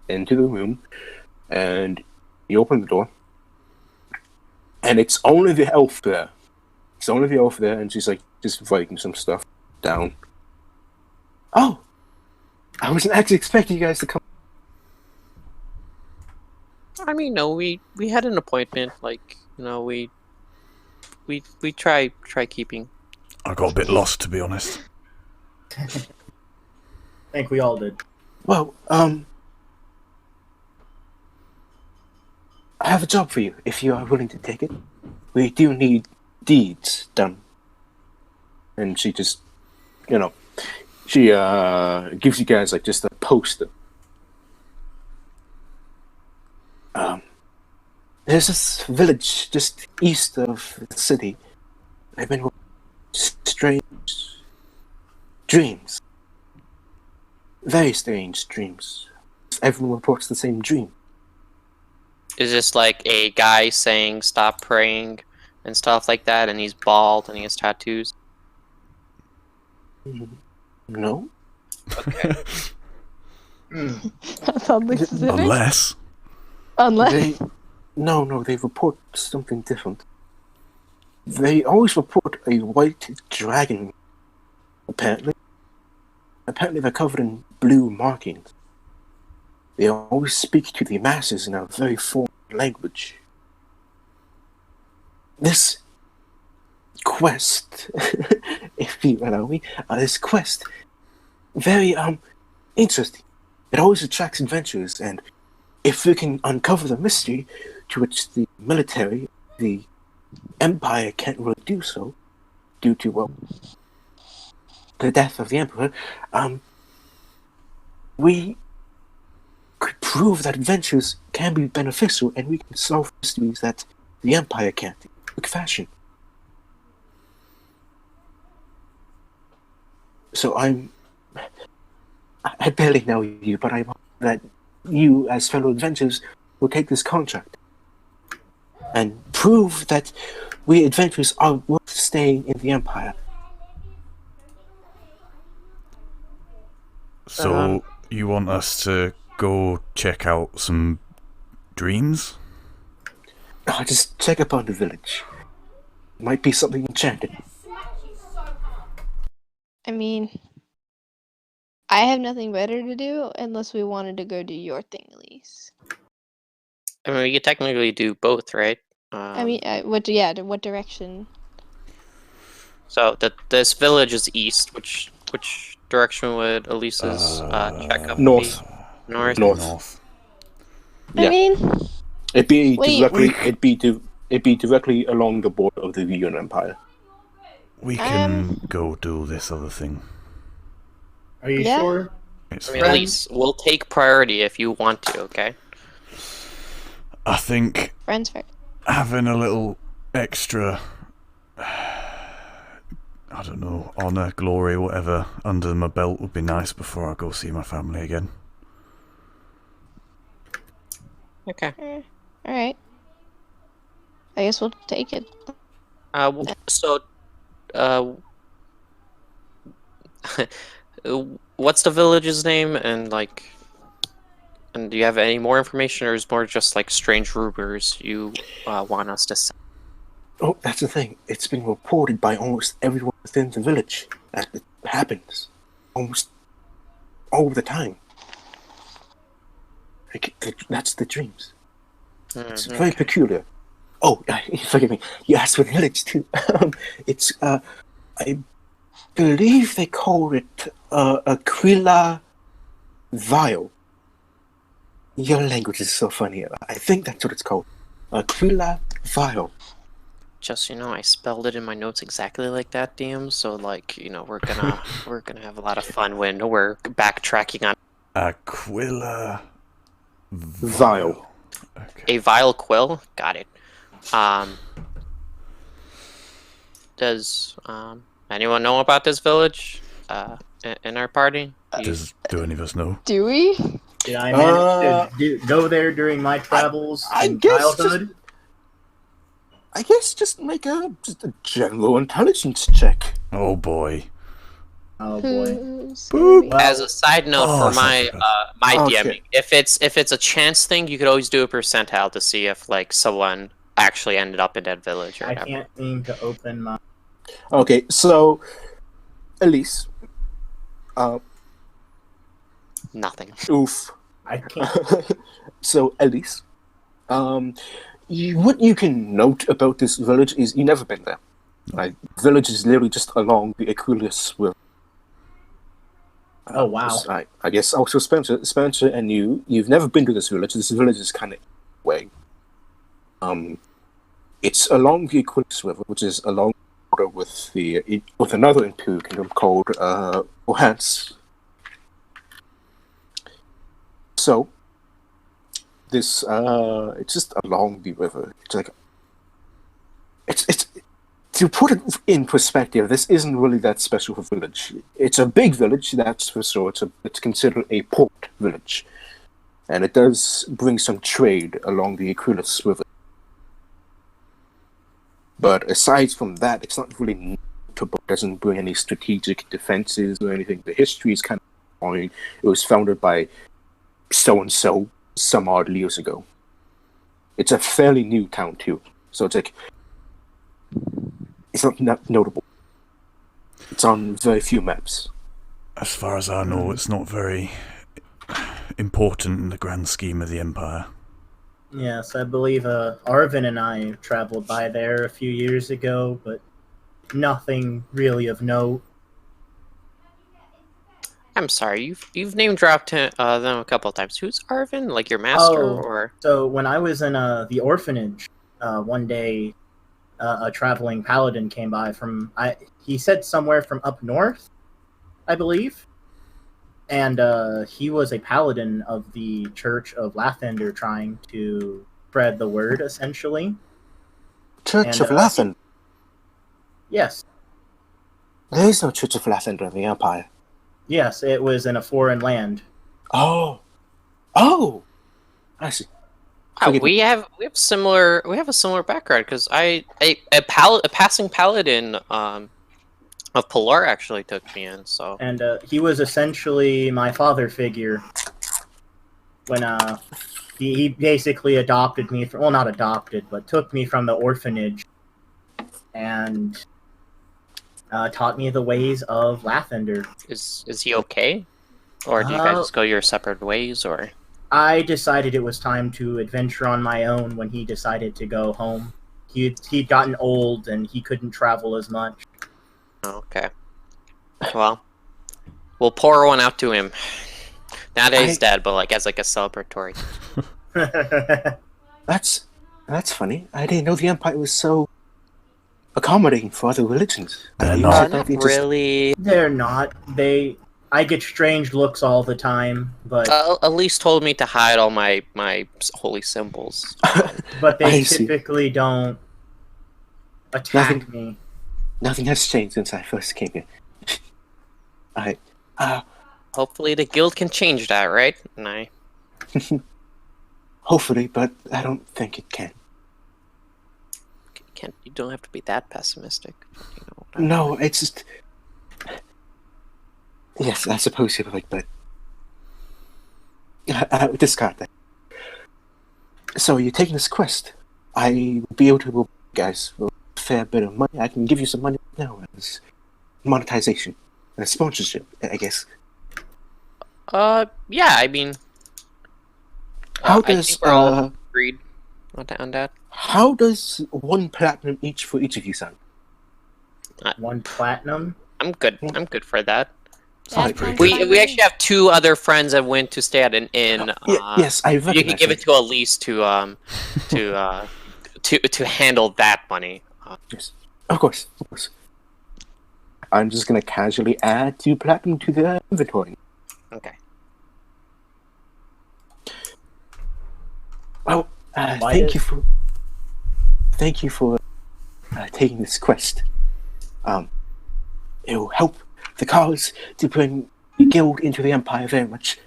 into the room, and you open the door, and it's only the elf there. It's only the elf there, and she's like just writing some stuff down. Oh, I wasn't actually expecting you guys to come. I mean, no, we had an appointment. Like, we try keeping. I got a bit lost, to be honest. I think we all did. Well, I have a job for you if you are willing to take it. We do need deeds done. And she just, she gives you guys like just a poster. There's this village just east of the city. They've been strange dreams. Very strange dreams. Everyone reports the same dream. Is this like a guy saying stop praying and stuff like that, and he's bald and he has tattoos? No? Okay. That's oddly specific. Unless. Unless. No, they report something different. They always report a white dragon, apparently. Apparently they're covered in blue markings. They always speak to the masses in a very foreign language. This quest, if you allow me, this quest, very interesting. It always attracts adventurers, and if we can uncover the mystery to which the military, the Empire can't really do so, due to, well, the death of the Emperor, we could prove that adventures can be beneficial, and we can solve mysteries that the Empire can't in quick fashion. So I barely know you, but I hope that you, as fellow adventurers, will take this contract and prove that we adventurers are worth staying in the Empire. So, you want us to go check out some dreams? Oh, just check up on the village. Might be something enchanted. I mean, I have nothing better to do unless we wanted to go do your thing, Elys. I mean, we could technically do both, right? I mean, what direction? So this village is east. Which direction would Elisa's checkup North. be? North. North. I Yeah. mean, It'd be Wait. directly. It'd be directly along the border of the Yuan Empire. We can go do this other thing. Are you Yeah. sure? It's I mean, fine. Elise, we'll take priority if you want to. Okay. I think friends first. having a little extra, I don't know, honour, glory, whatever, under my belt would be nice before I go see my family again. Okay. All right. I guess we'll take it. So, what's the village's name, and do you have any more information, or is more just like strange rumors you want us to say? Oh, that's the thing. It's been reported by almost everyone within the village that it happens almost all the time. That's the dreams. It's very peculiar. Oh, forgive me. You asked for the village too. It's I believe they call it Aquila Vial. Your language is so funny. I think that's what it's called. Aquila Vial. Just I spelled it in my notes exactly like that, DM. So like we're gonna have a lot of fun when we're backtracking on Aquila Vile. Okay. a vile quill. Got it. Does anyone know about this village? In our party? Do any of us know? Do we? Did I manage to go there during my travels I in guess childhood? I guess just make a general intelligence check. Oh boy. Oh boy. Who's Boop. gonna As a side note Oh, for so my bad. my Okay. DMing, if it's a chance thing, you could always do a percentile to see if like someone actually ended up in that village or I whatever. can't seem to open my. Okay, so Elys, Nothing. oof. I can't. So Elys, what you can note about this village is you've never been there. Like, village is literally just along the Aquilus River. Oh wow. I guess also Spencer, and you've never been to this village. This village is kind of way. It's along the Aquilus River, which is along the border with another imperial kingdom called Ohans. So this it's just along the river. It's like it's to put it in perspective, this isn't really that special of a village. It's a big village, that's for sure. It's considered a port village, and it does bring some trade along the Aquilus River. But aside from that, it's not really notable. It doesn't bring any strategic defenses or anything. The history is kind of boring. It was founded by so-and-so some odd years ago. It's a fairly new town, too. So it's like, it's not notable. It's on very few maps. As far as I know, it's not very important in the grand scheme of the Empire. Yes, I believe Arvin and I traveled by there a few years ago, but nothing really of note. I'm sorry, you've name dropped them a couple of times. Who's Arvin? Like your master Oh. or? So when I was in the orphanage, one day, a traveling paladin came by from he said somewhere from up north, I believe, and he was a paladin of the Church of Lathander, trying to spread the word, essentially. Church And, of Lathander? Yes, There is no Church of Lathander in the Empire. yes, it was in a foreign land. Oh, I see. Forgive We have a similar background because a passing paladin of Pilar actually took me in. So And he was essentially my father figure when he basically adopted me from, well, not adopted, but took me from the orphanage and taught me the ways of Lathander. is he okay, or do you guys just go your separate ways, or? I decided it was time to adventure on my own when he decided to go home. He'd gotten old and he couldn't travel as much. Okay. Well, we'll pour one out to him. Not that he's dead, but like as like a celebratory. That's funny. I didn't know the Empire was so accommodating for other religions. They're I not. usually thought Not they just- really. They're not. I get strange looks all the time, but Elise told me to hide all my holy symbols. but I they see. typically don't attack me. Nothing has changed since I first came here. I Hopefully, the guild can change that, right? And hopefully, but I don't think it can. you don't have to be that pessimistic. No, it's just. Yes, I suppose you're right, but I would discard that. So you're taking this quest. I will be able to reward you guys with a fair bit of money. I can give you some money now as monetization and sponsorship, I guess. Yeah, I mean, How I does think we're all agreed on that. how does one platinum each for each of you sound? 1 platinum. I'm good. I'm good for that. Sounds That pretty sounds good. fine We with actually me. have 2 other friends that went to stay at an inn. Yes, I recognize You can give that. it to Elise to handle that money. Yes, of course, of course. I'm just gonna casually add 2 platinum to the inventory. Okay. Well, Why thank did- you for taking this quest. It will help the cause to bring the guild into the empire very much.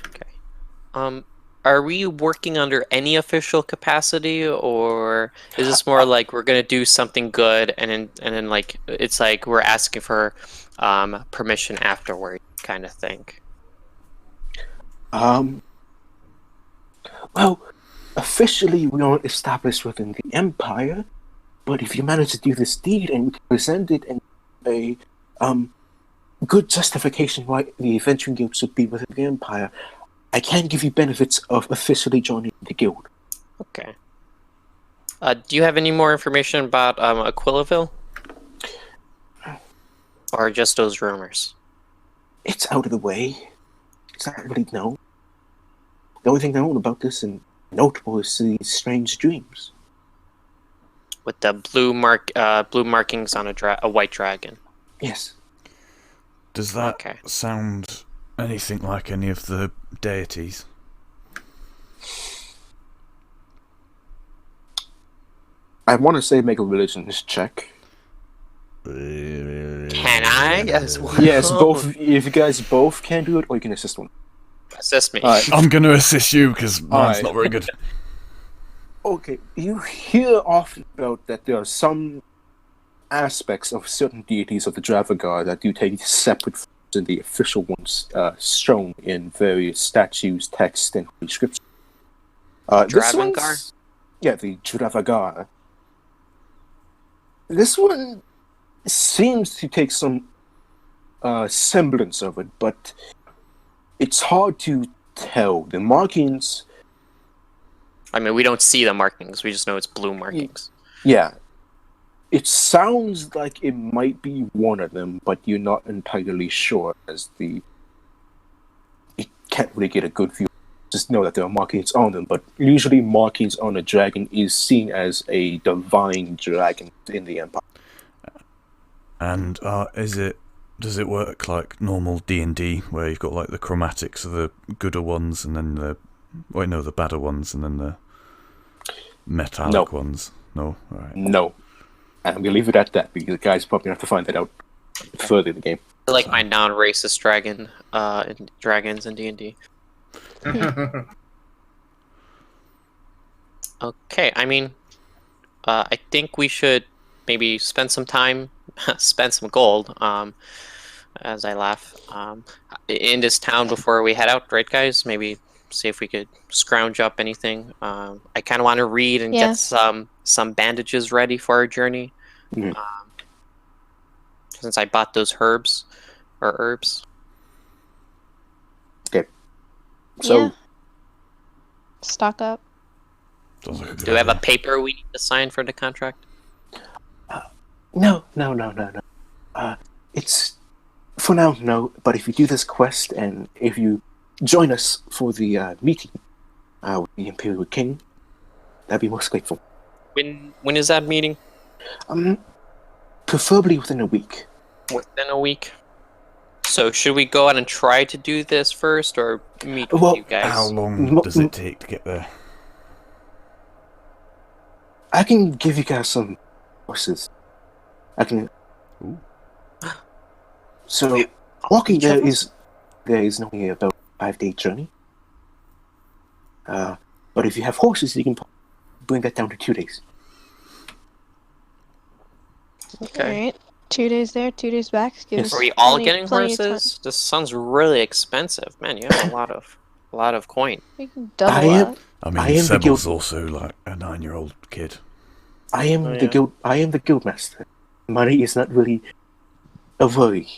Okay. Are we working under any official capacity, or is this more like we're gonna do something good and then like it's like we're asking for permission afterward kind of thing? Well, officially we aren't established within the empire, but if you manage to do this deed and you can present it in a good justification why the adventuring guild should be within the empire, I can give you benefits of officially joining the guild. Okay. Do you have any more information about Aquilaville? Or just those rumors? It's out of the way. It's not really known. The only thing known about this and notable is these strange dreams. With the blue markings on a white dragon. Yes. Does that Okay. sound anything like any of the deities? I want to say make a religions check. Can I as well? Yes, both. If you guys both can do it, or you can assist one. Assist me. Alright. I'm going to assist you because mine's Alright. not very good. Okay, you hear often about that there are some aspects of certain deities of the Dravagar that do take separate from the official ones shown in various statues, texts, and holy scripture. This Dravagar? one's- Yeah, the Dravagar. This one seems to take some semblance of it, but it's hard to tell. The markings, I mean, we don't see the markings. We just know it's blue markings. yeah, it sounds like it might be one of them, but you're not entirely sure, as you can't really get a good view. Just know that there are markings on them, but usually markings on a dragon is seen as a divine dragon in the Empire. And does it work like normal D&D, where you've got like the chromatics of the gooder ones, and then the badder ones, and then the metallic ones? No, all right. No. And I'm going to leave it at that, because the guys probably have to find that out further in the game. I like my non-racist dragon, in dragons in D&D. Okay, I mean, I think we should maybe spend some time, spend some gold, as I laugh, in this town before we head out, right, guys? Maybe see if we could scrounge up anything. I kind of want to read and Yeah. get some bandages ready for our journey. Mhm. Since I bought those herbs. So, Yeah. Stock up. Sounds like a good Do we have a idea. paper we need to sign for the contract? no. It's, for now, no. But if you do this quest, and if you join us for the meeting with the Imperial King, that'd be most grateful. When is that meeting? Preferably within a week. Within a week. So should we go out and try to do this first, or meet with Well, you guys? How long does it take to get there? I can give you guys some horses. I can. Ooh. So, walking there is only about a 5-day journey. But if you have horses, you can bring that down to 2 days. Okay. Alright. 2 days there, 2 days back. Give Yes. us Are we all plenty- getting plenty of time. horses? This sounds really expensive, man. You have a lot of coin. We can double I am- up. I mean, I am the Seble's guild- also like a 9-year-old kid. I am Oh, the yeah. guild. I am the guildmaster. Money is not really a worry.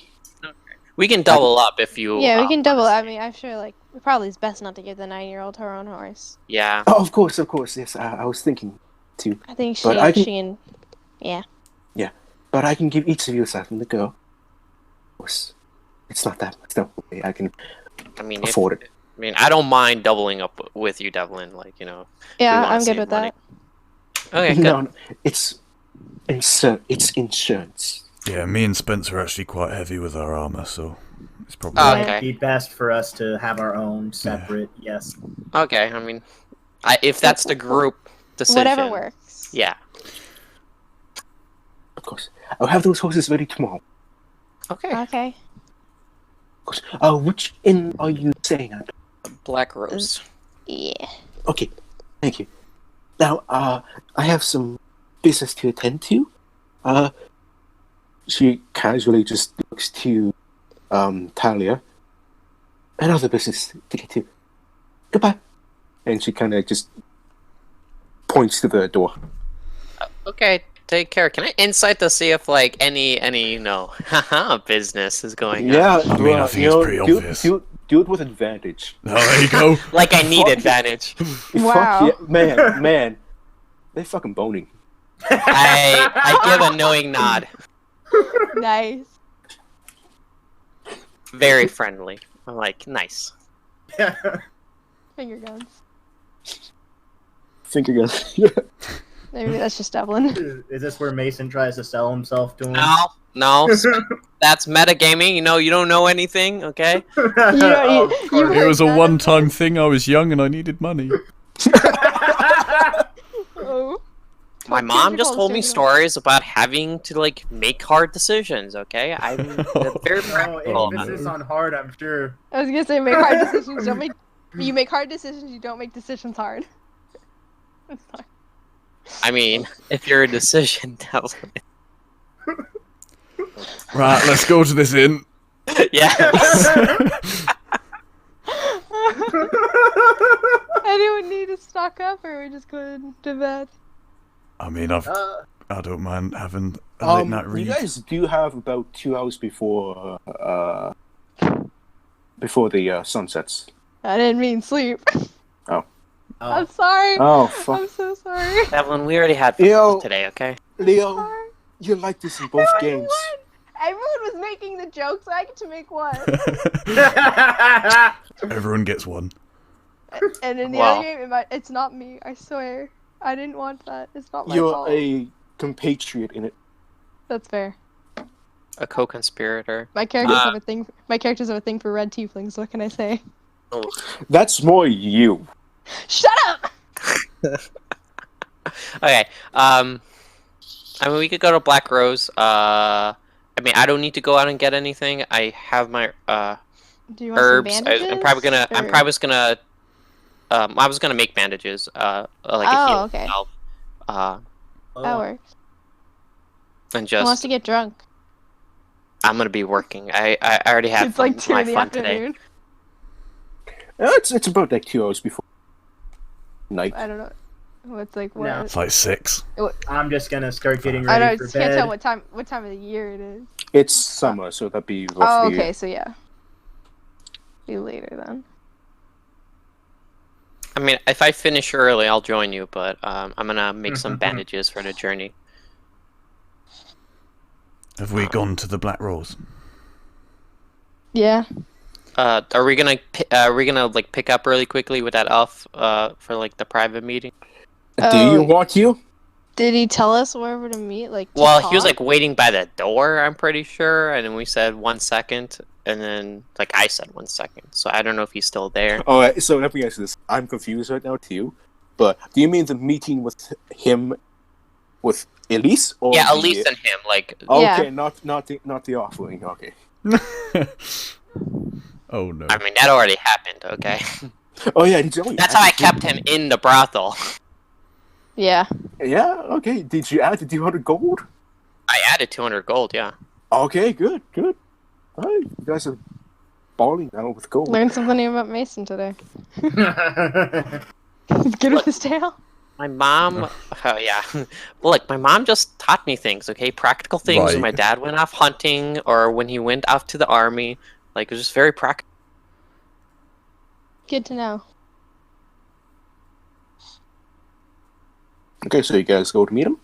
We can double up if you. Yeah, we can double. I mean, I'm sure, like, probably it's best not to give the 9-year-old her own horse. Yeah. Oh, of course. Yes, I was thinking too. I think But I can- she can. Yeah. But I can give each of you aside from the girl. Of course, it's not that much. Don't worry. I can I mean, afford it. I mean, I don't mind doubling up with you, Devlin. Like, you know. Yeah, wanna I'm good save with money. that. Okay, good. No, it's It's insurance. Yeah, me and Spencer are actually quite heavy with our armor, so it's probably. Oh, Yeah. okay. It'd be best for us to have our own separate. Yes. Okay, I mean, if that's the group decision. Whatever works. Yeah. Of course. I'll have those horses ready tomorrow. Okay. Okay. Of course. Which inn are you staying at? Black Rose. Yeah. Okay. Thank you. Now, I have some business to attend to. She casually just looks to, Talia. Another business to get to. Goodbye. And she kind of just points to the door. Okay, take care. Can I insight to see if like any haha business is going on? Yeah, I mean, I think it's pretty obvious. Do it with advantage. Oh, there you go. Like I need Fuck. advantage. Wow. Fuck yeah. Man. They fucking boning. I give a knowing nod. Nice. Very friendly. I'm like, nice. Finger guns. Finger guns. Maybe that's just Evelyn. Is this where Mason tries to sell himself to him? No. That's metagaming. You don't know anything, okay? You don't. You It was a none of one-time this. thing. I was young and I needed money. Oh. My mom just told me stories about having to like make hard decisions, okay? I'm very practical. Oh, emphasis on hard, I'm sure. I was gonna say make hard decisions. Don't make. You make hard decisions. You don't make decisions hard. That's fine. I mean, if you're a decision, tell Right, let's go to this inn. yeah. Anyone need to stock up, or are we just going to bed? I mean, I don't mind having a late night read. You guys do have about 2 hours before the sun sets. I didn't mean sleep. Oh. I'm sorry. Oh, fuck. I'm so sorry. Evelyn, we already had fun Yo. today, okay? Leo, Sorry. you're like this in both I only games. won. Everyone was making the joke, so I get to make one. Everyone gets one. And in the Wow. other game, it's not me. I swear. I didn't want that. It's not my You're fault. a compatriot in it. That's fair. A co-conspirator. My characters have a thing. My characters have a thing for red tieflings. What can I say? Oh. That's more you. Shut up! Okay. I mean, we could go to Black Rose. I mean, I don't need to go out and get anything. I have my Do you want herbs. some bandages? I'm probably gonna. or- I was gonna make bandages. Like a Oh, heal okay. myself. That works. And Who wants just to get drunk? I'm gonna be working. I already had It's like 2 my in the fun today. afternoon. It's about like 2 hours before night. I don't know. What's like what? No. It's like 6. I'm just gonna start getting I ready don't for can't bed. tell what time of the year it is. It's summer, so that'd be roughly. Oh, okay, so yeah. Be later then. I mean, if I finish early, I'll join you. But I'm gonna make some bandages for the journey. Have we gone to the Black Rose? Yeah. Are we gonna like pick up really quickly with that elf for like the private meeting? Do you want you? Did he tell us where we're to meet? Like. To Well, he was talk? like waiting by the door. I'm pretty sure, and then we said 1 second, and then like I said 1 second. So I don't know if he's still there. Alright, so let me answer this. I'm confused right now too. But do you mean the meeting with him, with Elys? Or Yeah, the- Elys and him. Like, Okay, Yeah. not the offering. Okay. Oh no. I mean, that already happened. Okay, Oh yeah, did you? that's how I kept him in the brothel. Yeah. Yeah. Okay. Did you add the 200 gold? I added 200 gold. Yeah. Okay. Good. Good. Alright, you guys are balling now with gold. Learned something new about Mason today. He's good with his tail. My mom, oh yeah, well, like my mom just taught me things, okay, practical things. When Right. my dad went off hunting, or when he went off to the army, like it was just very practical. Good to know. Okay, so you guys go to meet him.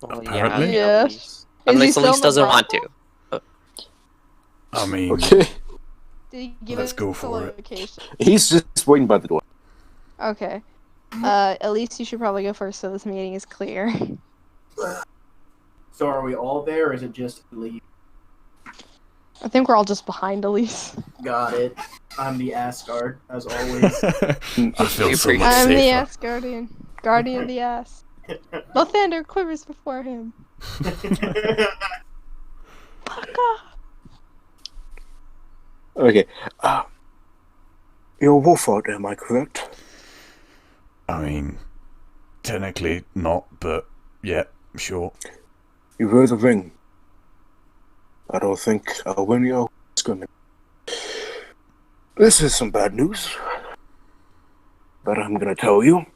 Well, Apparently. Yeah. Elys. Is he Unless still in Elys the doesn't want brothel? to. I mean, Okay. Did he give Let's us go the for it. location? He's just waiting by the door. Okay. At least you should probably go first so this meeting is clear. So are we all there, or is it just Elise? I think we're all just behind Elys. Got it. I'm the ass guard, as always. I feel so appreciate much I'm the safer. ass guardian. Guardian of the ass. No thunder quivers before him. Fuck off. Okay. You're Wolford, am I correct? I mean, technically not, but yeah, sure. You wear the ring. I don't think I'll win your scrimmage. This is some bad news. But I'm gonna tell you.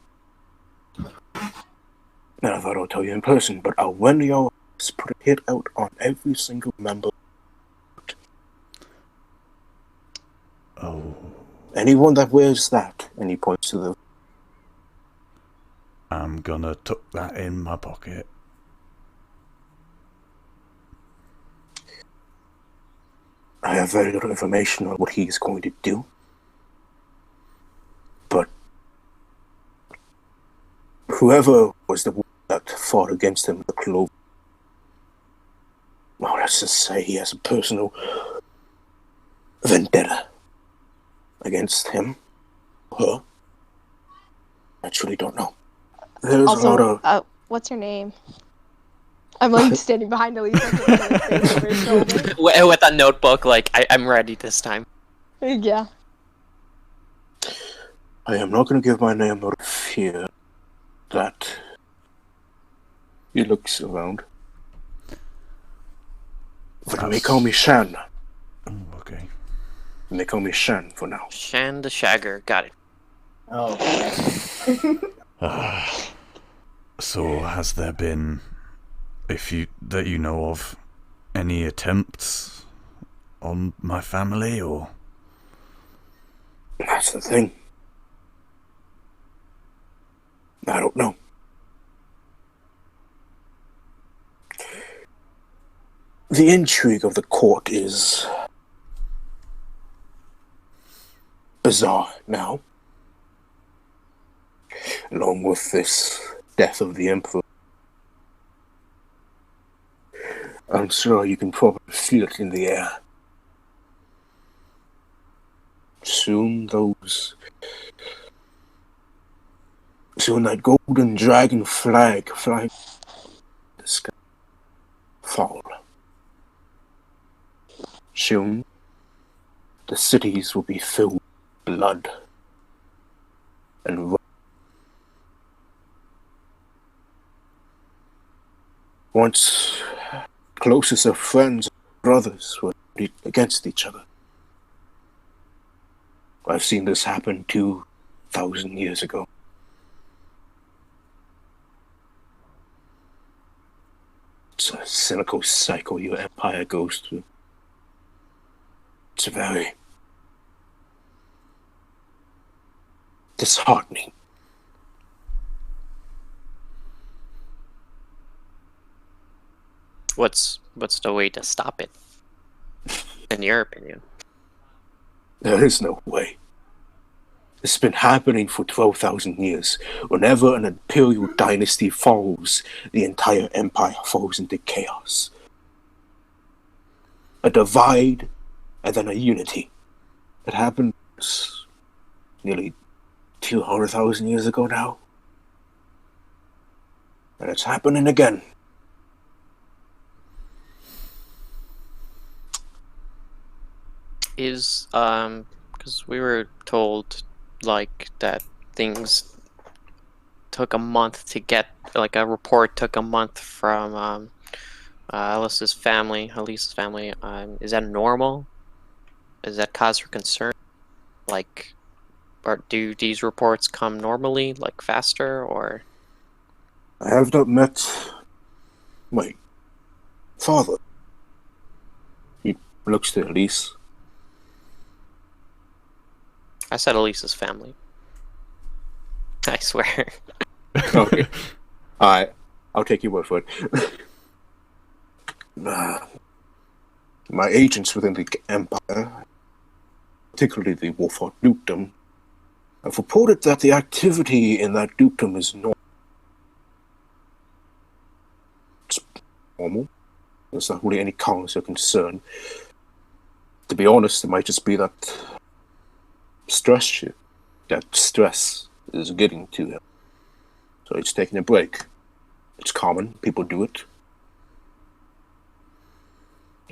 Now, if I don't tell you in person, but I'll win your put a hit out on every single member. Oh, Anyone that wears that, and he points to the. I'm gonna tuck that in my pocket. I have very little information on what he is going to do. But whoever was the one that fought against him, the Clove, well, let's just say he has a personal vendetta against him, her. I truly don't know. There's a lot Also, of. what's your name? I'm like standing behind Elys, like face over his shoulder. With a notebook, like I'm ready this time. Yeah. I am not going to give my name out of fear that he looks around. But you may call me Shan. Oh, okay. You may call me Shan for now. Shan the Shagger, got it. Oh. So, has there been, that you know of, any attempts on my family, or? That's the thing. I don't know. The intrigue of the court is bizarre now. Along with this death of the Emperor. I'm sure you can probably feel it in the air. Soon that golden dragon flag flying in the sky fall. Soon the cities will be filled with blood and once closest of friends and brothers were against each other. I've seen this happen 2,000 years ago. It's a cynical cycle your empire goes through. It's very disheartening. What's the way to stop it? In your opinion? There is no way. It's been happening for 12,000 years. Whenever an imperial dynasty falls, the entire empire falls into chaos. A divide and then a unity. It happened nearly 200,000 years ago now. And it's happening again. Is because we were told like that things took a month to get, like a report took a month from Elys's family. Is that normal? Is that cause for concern? Like, or do these reports come normally, like faster, or? I have not met my father. He looks to Elys. I said Elys's family. I swear. Okay. Alright. I'll take your word for it. My agents within the Empire, particularly the Wolford dukedom, have reported that the activity in that dukedom is normal. There's not really any cause of concern. To be honest, it might just be that stress is getting to him. So he's taking a break. It's common. People do it.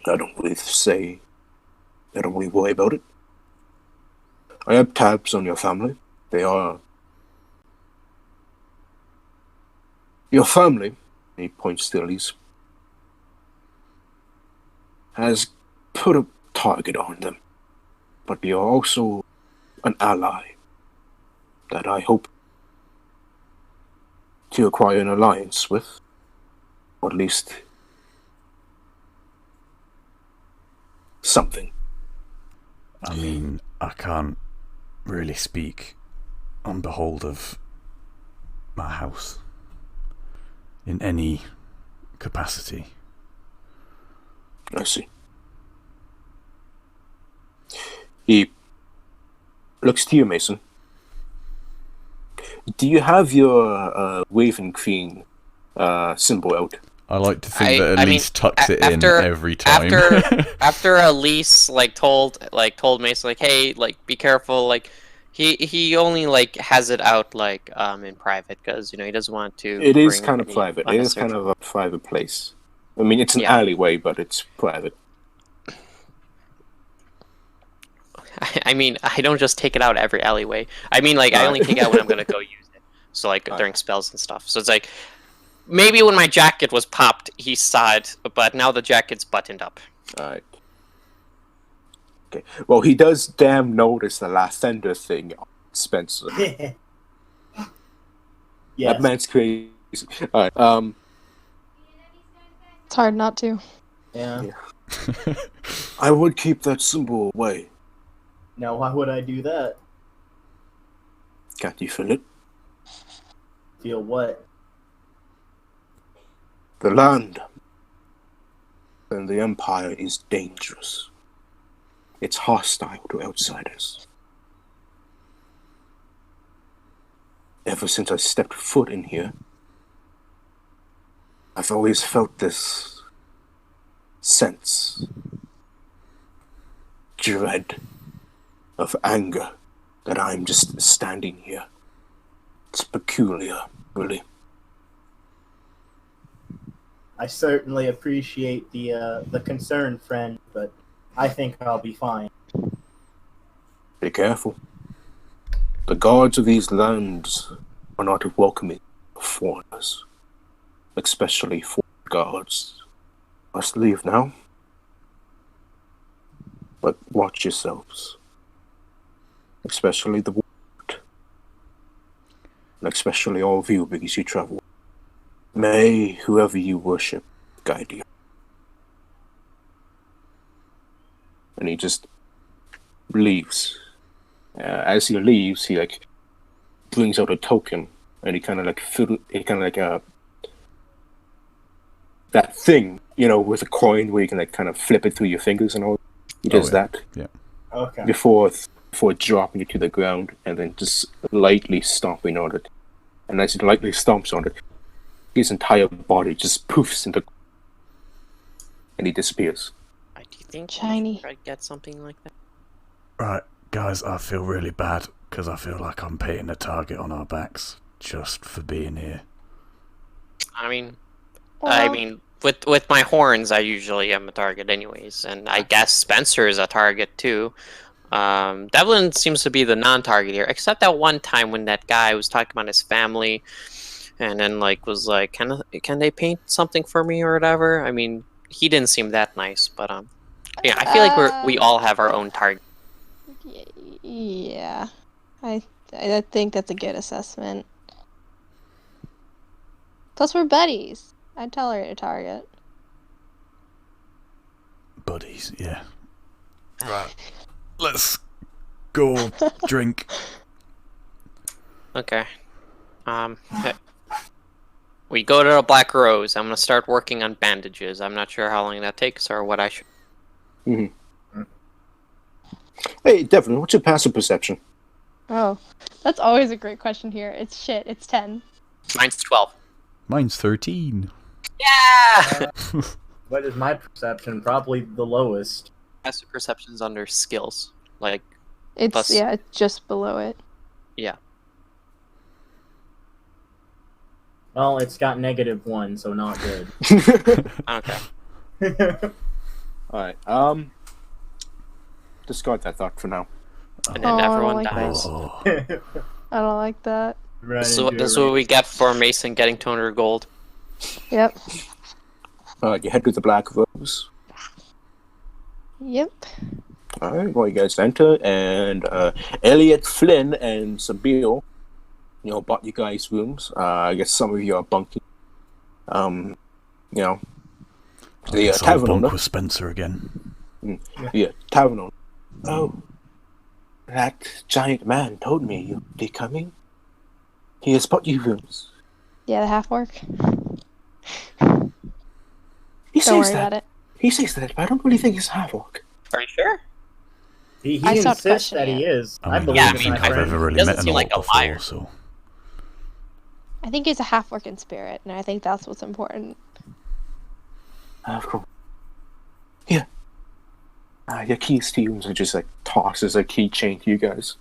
I don't really worry about it. I have tabs on your family. They are... Your family, he points to Elys, has put a target on them. But you're also an ally that I hope to acquire an alliance with. Or at least something. I mean, I can't really speak on behalf of my house in any capacity. I see. He looks to you, Mason. Do you have your Raven Queen symbol out? I like to think that Elys tucks it in every time. After Elys told Mason like, hey, like be careful, like he only like has it out like in private because he doesn't want to. It is kind of private. It is kind of a private place. I mean, it's an alleyway, but it's private. I mean, I don't just take it out every alleyway. I mean, like I only take it out when I'm gonna go use it. So like during spells and stuff. So it's like. Maybe when my jacket was popped, he saw it, but now the jacket's buttoned up. Alright. Okay. Well, he does damn notice the lavender thing on Spencer. Yes. That man's crazy. Alright, It's hard not to. Yeah. I would keep that symbol away. Now, why would I do that? Can't you feel it? Feel what? The land and the Empire is dangerous. It's hostile to outsiders. Ever since I stepped foot in here, I've always felt this sense, dread, of anger that I'm just standing here. It's peculiar, really. I certainly appreciate the concern, friend, but I think I'll be fine. Be careful. The gods of these lands are not welcoming of foreigners, especially foreign gods. Must leave now. But watch yourselves. Especially the world. And especially all of you because you travel. May whoever you worship guide you. And he just leaves. As he leaves, he brings out a token, and he kind of that thing, with a coin where you can kind of flip it through your fingers and all. He does that. Yeah. Okay. Before dropping it to the ground, and then just lightly stomping on it. And as he lightly stomps on it, his entire body just poofs into, and he disappears. Do you think Shiny. we should try to get something like that? Right, guys, I feel really bad because I feel like I'm putting a target on our backs just for being here. I mean, Well- with my horns, I usually am a target anyways, and I guess Spencer is a target too. Devlin seems to be the non-target here, except that one time when that guy was talking about his family, and then was like, can they paint something for me or whatever? I mean, he didn't seem that nice, but yeah, I feel like we all have our own target. Yeah, I think that's a good assessment. Plus, we're buddies. I'd tolerate a target. Buddies, yeah. Right. Let's go drink. Okay. We go to the Black Rose. I'm gonna start working on bandages. I'm not sure how long that takes or what I should. Mm-hmm. Hey, Devin, what's your passive perception? Oh, that's always a great question here. It's shit. It's 10. Mine's 12. Mine's 13. Yeah. What is my perception? Probably the lowest. Passive perception's under skills. Like, It's Plus- yeah, it's just below it. yeah. Well, it's got -1, so not good. Okay. Alright, discard that thought for now. And then Oh, I don't everyone like dies. Oh, I don't like that. This is what we get for Mason getting 200 gold. Yep. Alright, you head to the Black Rose. Yep. Alright, well, you guys enter, and Elliot, Flynn, and Sabine, bought you guys rooms. I guess some of you are bunking. The I guess I'll tavern bunk owner. with Spencer again. Yeah, tavern owner. Oh, that giant man told me you'd be coming. He has bought you rooms. Yeah, the half orc. He Don't says worry that. about it. He says that, but I don't really think he's half orc. Are you sure? He I stopped insists that questioning he it. is. I mean, believe Yeah, I I don't in mean, think my I've friend. ever really doesn't met an seem orc like a before, liar. so I think he's a half orc in spirit, and I think that's what's important. Of course. Yeah. Your keys to rooms are just tosses a keychain to you guys.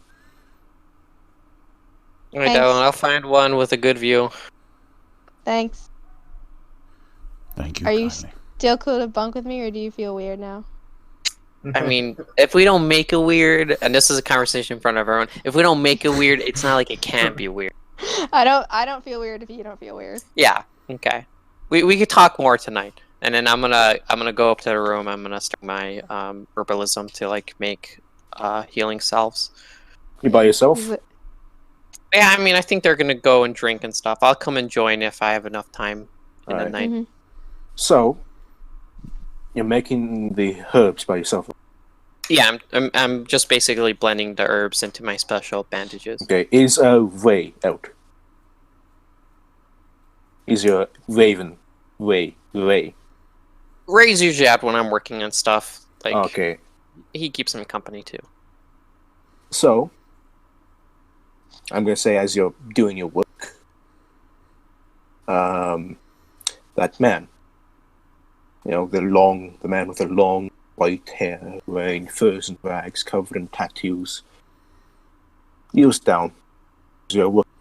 Alright, Thanks. I'll find one with a good view. Thanks. thank you Are you kindly. still cool to bunk with me, or do you feel weird now? I mean, if we don't make it weird, and this is a conversation in front of everyone, if we don't make it weird, it's not like it can't be weird. I don't feel weird if you don't feel weird. Yeah, okay. We could talk more tonight. And then I'm gonna go up to the room, I'm gonna start my herbalism to make healing salves. You by yourself? Is it- Yeah, I mean I think they're gonna go and drink and stuff. I'll come and join if I have enough time in the Alright. night. Mhm. So, you're making the herbs by yourself. Yeah, I'm just basically blending the herbs into my special bandages. Okay, is Ray out? Is your Raven Ray? Ray's usually out when I'm working on stuff. Okay, He keeps me company too. so I'm gonna say as you're doing your work, that man, the man with the long white hair, wearing furs and rags, covered in tattoos, kneels down as you're working,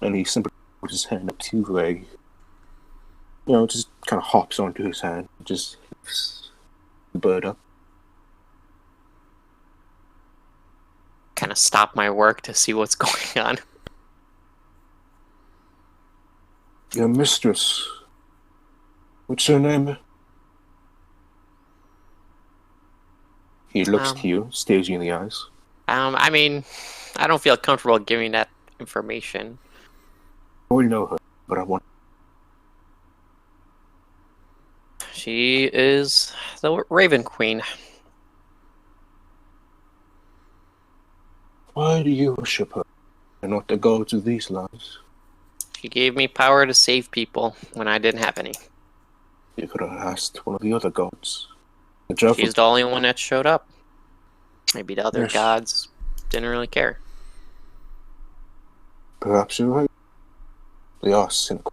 and he simply puts his hand up to Ray. Just kind of hops onto his hand, just lifts the bird up. Kind of stop my work to see what's going on. Your mistress, what's her name? He looks to you, stares you in the eyes. I mean, I don't feel comfortable giving that information. I already know her, but I want. She is the Raven Queen. Why do you worship her, and not the gods of these lands? She gave me power to save people when I didn't have any. You could have asked one of the other gods. The Jaffa. She's the only one that showed up. Maybe the other Yes. gods didn't really care. Perhaps you're right. They are cynical.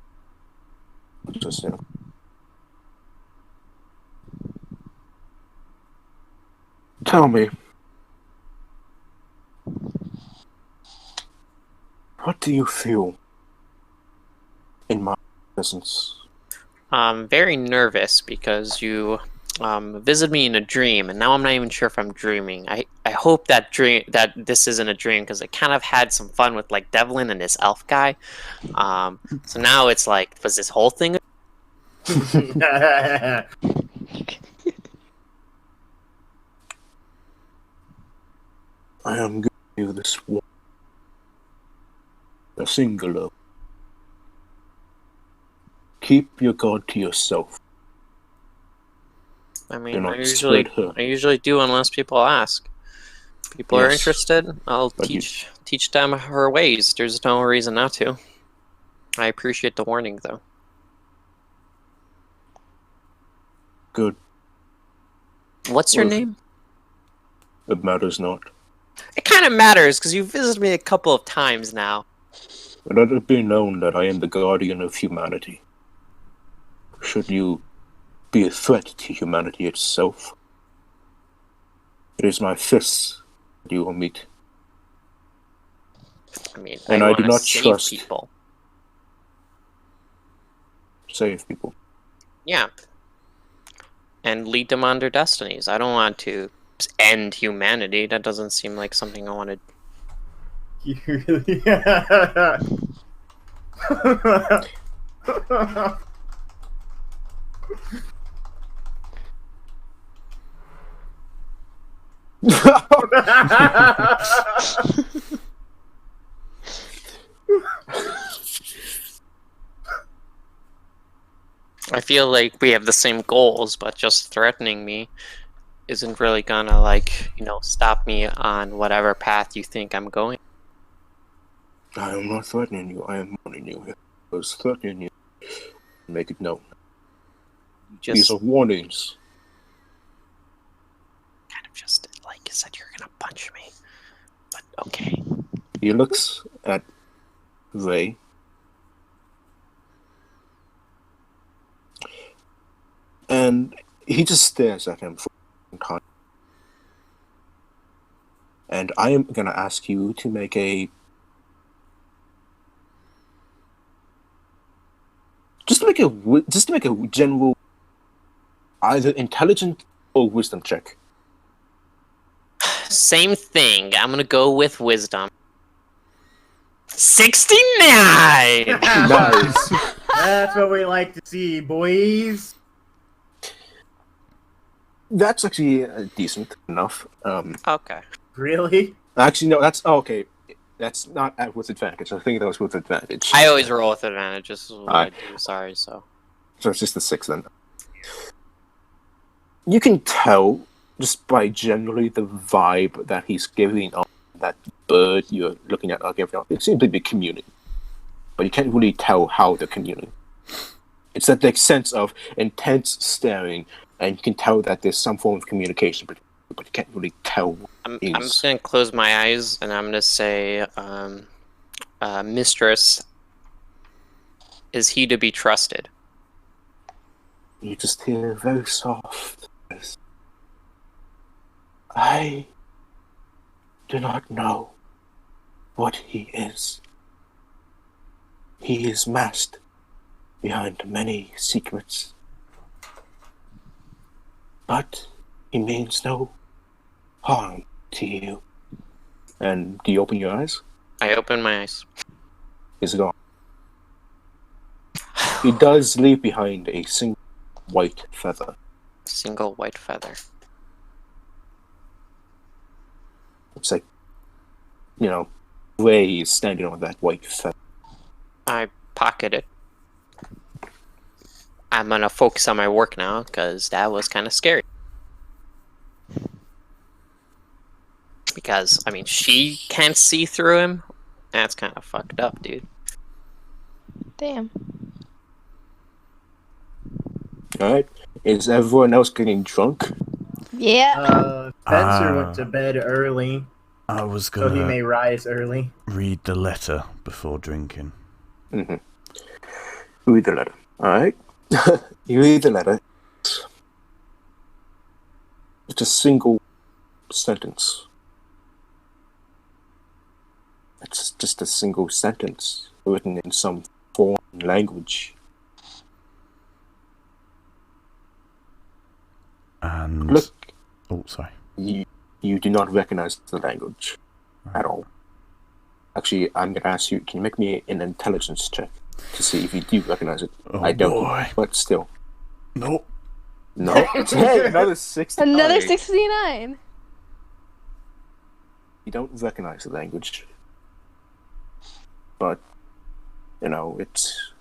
Just cynical. Tell me, what do you feel in my presence? I'm very nervous because you visited me in a dream, and now I'm not even sure if I'm dreaming. I hope that this isn't a dream because I kind of had some fun with Devlin and this elf guy. So now it's was this whole thing? I am giving you this one. A singular. Keep your god to yourself. I Do mean, not I spread her. usually do unless people ask. People are Yes. interested. I'll But you- teach them her ways. There's no reason not to. I appreciate the warning, though. Good. What's your Well, name? It matters not. It kind of matters because you visited me a couple of times now. Let it be known that I am the guardian of humanity. Should you be a threat to humanity itself. It is my fists that you will meet. I mean, And I I want do to not save trust- people. Save people. Yeah. And lead them on their destinies. I don't want to end humanity. That doesn't seem like something I want to. You really. I feel like we have the same goals, but just threatening me isn't really gonna, like, stop me on whatever path you think I'm going. I am not threatening you. I am warning you. If I was threatening you, make it known. These Just are warnings. kind of just like you said, you're gonna punch me. But okay. He looks at Ray. And he just stares at him for a long time. And I am gonna ask you to make a just to make a general either intelligence or wisdom check. Same thing. I'm gonna go with wisdom. 69! Nice. That's what we like to see, boys. That's actually decent enough. Okay. Really? Actually, no. That's okay. That's not with advantage. I think that was with advantage. I always roll with advantage. This is what I Alright. do. Sorry, so. So it's just the 6 then. You can tell just by generally the vibe that he's giving off, that bird you're looking at are giving off. They seem to be communing, but you can't really tell how they're communing. It's that the sense of intense staring, and you can tell that there's some form of communication, but you can't really tell. I'm just gonna close my eyes and I'm gonna say, Mistress, is he to be trusted? You just hear very soft. I do not know what he is. He is masked behind many secrets, but he means no harm to you. And do you open your eyes? I open my eyes. He's gone. He does leave behind a single white feather. Single white feather. It's like, Ray is standing on that white feather. I pocket it. I'm gonna focus on my work now, because that was kind of scary. Because, I mean, she can't see through him. That's kind of fucked up, dude. Damn. Alright? Is everyone else getting drunk? Yeah. Spencer went to bed early, I was so he gonna may rise early. read the letter before drinking. Mm-hmm. Read the letter. Alright? You read the letter. It's a single sentence. It's just a single sentence written in some foreign language. And Look, oh, sorry. you do not recognize the language at all. Actually, I'm going to ask you, can you make me an intelligence check to see if you do recognize it? Oh, I don't, boy. but still. Nope. No. Hey, another 69. Another 69. You don't recognize the language. But, it's...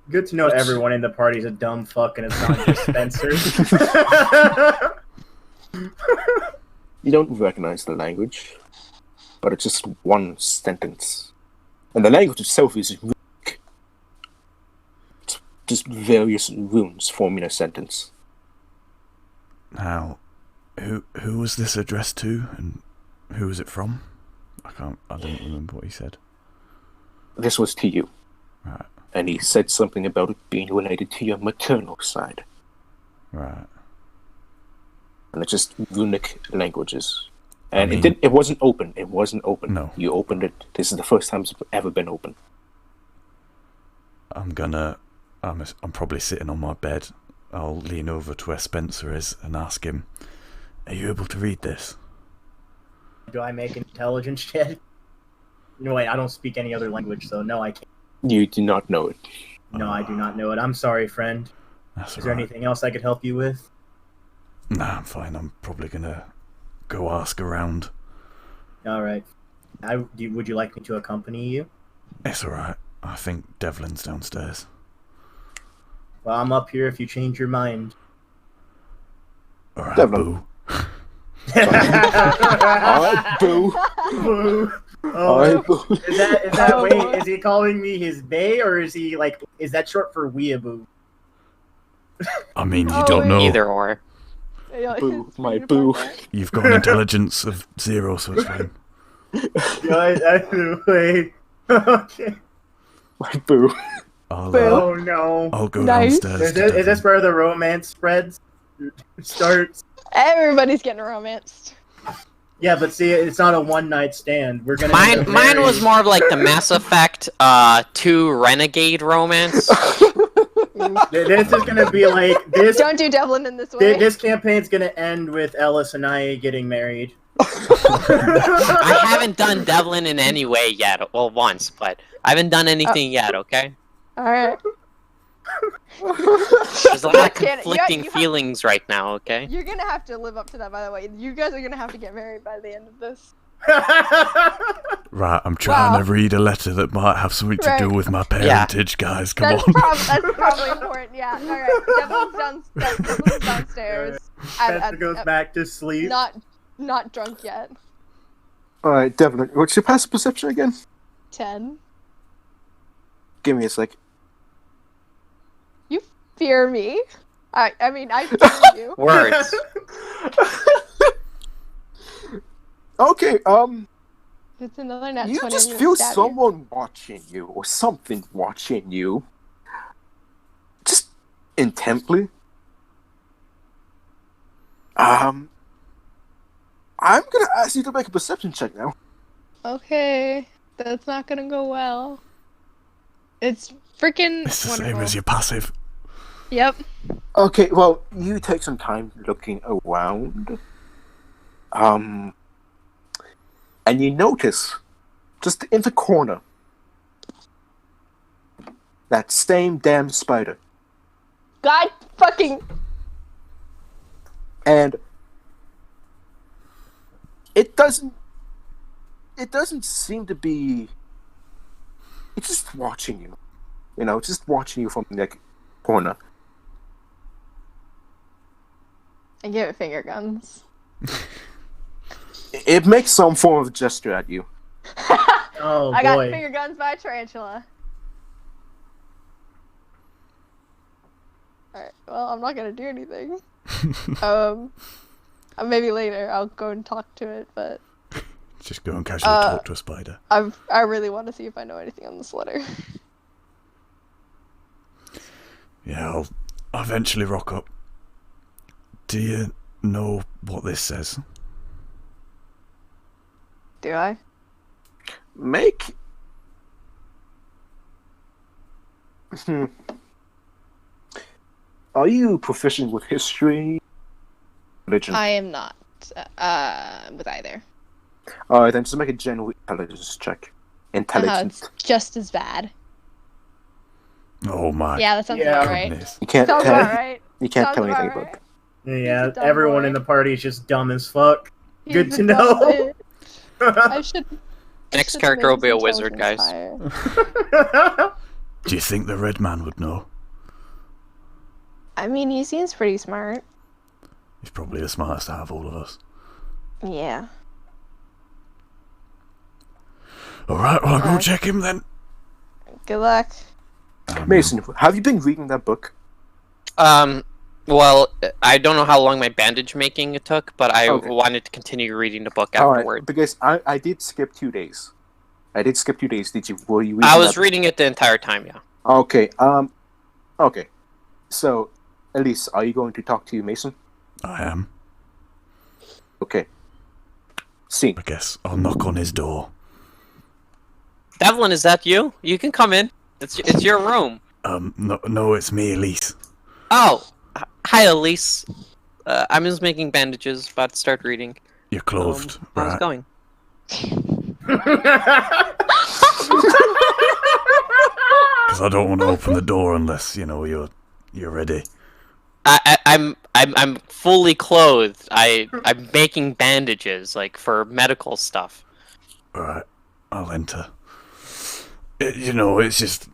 Good to know everyone in the party's a dumb fuck and it's not just Spencer. You don't recognize the language, but it's just one sentence. And the language itself is Greek. It's just various runes forming a sentence. Now, who was this addressed to, and who was it from? I didn't remember what he said. This was to you. Right. and he said something about it being related to your maternal side. Right. And it's just runic languages. And I mean- it wasn't open. It wasn't open. No. You opened it. This is the first time it's ever been open. I'm probably sitting on my bed. I'll lean over to where Spencer is and ask him, "Are you able to read this?" Do I make an intelligence check? No, wait, I don't speak any other language, so no, I can't. You do not know it. No, I do not know it. I'm sorry, friend. That's Is there alright. anything else I could help you with? Nah, I'm fine. I'm probably gonna go ask around. All right. Would you like me to accompany you? It's alright. I think Devlin's downstairs. Well, I'm up here if you change your mind. Alright, Devlin. boo. Alright, boo. Boo. Alright, boo. Is that Oh, wait? boy. Is he calling me his bae, or is he like? Is that short for weeaboo? I mean, you Oh, don't wait. know. Either or. Yeah, Boo, it's my weird boo. about that. You've got an intelligence of 0, so it's fine. Wait. Okay. My boo. I'll, Boo. Oh no. I'll go Nice. downstairs. Is to this Devlin. where the romance spreads? Starts. Everybody's getting romanced. Yeah, but see, it's not a one-night stand. We're gonna. end up Mine was marrying. more of like the Mass Effect 2 Renegade romance. This is gonna be like this. Don't do Devlin in this way. This campaign's gonna end with Elys and I getting married. I haven't done Devlin in any way yet. Well, once, but I haven't done anything yet, okay? Alright. There's a lot of Can't- conflicting you have- feelings right now, okay? You're gonna have to live up to that, by the way. You guys are gonna have to get married by the end of this. Right, I'm trying Wow. to read a letter that might have something to do Right. with my parentage, guys. Come That's, on. that's probably important, yeah. Alright, Devlin's downstairs. Spencer goes back to sleep. Not drunk yet. Alright, Devlin, what's your passive perception again? 10. Give me a sec. You fear me? I mean, I fear you. Words. Okay, It's another nat you 20. just I'm gonna feel stab you. someone watching you, or something watching you. Just intently. I'm gonna ask you to make a perception check now. Okay, that's not gonna go well. It's freaking It's the wonderful. same as your passive. Yep. Okay, well, you take some time looking around. And you notice, just in the corner, that same damn spider. God fucking. And it doesn't seem to be, it's just watching you. You know, it's just watching you from the corner. I give it finger guns. It makes some form of gesture at you. Oh I got boy. finger guns by a tarantula. Alright, well, I'm not gonna do anything. Maybe later I'll go and talk to it, but Just go and casually talk to a spider. I really want to see if I know anything on this letter. Yeah, I'll eventually rock up. Do you know what this says? Do I? Make. Are you proficient with history? Religion? I am not. With either. Alright, then just make a general intelligence check. Intelligence. It's just as bad. Oh my Yeah, that sounds Yeah. about right. goodness. You can't Sounds tell. about right. You can't Sounds tell about anything right. about. Yeah, He's a dumb everyone boy. in the party is just dumb as fuck. He's Good a to dumb know. bitch. I should. Next should character will make be a his wizard, intelligence guys. higher. Do you think the red man would know? I mean, he seems pretty smart. He's probably the smartest out of all of us. Yeah. Alright, well I'll go Alright. check him then. Good luck. Mason, have you been reading that book? Well, I don't know how long my bandage making took, but I Okay. wanted to continue reading the book Alright, afterward. because I did skip 2 days. Did you? Were you reading I was that? reading it the entire time, yeah. Okay. Okay. So, Elys, are you going to talk to Mason? I am. Okay. Scene. I guess I'll knock on his door. Devlin, is that you? You can come in. It's your room. No, it's me, Elise. Oh, hi, Elys. I'm just making bandages. About to start reading. You're clothed, How's right? it going? Because I don't want to open the door unless you're ready. I'm fully clothed. I'm making bandages like for medical stuff. All right, I'll enter. It's just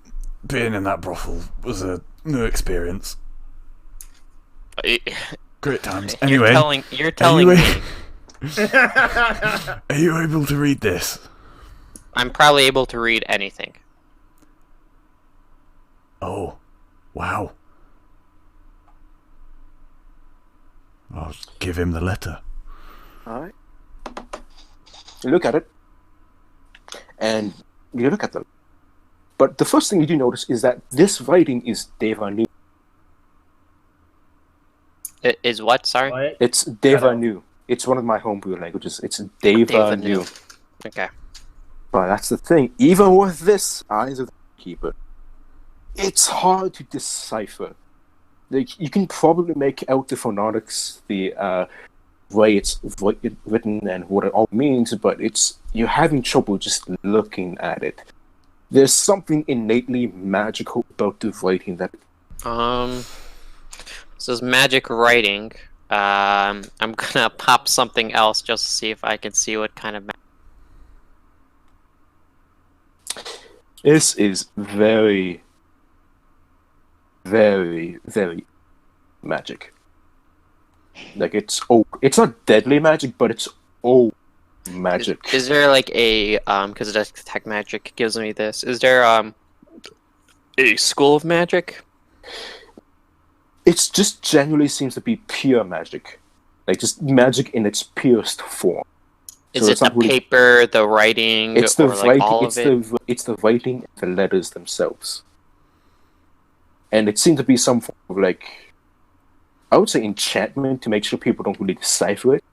being in that brothel was a new experience. Great times. Anyway, You're telling me. Are you able to read this? I'm probably able to read anything. Oh, wow. I'll give him the letter. Alright. You look at it, and you look at them. But the first thing you do notice is that this writing is Devanu. Is what? Sorry. What? It's Devanu. It's one of my homebrew languages. It's Devanu. Okay. But that's the thing. Even with this, Eyes of the Keeper, it's hard to decipher. Like, you can probably make out the phonetics, the way it's written and what it all means, but you're having trouble just looking at it. There's something innately magical about the writing that... This is magic writing. I'm gonna pop something else just to see if I can see what kind of This is very, very, very magic. Like, it's not deadly magic, but it's magic. Is there like a because detect magic gives me this. Is there a school of magic? It just genuinely seems to be pure magic. Like, just magic in its purest form. Is So it it's the not really- paper, the writing, It's the or like writing. all of it? It's the writing and the letters themselves. And it seems to be some form of, like, I would say enchantment to make sure people don't really decipher it.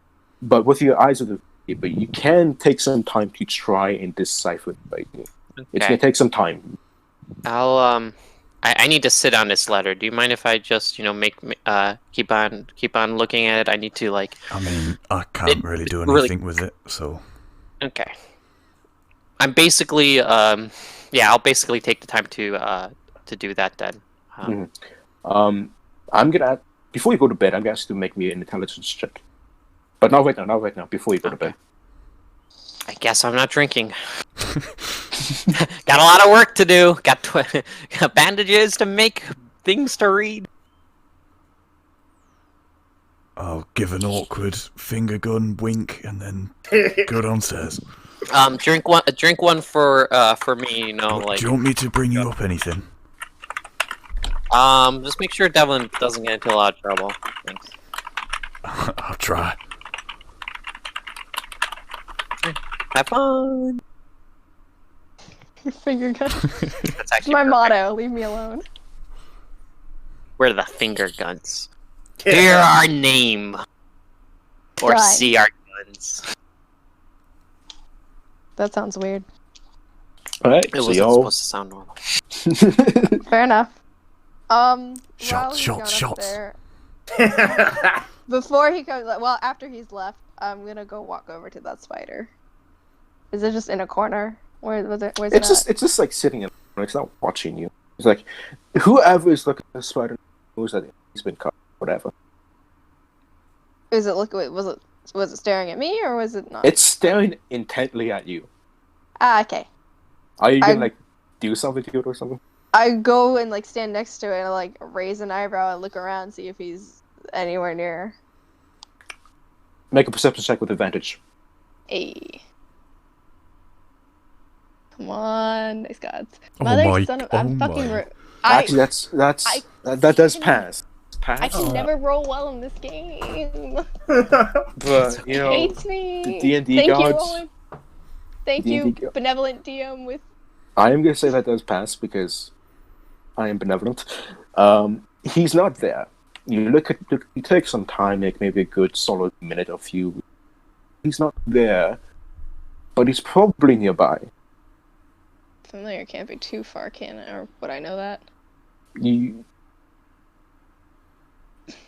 But with your eyes of the paper, you can take some time to try and decipher the writing. It's Okay. gonna take some time. I'll I need to sit on this letter. Do you mind if I just keep on looking at it? I need to like. I mean, I can't really do really- anything with it, so... Okay. I'm basically I'll basically take the time to do that then. I'm gonna before you go to bed, I'm gonna ask you to make me an intelligence check. But not right now. Before you go to bed. I guess I'm not drinking. Got a lot of work to do. Got bandages to make, things to read. I'll give an awkward finger gun wink and then go downstairs. Drink one for me. Do you want me to bring you up anything? Just make sure Devlin doesn't get into a lot of trouble. Thanks. I'll try. Have fun. Finger gun. That's actually My perfect. motto. Leave me alone. Where are the finger guns? Hear our name. Or Done. see our guns. That sounds weird. Alright, It so wasn't y'all. supposed to sound normal. Fair enough. While Shots, he's shots, gone up shots. there- before he goes, well, after he's left, I'm gonna go walk over to that spider. Is it just in a corner? Where was it? Where's It's it? just it's like sitting in. It's not watching you. It's like whoever is looking at the spider knows that he's been caught. Whatever. Is it look? Was it staring at me or was it not? It's staring intently at you. Ah, okay. Are you gonna I- like do something to it or something? I go and like stand next to it and like raise an eyebrow and look around, see if he's anywhere near. Make a perception check with advantage. Hey. Come on, nice gods. Oh Mother, my- son of, oh I'm fucking. my. Actually, that does can- pass. Pass. I can never roll well in this game. But you know, Hates me. the D&D Thank gods- you, Owen. Thank D&D you, go- benevolent DM with. I am gonna say that does pass because I am benevolent. He's not there. You you take some time, like maybe a good solid minute or few. He's not there, but he's probably nearby. Familiar can't be too far, can it? Or would I know that? You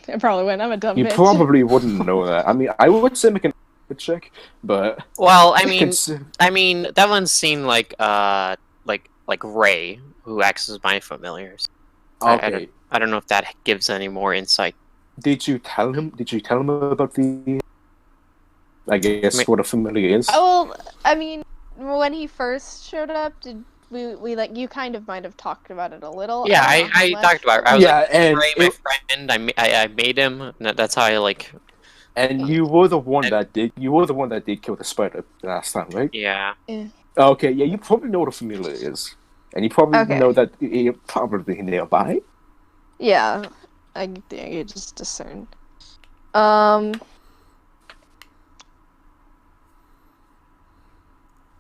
I probably wouldn't. I'm a dumb you bitch. probably wouldn't know that. I mean, I would say make an check, but Well, I mean, cons- that one's seen like Ray, who acts as my familiars. okay. I don't know if that gives any more insight. Did you tell him? Did you tell him about the? I guess what a familiar is. Oh, well, I mean, when he first showed up, did we like you kind of might have talked about it a little? Yeah, I don't know how I much, talked about it. but- I was Yeah, like, and Ray, my friend, I made him. And that's how I like. And you were the one that did. You were the one that did kill the spider last time, right? Yeah. Okay, yeah. You probably know what a familiar is, and you probably Okay. know that you're probably nearby. Yeah, I could just discern.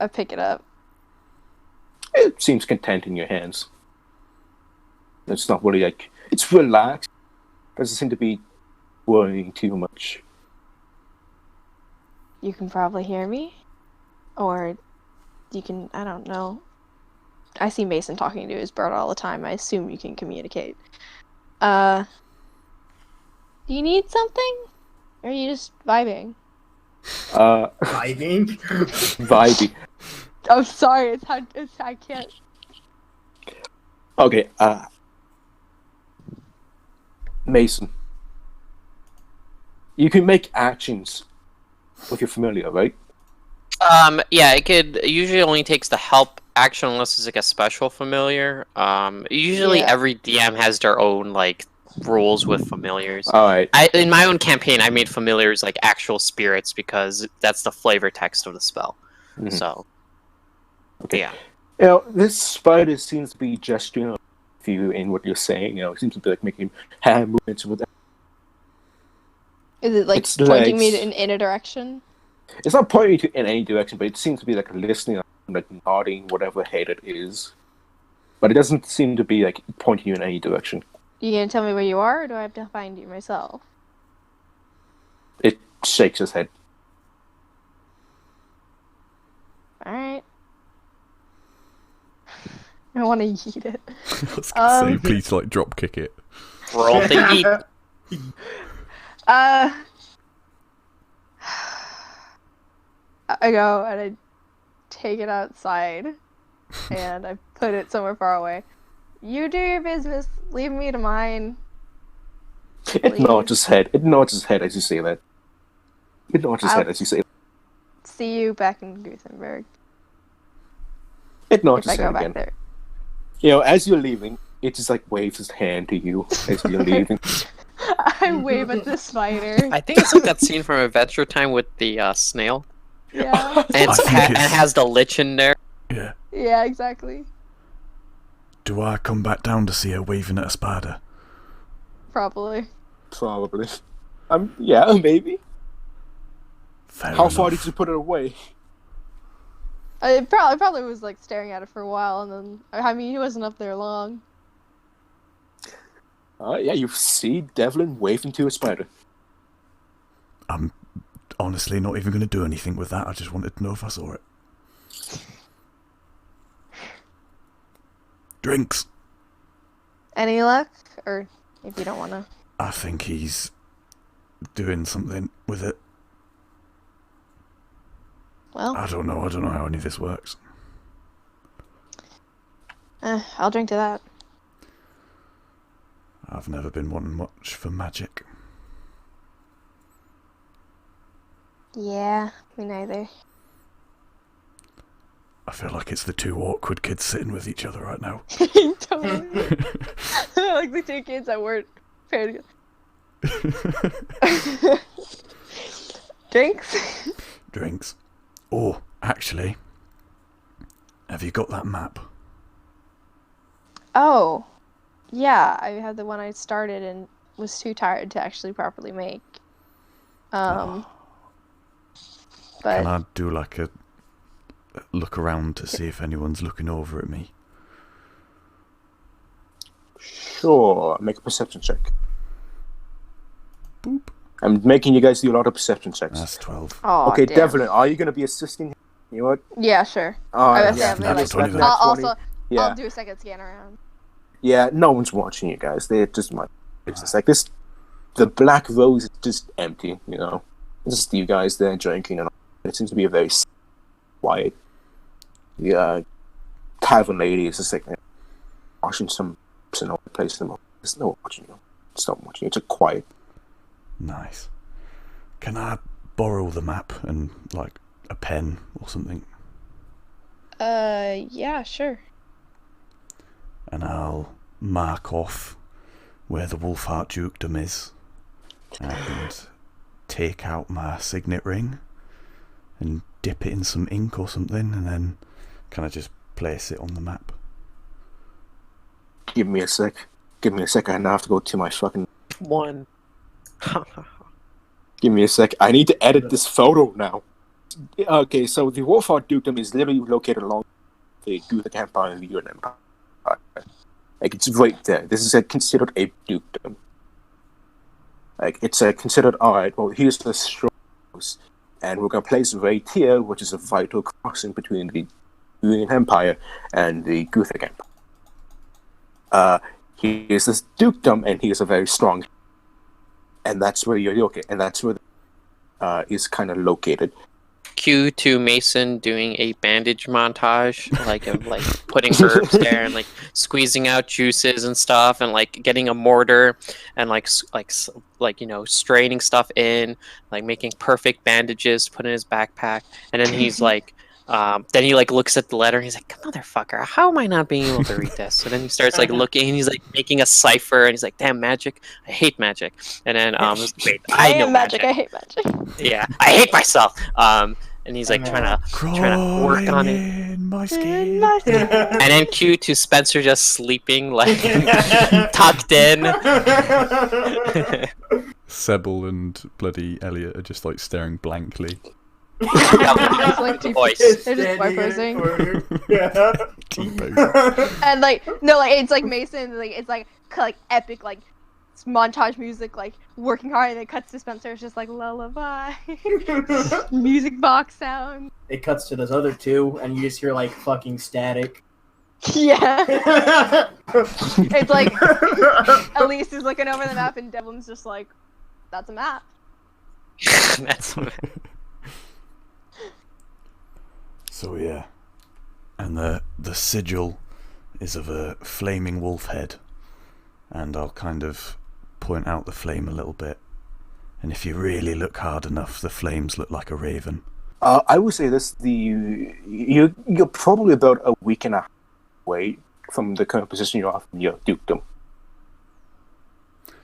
I pick it up. It seems content in your hands. It's not really like it's relaxed. Doesn't seem to be worrying too much. You can probably hear me, or you can. I don't know. I see Mason talking to his bird all the time. I assume you can communicate. Do you need something? Or are you just vibing? Vibing? Vibey. I'm sorry. I can't. Okay. Mason. You can make actions with your familiar, right? Yeah, it usually only takes the help action unless it's like a special familiar. Usually Yeah. every DM has their own like rules with familiars. All right. In my own campaign, I made familiars like actual spirits because that's the flavor text of the spell. Mhm. So, Okay. yeah. You know, this spider seems to be gesturing with you in what you're saying. You know, it seems to be like making hand movements with. Is it like Its pointing me legs. in a direction? It's not pointing you in any direction, but it seems to be like listening, like nodding, whatever head it is. But it doesn't seem to be like pointing you in any direction. You gonna tell me where you are, or do I have to find you myself? It shakes its head. All right. I want to eat it. I was gonna say, please, like, drop kick it. Roll to eat. I go and I take it outside and I put it somewhere far away. You do your business. Leave me to mine. It nods its head. It nods its head as you say that. It nods its I'll- head as you say that. See you back in Guthenburg. It nods If I its go head back again. there. You know, as you're leaving, it just like waves its hand to you as you're leaving. I wave at the spider. I think it's like that scene from Adventure Time with the snail. Yeah. And, I think and it it's- has the lich in there. Yeah. Yeah, exactly. Do I come back down to see her waving at a spider? Probably. Probably. Yeah, maybe. Fair How far enough. did you put it away? I probably was like staring at it for a while, and then I mean he wasn't up there long. Yeah, you see Devlin waving to a spider. I'm honestly not even going to do anything with that. I just wanted to know if I saw it. Drinks. Any luck? Or if you don't want to. I think he's doing something with it. Well, I don't know how any of this works. I'll drink to that. I've never been one much for magic. Yeah, me neither. I feel like it's the two awkward kids sitting with each other right now. Totally. Like the two kids that weren't paired together. Drinks? Drinks. Oh, actually, have you got that map? Oh, yeah. I had the one I started and was too tired to actually properly make. But Can I do like a look around to see if anyone's looking over at me? Sure. Make a perception check. Boop. I'm making you guys do a lot of perception checks. That's 12. Oh, Okay, damn. Devlin, are you gonna be assisting him? You know what? Yeah, sure. Alright, was yeah. saying, That's like, 20 I'll then. also, Yeah. I'll do a second scan around. Yeah, no one's watching you guys. They're just my. It's just like this. The Black Rose is just empty, you know. It's just you guys there drinking, and it seems to be a very quiet. The tavern lady is just like watching some person over the place. There's no watching you. It's not watching you. It's a quiet. Nice. Can I borrow the map and, like, a pen or something? Yeah, sure. And I'll mark off where the Wolfheart Dukedom is and take out my signet ring and dip it in some ink or something, and then kind of just place it on the map. Give me a sec. Give me a sec. I have to go to my fucking. One. Give me a sec. I need to edit this photo now. Okay, so the Wolfheart Dukedom is literally located along the Guthic Empire and the Yuan Empire. Like, it's right there. This is considered a dukedom. Like, it's considered, alright, well, here's the Stronghouse, and we're going to place right here, which is a vital crossing between the Yuan Empire and the Guthic Empire. Here's this dukedom, and here's a very strong. And that's where you're located, and that's where is kind of located. Cue to Mason doing a bandage montage, like of like putting herbs there and like squeezing out juices and stuff, and like getting a mortar and like you know, straining stuff in, like making perfect bandages, put in his backpack, and then he's like, then he like looks at the letter and he's like, "Motherfucker, how am I not being able to read this?" So then he starts like looking and he's like making a cipher and he's like, "Damn magic, I hate magic." And then wait, I know am magic. I hate magic. Yeah, I hate myself. And he's like trying to work on it. In my skin. And then cue to Spencer just sleeping, like tucked in. Sebel and bloody Elliot are just like staring blankly. Just, like, deep- Voice. They're just posing. Yeah. T-pose. And like no, like it's like Mason, like it's like epic, like montage music, like working hard, and it cuts to Spencer. It's just like lullaby, music box sound. It cuts to those other two, and you just hear like fucking static. Yeah, it's like Elys is looking over the map, and Devlin's just like, "That's a map." That's So yeah, and the sigil is of a flaming wolf head, and I'll kind of point out the flame a little bit, and if you really look hard enough, the flames look like a raven. I would say this: you're probably about a week and a half away from the current position you are from your dukedom.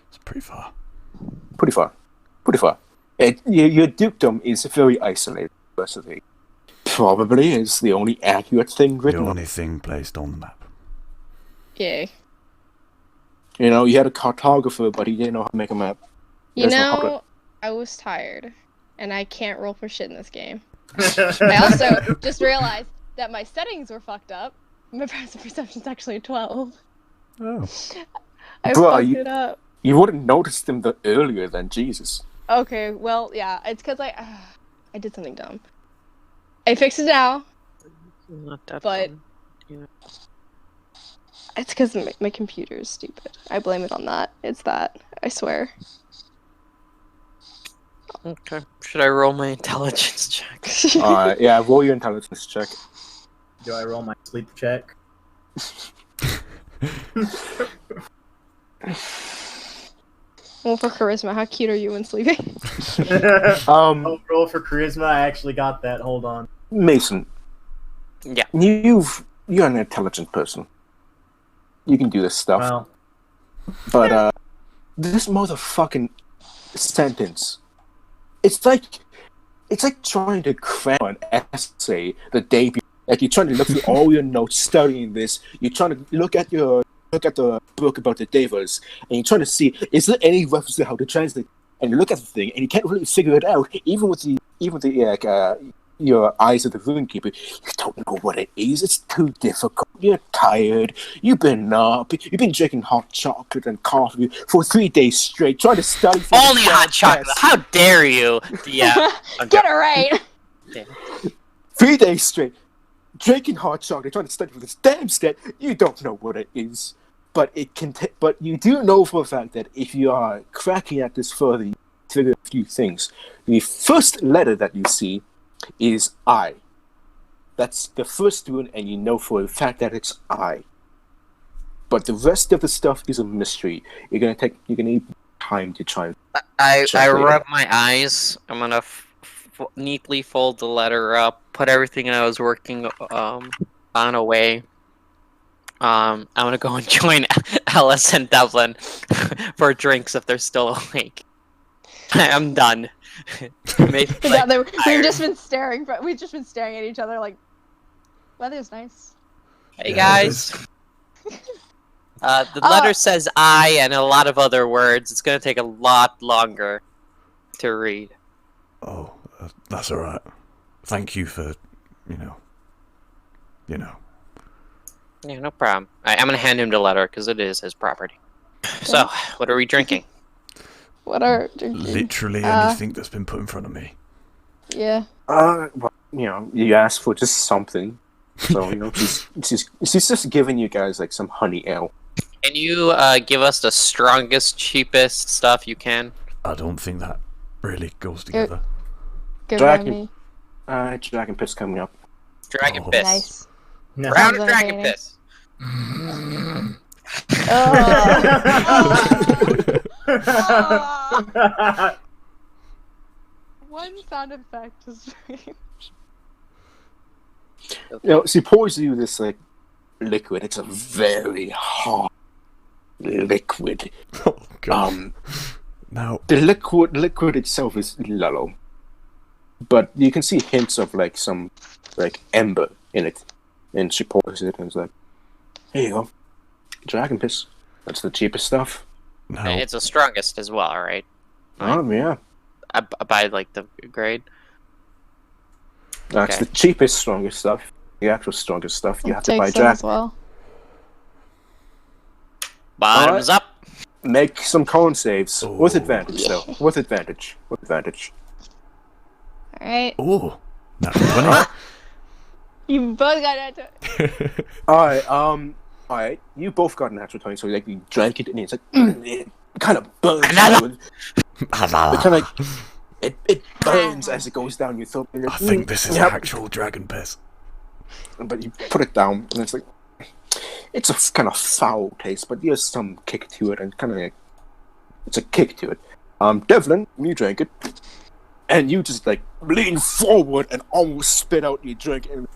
It's pretty far. Pretty far. Your dukedom is very isolated. Basically, probably is the only accurate thing The written. only thing placed on the map. Yay. You know, you had a cartographer, but he didn't know how to make a map. You There's no know, I was tired, and I can't roll for shit in this game. I also just realized that my settings were fucked up. My passive perception's actually a 12. Oh. I Bro, fucked it up. You wouldn't notice them earlier than Jesus. Okay, well, yeah, it's because I did something dumb. I fixed it now. not that But- fun. Yeah. It's because my computer is stupid. I blame it on that. It's that. I swear. Okay. Should I roll my intelligence check? Yeah, roll your intelligence check. Do I roll my sleep check? Well, for charisma, how cute are you when sleeping? Oh, roll for charisma. I actually got that. Hold on. Mason, Yeah. you're an intelligent person. You can do this stuff. Well, But this motherfucking sentence, it's like trying to cram an essay the day before. Like you're trying to look through all your notes, studying this. You're trying to look at the book about the Devas, and you're trying to see is there any reference to how to translate. And you look at the thing, and you can't really figure it out, even with the your eyes at the runekeeper. You don't know what it is. It's too difficult. You're tired. You've been up. You've been drinking hot chocolate and coffee for 3 days straight, trying to study for Only the hot chocolate. test. How dare you? Yeah. Get it right. 3 days straight, drinking hot chocolate, trying to study for this damn stat. You don't know what it is, but it can. But you do know for a fact that if you are cracking at this further, you figure a few things. The first letter that you see is I. That's the first one, and you know for a fact that it's I. But the rest of the stuff is a mystery. You're gonna need time to try. I Check later. rub my eyes. I'm gonna neatly fold the letter up, put everything I was working on away. I'm gonna go and join Elys and Devlin for drinks if they're still awake. I'm done. We've just been staring. We've just been staring at each other like, weather's nice. Hey Yeah, it guys. The letter says I and a lot of other words. It's gonna take a lot longer to read. Oh, that's all right. Thank you for, you know. Yeah, no problem. I'm gonna hand him the letter because it is his property. So, what are we drinking? What are drinking? Literally anything that's been put in front of me. Yeah. Well, you asked for just something, so she's just giving you guys like some honey ale. Can you give us the strongest, cheapest stuff you can? I don't think that really goes together. Good Dragon Piss coming up. Dragon Oh. piss. Nice. No. Round of Sounds dragon entertaining. piss. One sound effect is She pours you this like liquid. It's a very hot liquid. Oh god. Now The liquid itself is yellow, but you can see hints of like some like ember in it. And she pours it and is like, "Here you go, dragon piss. That's the cheapest stuff." It's the strongest as well, right? Yeah, I buy like the grade. that's Okay. the cheapest, strongest stuff. The actual strongest stuff you have to Take buy some as dragon. well. Bottoms up. Make some con saves with Ooh. advantage, though. With advantage. All right. oh, natural 20. You both got that. Alright, you both got a natural 20, so like you drank it and it's like it kind of burns. Another- It kind of like it burns as it goes down your throat. And you're I like, think this is yep. actual dragon piss. But you put it down and it's like it's a kind of foul taste, but there's some kick to it and kind of like it's a kick to it. Devlin, you drank it, and you just like lean forward and almost spit out your drink, and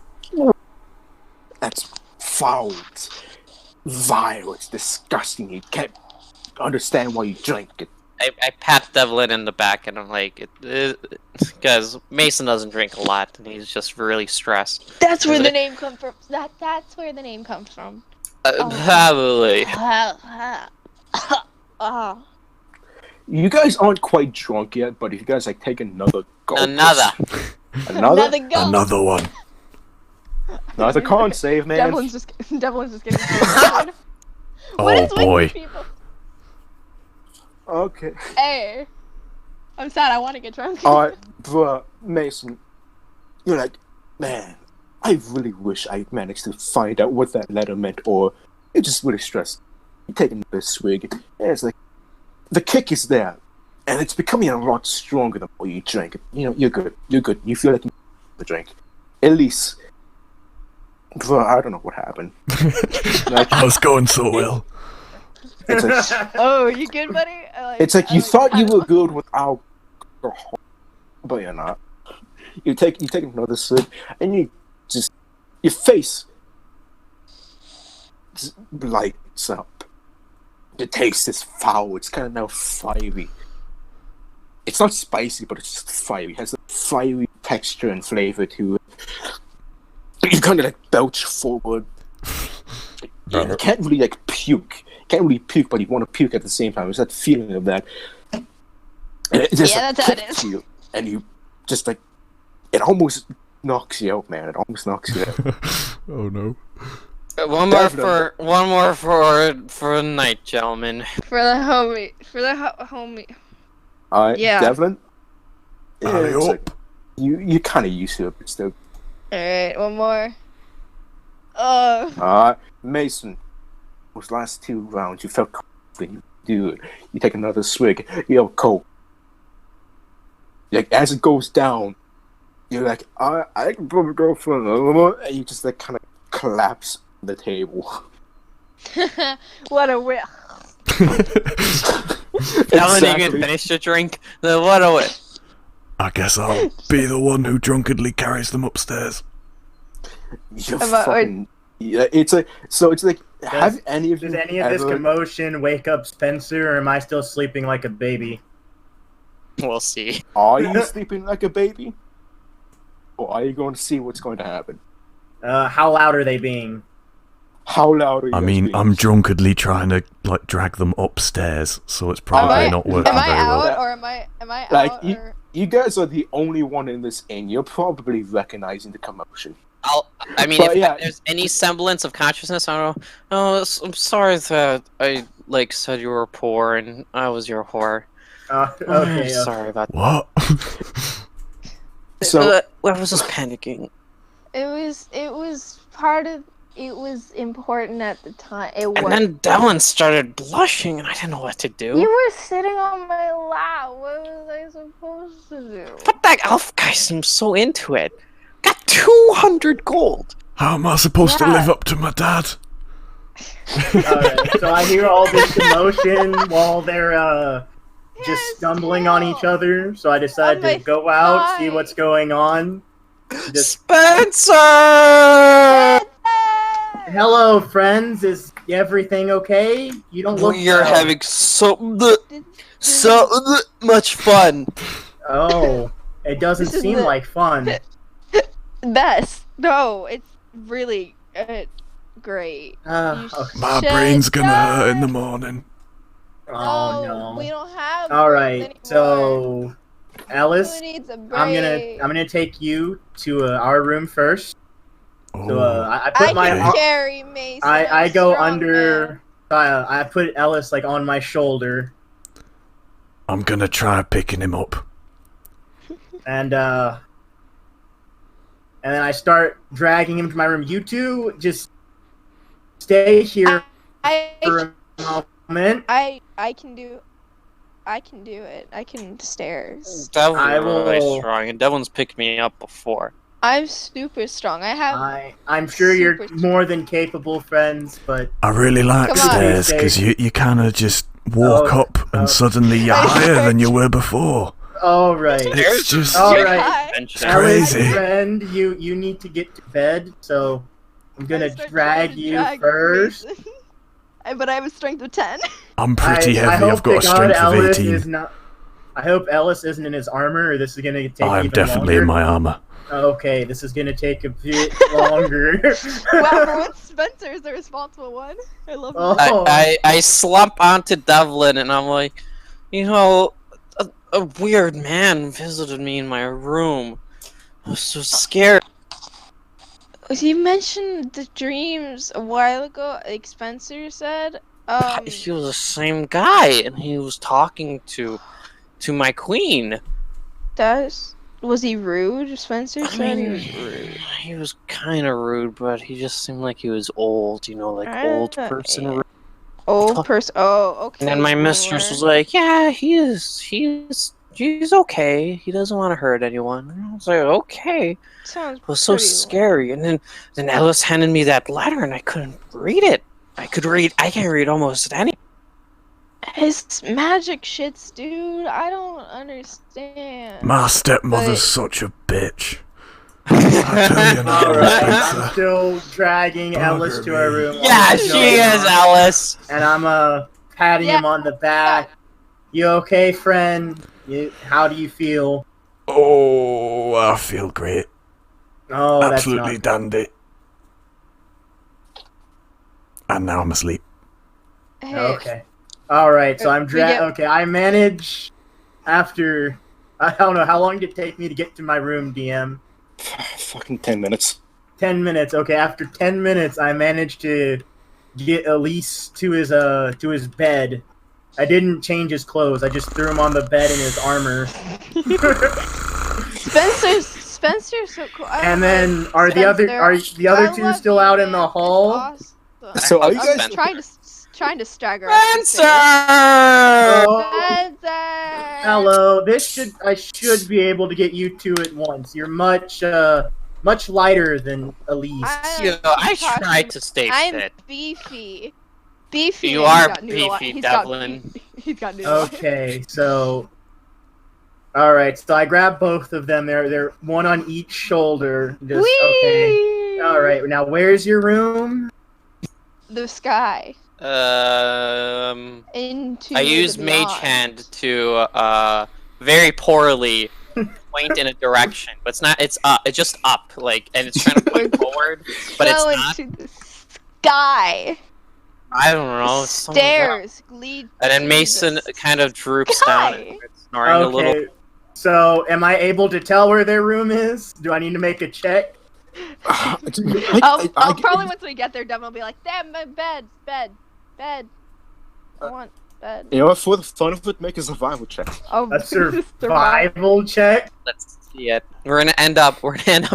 that's foul. It's vile. It's disgusting. You can't understand why you drank it. I pat Devlin in the back and I'm like, because Mason doesn't drink a lot and he's just really stressed. That's where Is the it? name comes from. That's where the name comes from. Probably. You guys aren't quite drunk yet, but if you guys like take another gulp, Another go. Another one. another con save, man. Devlin's just getting so Oh What is with boy. you people? Okay. Hey, I'm sad. I want to get drunk. Alright, bruh, Mason, you're like, man, I really wish I managed to find out what that letter meant, or you're just really stressed. You're taking this swig, and it's like, the kick is there, and it's becoming a lot stronger the more you drink. You know, you're good. You feel like you need the drink. Elys, bruh, I don't know what happened. I was going so well. It's like, Oh, you good, buddy? it's like you thought you were good with alcohol, but you're not. You take another sip, and your face just lights up. The taste is foul. It's kind of now fiery. It's not spicy, but it's just fiery. It has a fiery texture and flavor to it. You kind of like belch forward. You can't really like puke. Can't really puke, but you want to puke at the same time. It's that feeling of that. And it just Yeah, like, that's how it kicks is. you, and you just like it almost knocks you out, man. It almost knocks you out. Oh no. One more for the night, gentlemen. For the homie. Alright, Yeah. Devlin? Alley it's up. like, you kind of used to it, but still. Alright, one more. Alright, Mason. Those last 2 rounds, you felt confident. You take another swig. Yo, Cole. Like, as it goes down, you're like, I can probably go for another one. And you just, like, kind of collapse on the table. What a whip. Ellen, you can finish your drink. Then what a way. I guess I'll be the one who drunkenly carries them upstairs. You're About- fucking... Yeah, it's like... So it's like, have any of you Does any of this ever... commotion wake up Spencer, or am I still sleeping like a baby? We'll see. Are you sleeping like a baby? Or are you going to see what's going to happen? How loud are they being? How loud are you I guys mean, being? I'm drunkenly trying to like drag them upstairs, so it's probably not working Am I very out well. or am I Like, out? Or... You guys are the only one in this inn. You're probably recognizing the commotion. I mean, But if yeah. there's any semblance of consciousness, I don't know. Oh, I'm sorry that I said you were poor and I was your whore. Okay. Sorry about that. What? So, I was just panicking. It was part of. It was important at the time. It was. And then Dylan started blushing, and I didn't know what to do. You were sitting on my lap. What was I supposed to do? But that elf guy seems so into it. Got 200 gold. How am I supposed to Yeah. live up to my dad? Alright, so I hear all this commotion while they're just Yes, stumbling on each other. So I decide On my to go out, see thigh. what's going on. Just, Spencer! hello, friends. Is everything okay? You don't look. We are well. having so much fun. Oh, it doesn't This is seem the- like fun. Best. No, it's really great. You Okay. My shut brain's gonna hurt in the down. morning. Oh No, we no. don't have. All brains right, anymore. so Elys, Who needs a I'm brain? gonna take you to our room first. So Oh, I I put my can carry Mason. I I'm go strong under. I put Elys like on my shoulder, I'm gonna try picking him up. and then I start dragging him to my room. You two just stay here for a moment. I can do. I can do it. I can stairs. Devlin's I really will- strong, and Devlin's picked me up before. I'm super strong. I have. I'm sure you're Super- more than capable friends, but I really like Come on. stairs because you kind of just walk Oh, up and oh. suddenly you're I higher heard than you were before. all right. It's just All You're right. high. Adventure. Crazy. Elys, friend, you need to get to bed, so I'm gonna I start drag trying to you drag first. Mason. But I have a strength of 10. I'm pretty I heavy. hope I've got a to God strength of Elys 18. is not. I hope Elys isn't in his armor, or this is gonna take I'm even definitely longer. in my armor. Okay, this is gonna take a bit longer. Wow, for once Spencer is the responsible one. I love Oh. that. I slump onto Devlin, and I'm like, you know, a weird man visited me in my room. I was so scared. You mentioned the dreams a while ago, like Spencer said. He was the same guy, and he was talking to my queen. Was he rude? Spencer I said he mean, was rude. he was kind of rude, but he just seemed like he was old, you know, like old person Yeah. rude. Old person. Oh, okay. And then my mistress sure. was like, "Yeah, he's okay. He doesn't want to hurt anyone." And I was like, "Okay." Sounds It was so pretty scary. And then Ellis handed me that letter, and I couldn't read it. I can read almost any. It's magic shits, dude. I don't understand. My stepmother's But- such a bitch. I tell you now, Alright, I'm Spencer. still dragging Ellis to our room. while Yeah, this is she going is, on. Alice. And I'm patting him on the back. You okay, friend? How do you feel? Oh, I feel great. Oh, that's Absolutely not. dandy. And now I'm asleep. Hey, Okay. Alright, so I'm We get- Okay, I manage after. I don't know, how long did it take me to get to my room, DM? Fucking 10 minutes. 10 minutes. Okay, after 10 minutes, I managed to get Elys to his bed. I didn't change his clothes. I just threw him on the bed in his armor. Spencer's so cool. And then are the other two still out in the hall? Awesome. So are you I'm guys? trying to stagger. Spencer! Oh, hello. I should be able to get you two at once. You're much lighter than Elys. I tried to stay I'm fit. beefy. You are beefy, Devlin. He's got noodle. Okay, so all right. So I grabbed both of them. They're one on each shoulder. Just okay. All right. Now, where's your room? The sky. I use Mage Hand to very poorly point in a direction, but it's not. It's up. It's just up, like, and it's trying to point forward, but it's not. Into the sky. I don't know. Stairs lead. And then Mason kind of droops down and starts snoring a little. Okay. So, am I able to tell where their room is? Do I need to make a check? I'll probably once we get there, Devin will be like, "Damn, my bed. I want bed." You know what? For the fun of it, make a survival check. Oh, A survival check? Let's see it. We're gonna end up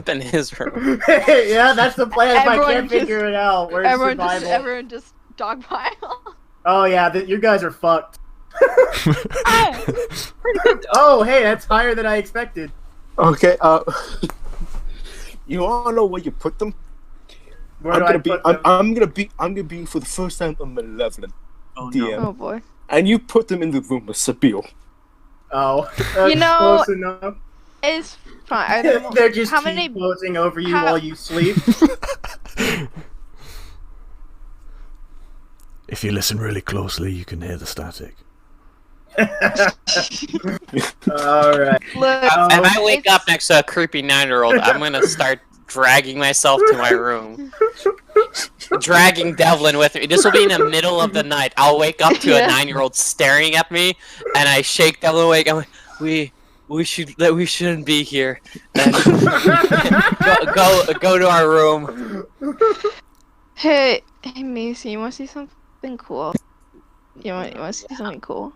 in his room. Yeah, that's the plan. If I Everyone can't figure it out, where's survival? Everyone just dogpile. Oh yeah, you guys are fucked. Oh, hey, that's higher than I expected. Okay. You all know where you put them. I'm gonna be for the first time a malevolent DM. Oh boy. And you put them in the room with Sabil. Oh, You know, close enough. It's fine. They're just how many? closing over you while you sleep. If you listen really closely, you can hear the static. Alright. Look, If I wake up next to a creepy 9-year-old, I'm gonna start dragging myself to my room. Dragging Devlin with me. This will be in the middle of the night. I'll wake up to a 9-year-old staring at me, and I shake Devlin awake. I'm like, we shouldn't be here. And go to our room. Hey, Macy, you want to see something cool? You want to see something cool?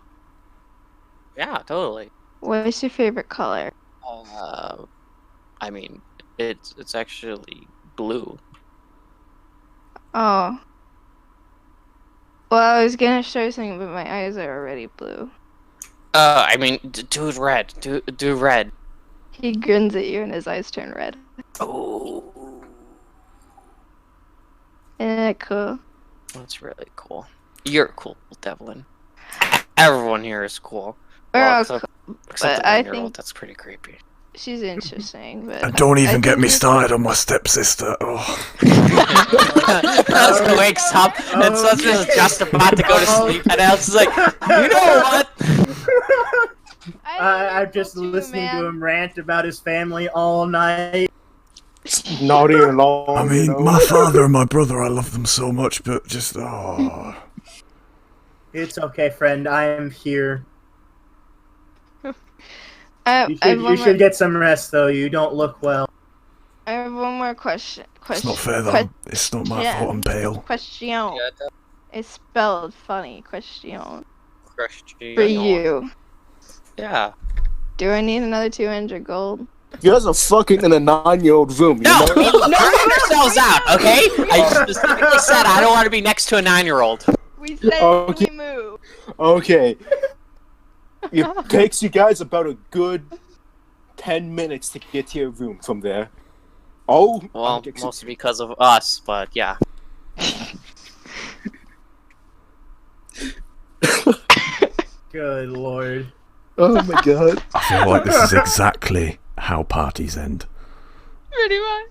Yeah, totally. What's your favorite color? I mean, it's actually blue. Oh. Well, I was gonna show you something, but my eyes are already blue. I mean, do it red. Do red. He grins at you and his eyes turn red. Oh, Isn't that cool? that's really cool. You're cool, Devlin. Everyone here is cool. We're all except, cool, except but the I 9-year-old. think That's pretty creepy. she's interesting, but... And don't even I get think me she's- started on my stepsister. Oh. Elsa wakes up and Spencer's just about to go to sleep, and Elsa's like, you know what? I'm just listening to him rant about his family all night. Naughty and long. I mean, you know? my father and my brother, I love them so much, but just, oh. It's okay, friend. I am here. You should get some rest, though. You don't look well. I have one more question. It's not fair, though. It's not my fault I'm pale. Question. It's spelled funny. Question. Christian. For you. Yeah. Do I need another 200 gold? You guys are fucking in a 9-year-old room. You No, know? we burn ourselves out, okay? I specifically said I don't want to be next to a 9-year-old. We said Okay. we move. Okay. It takes you guys about a good 10 minutes to get to your room from there. Oh, Well, mostly because of us, but yeah. Good lord. oh my god. I feel like this is exactly how parties end. Pretty much.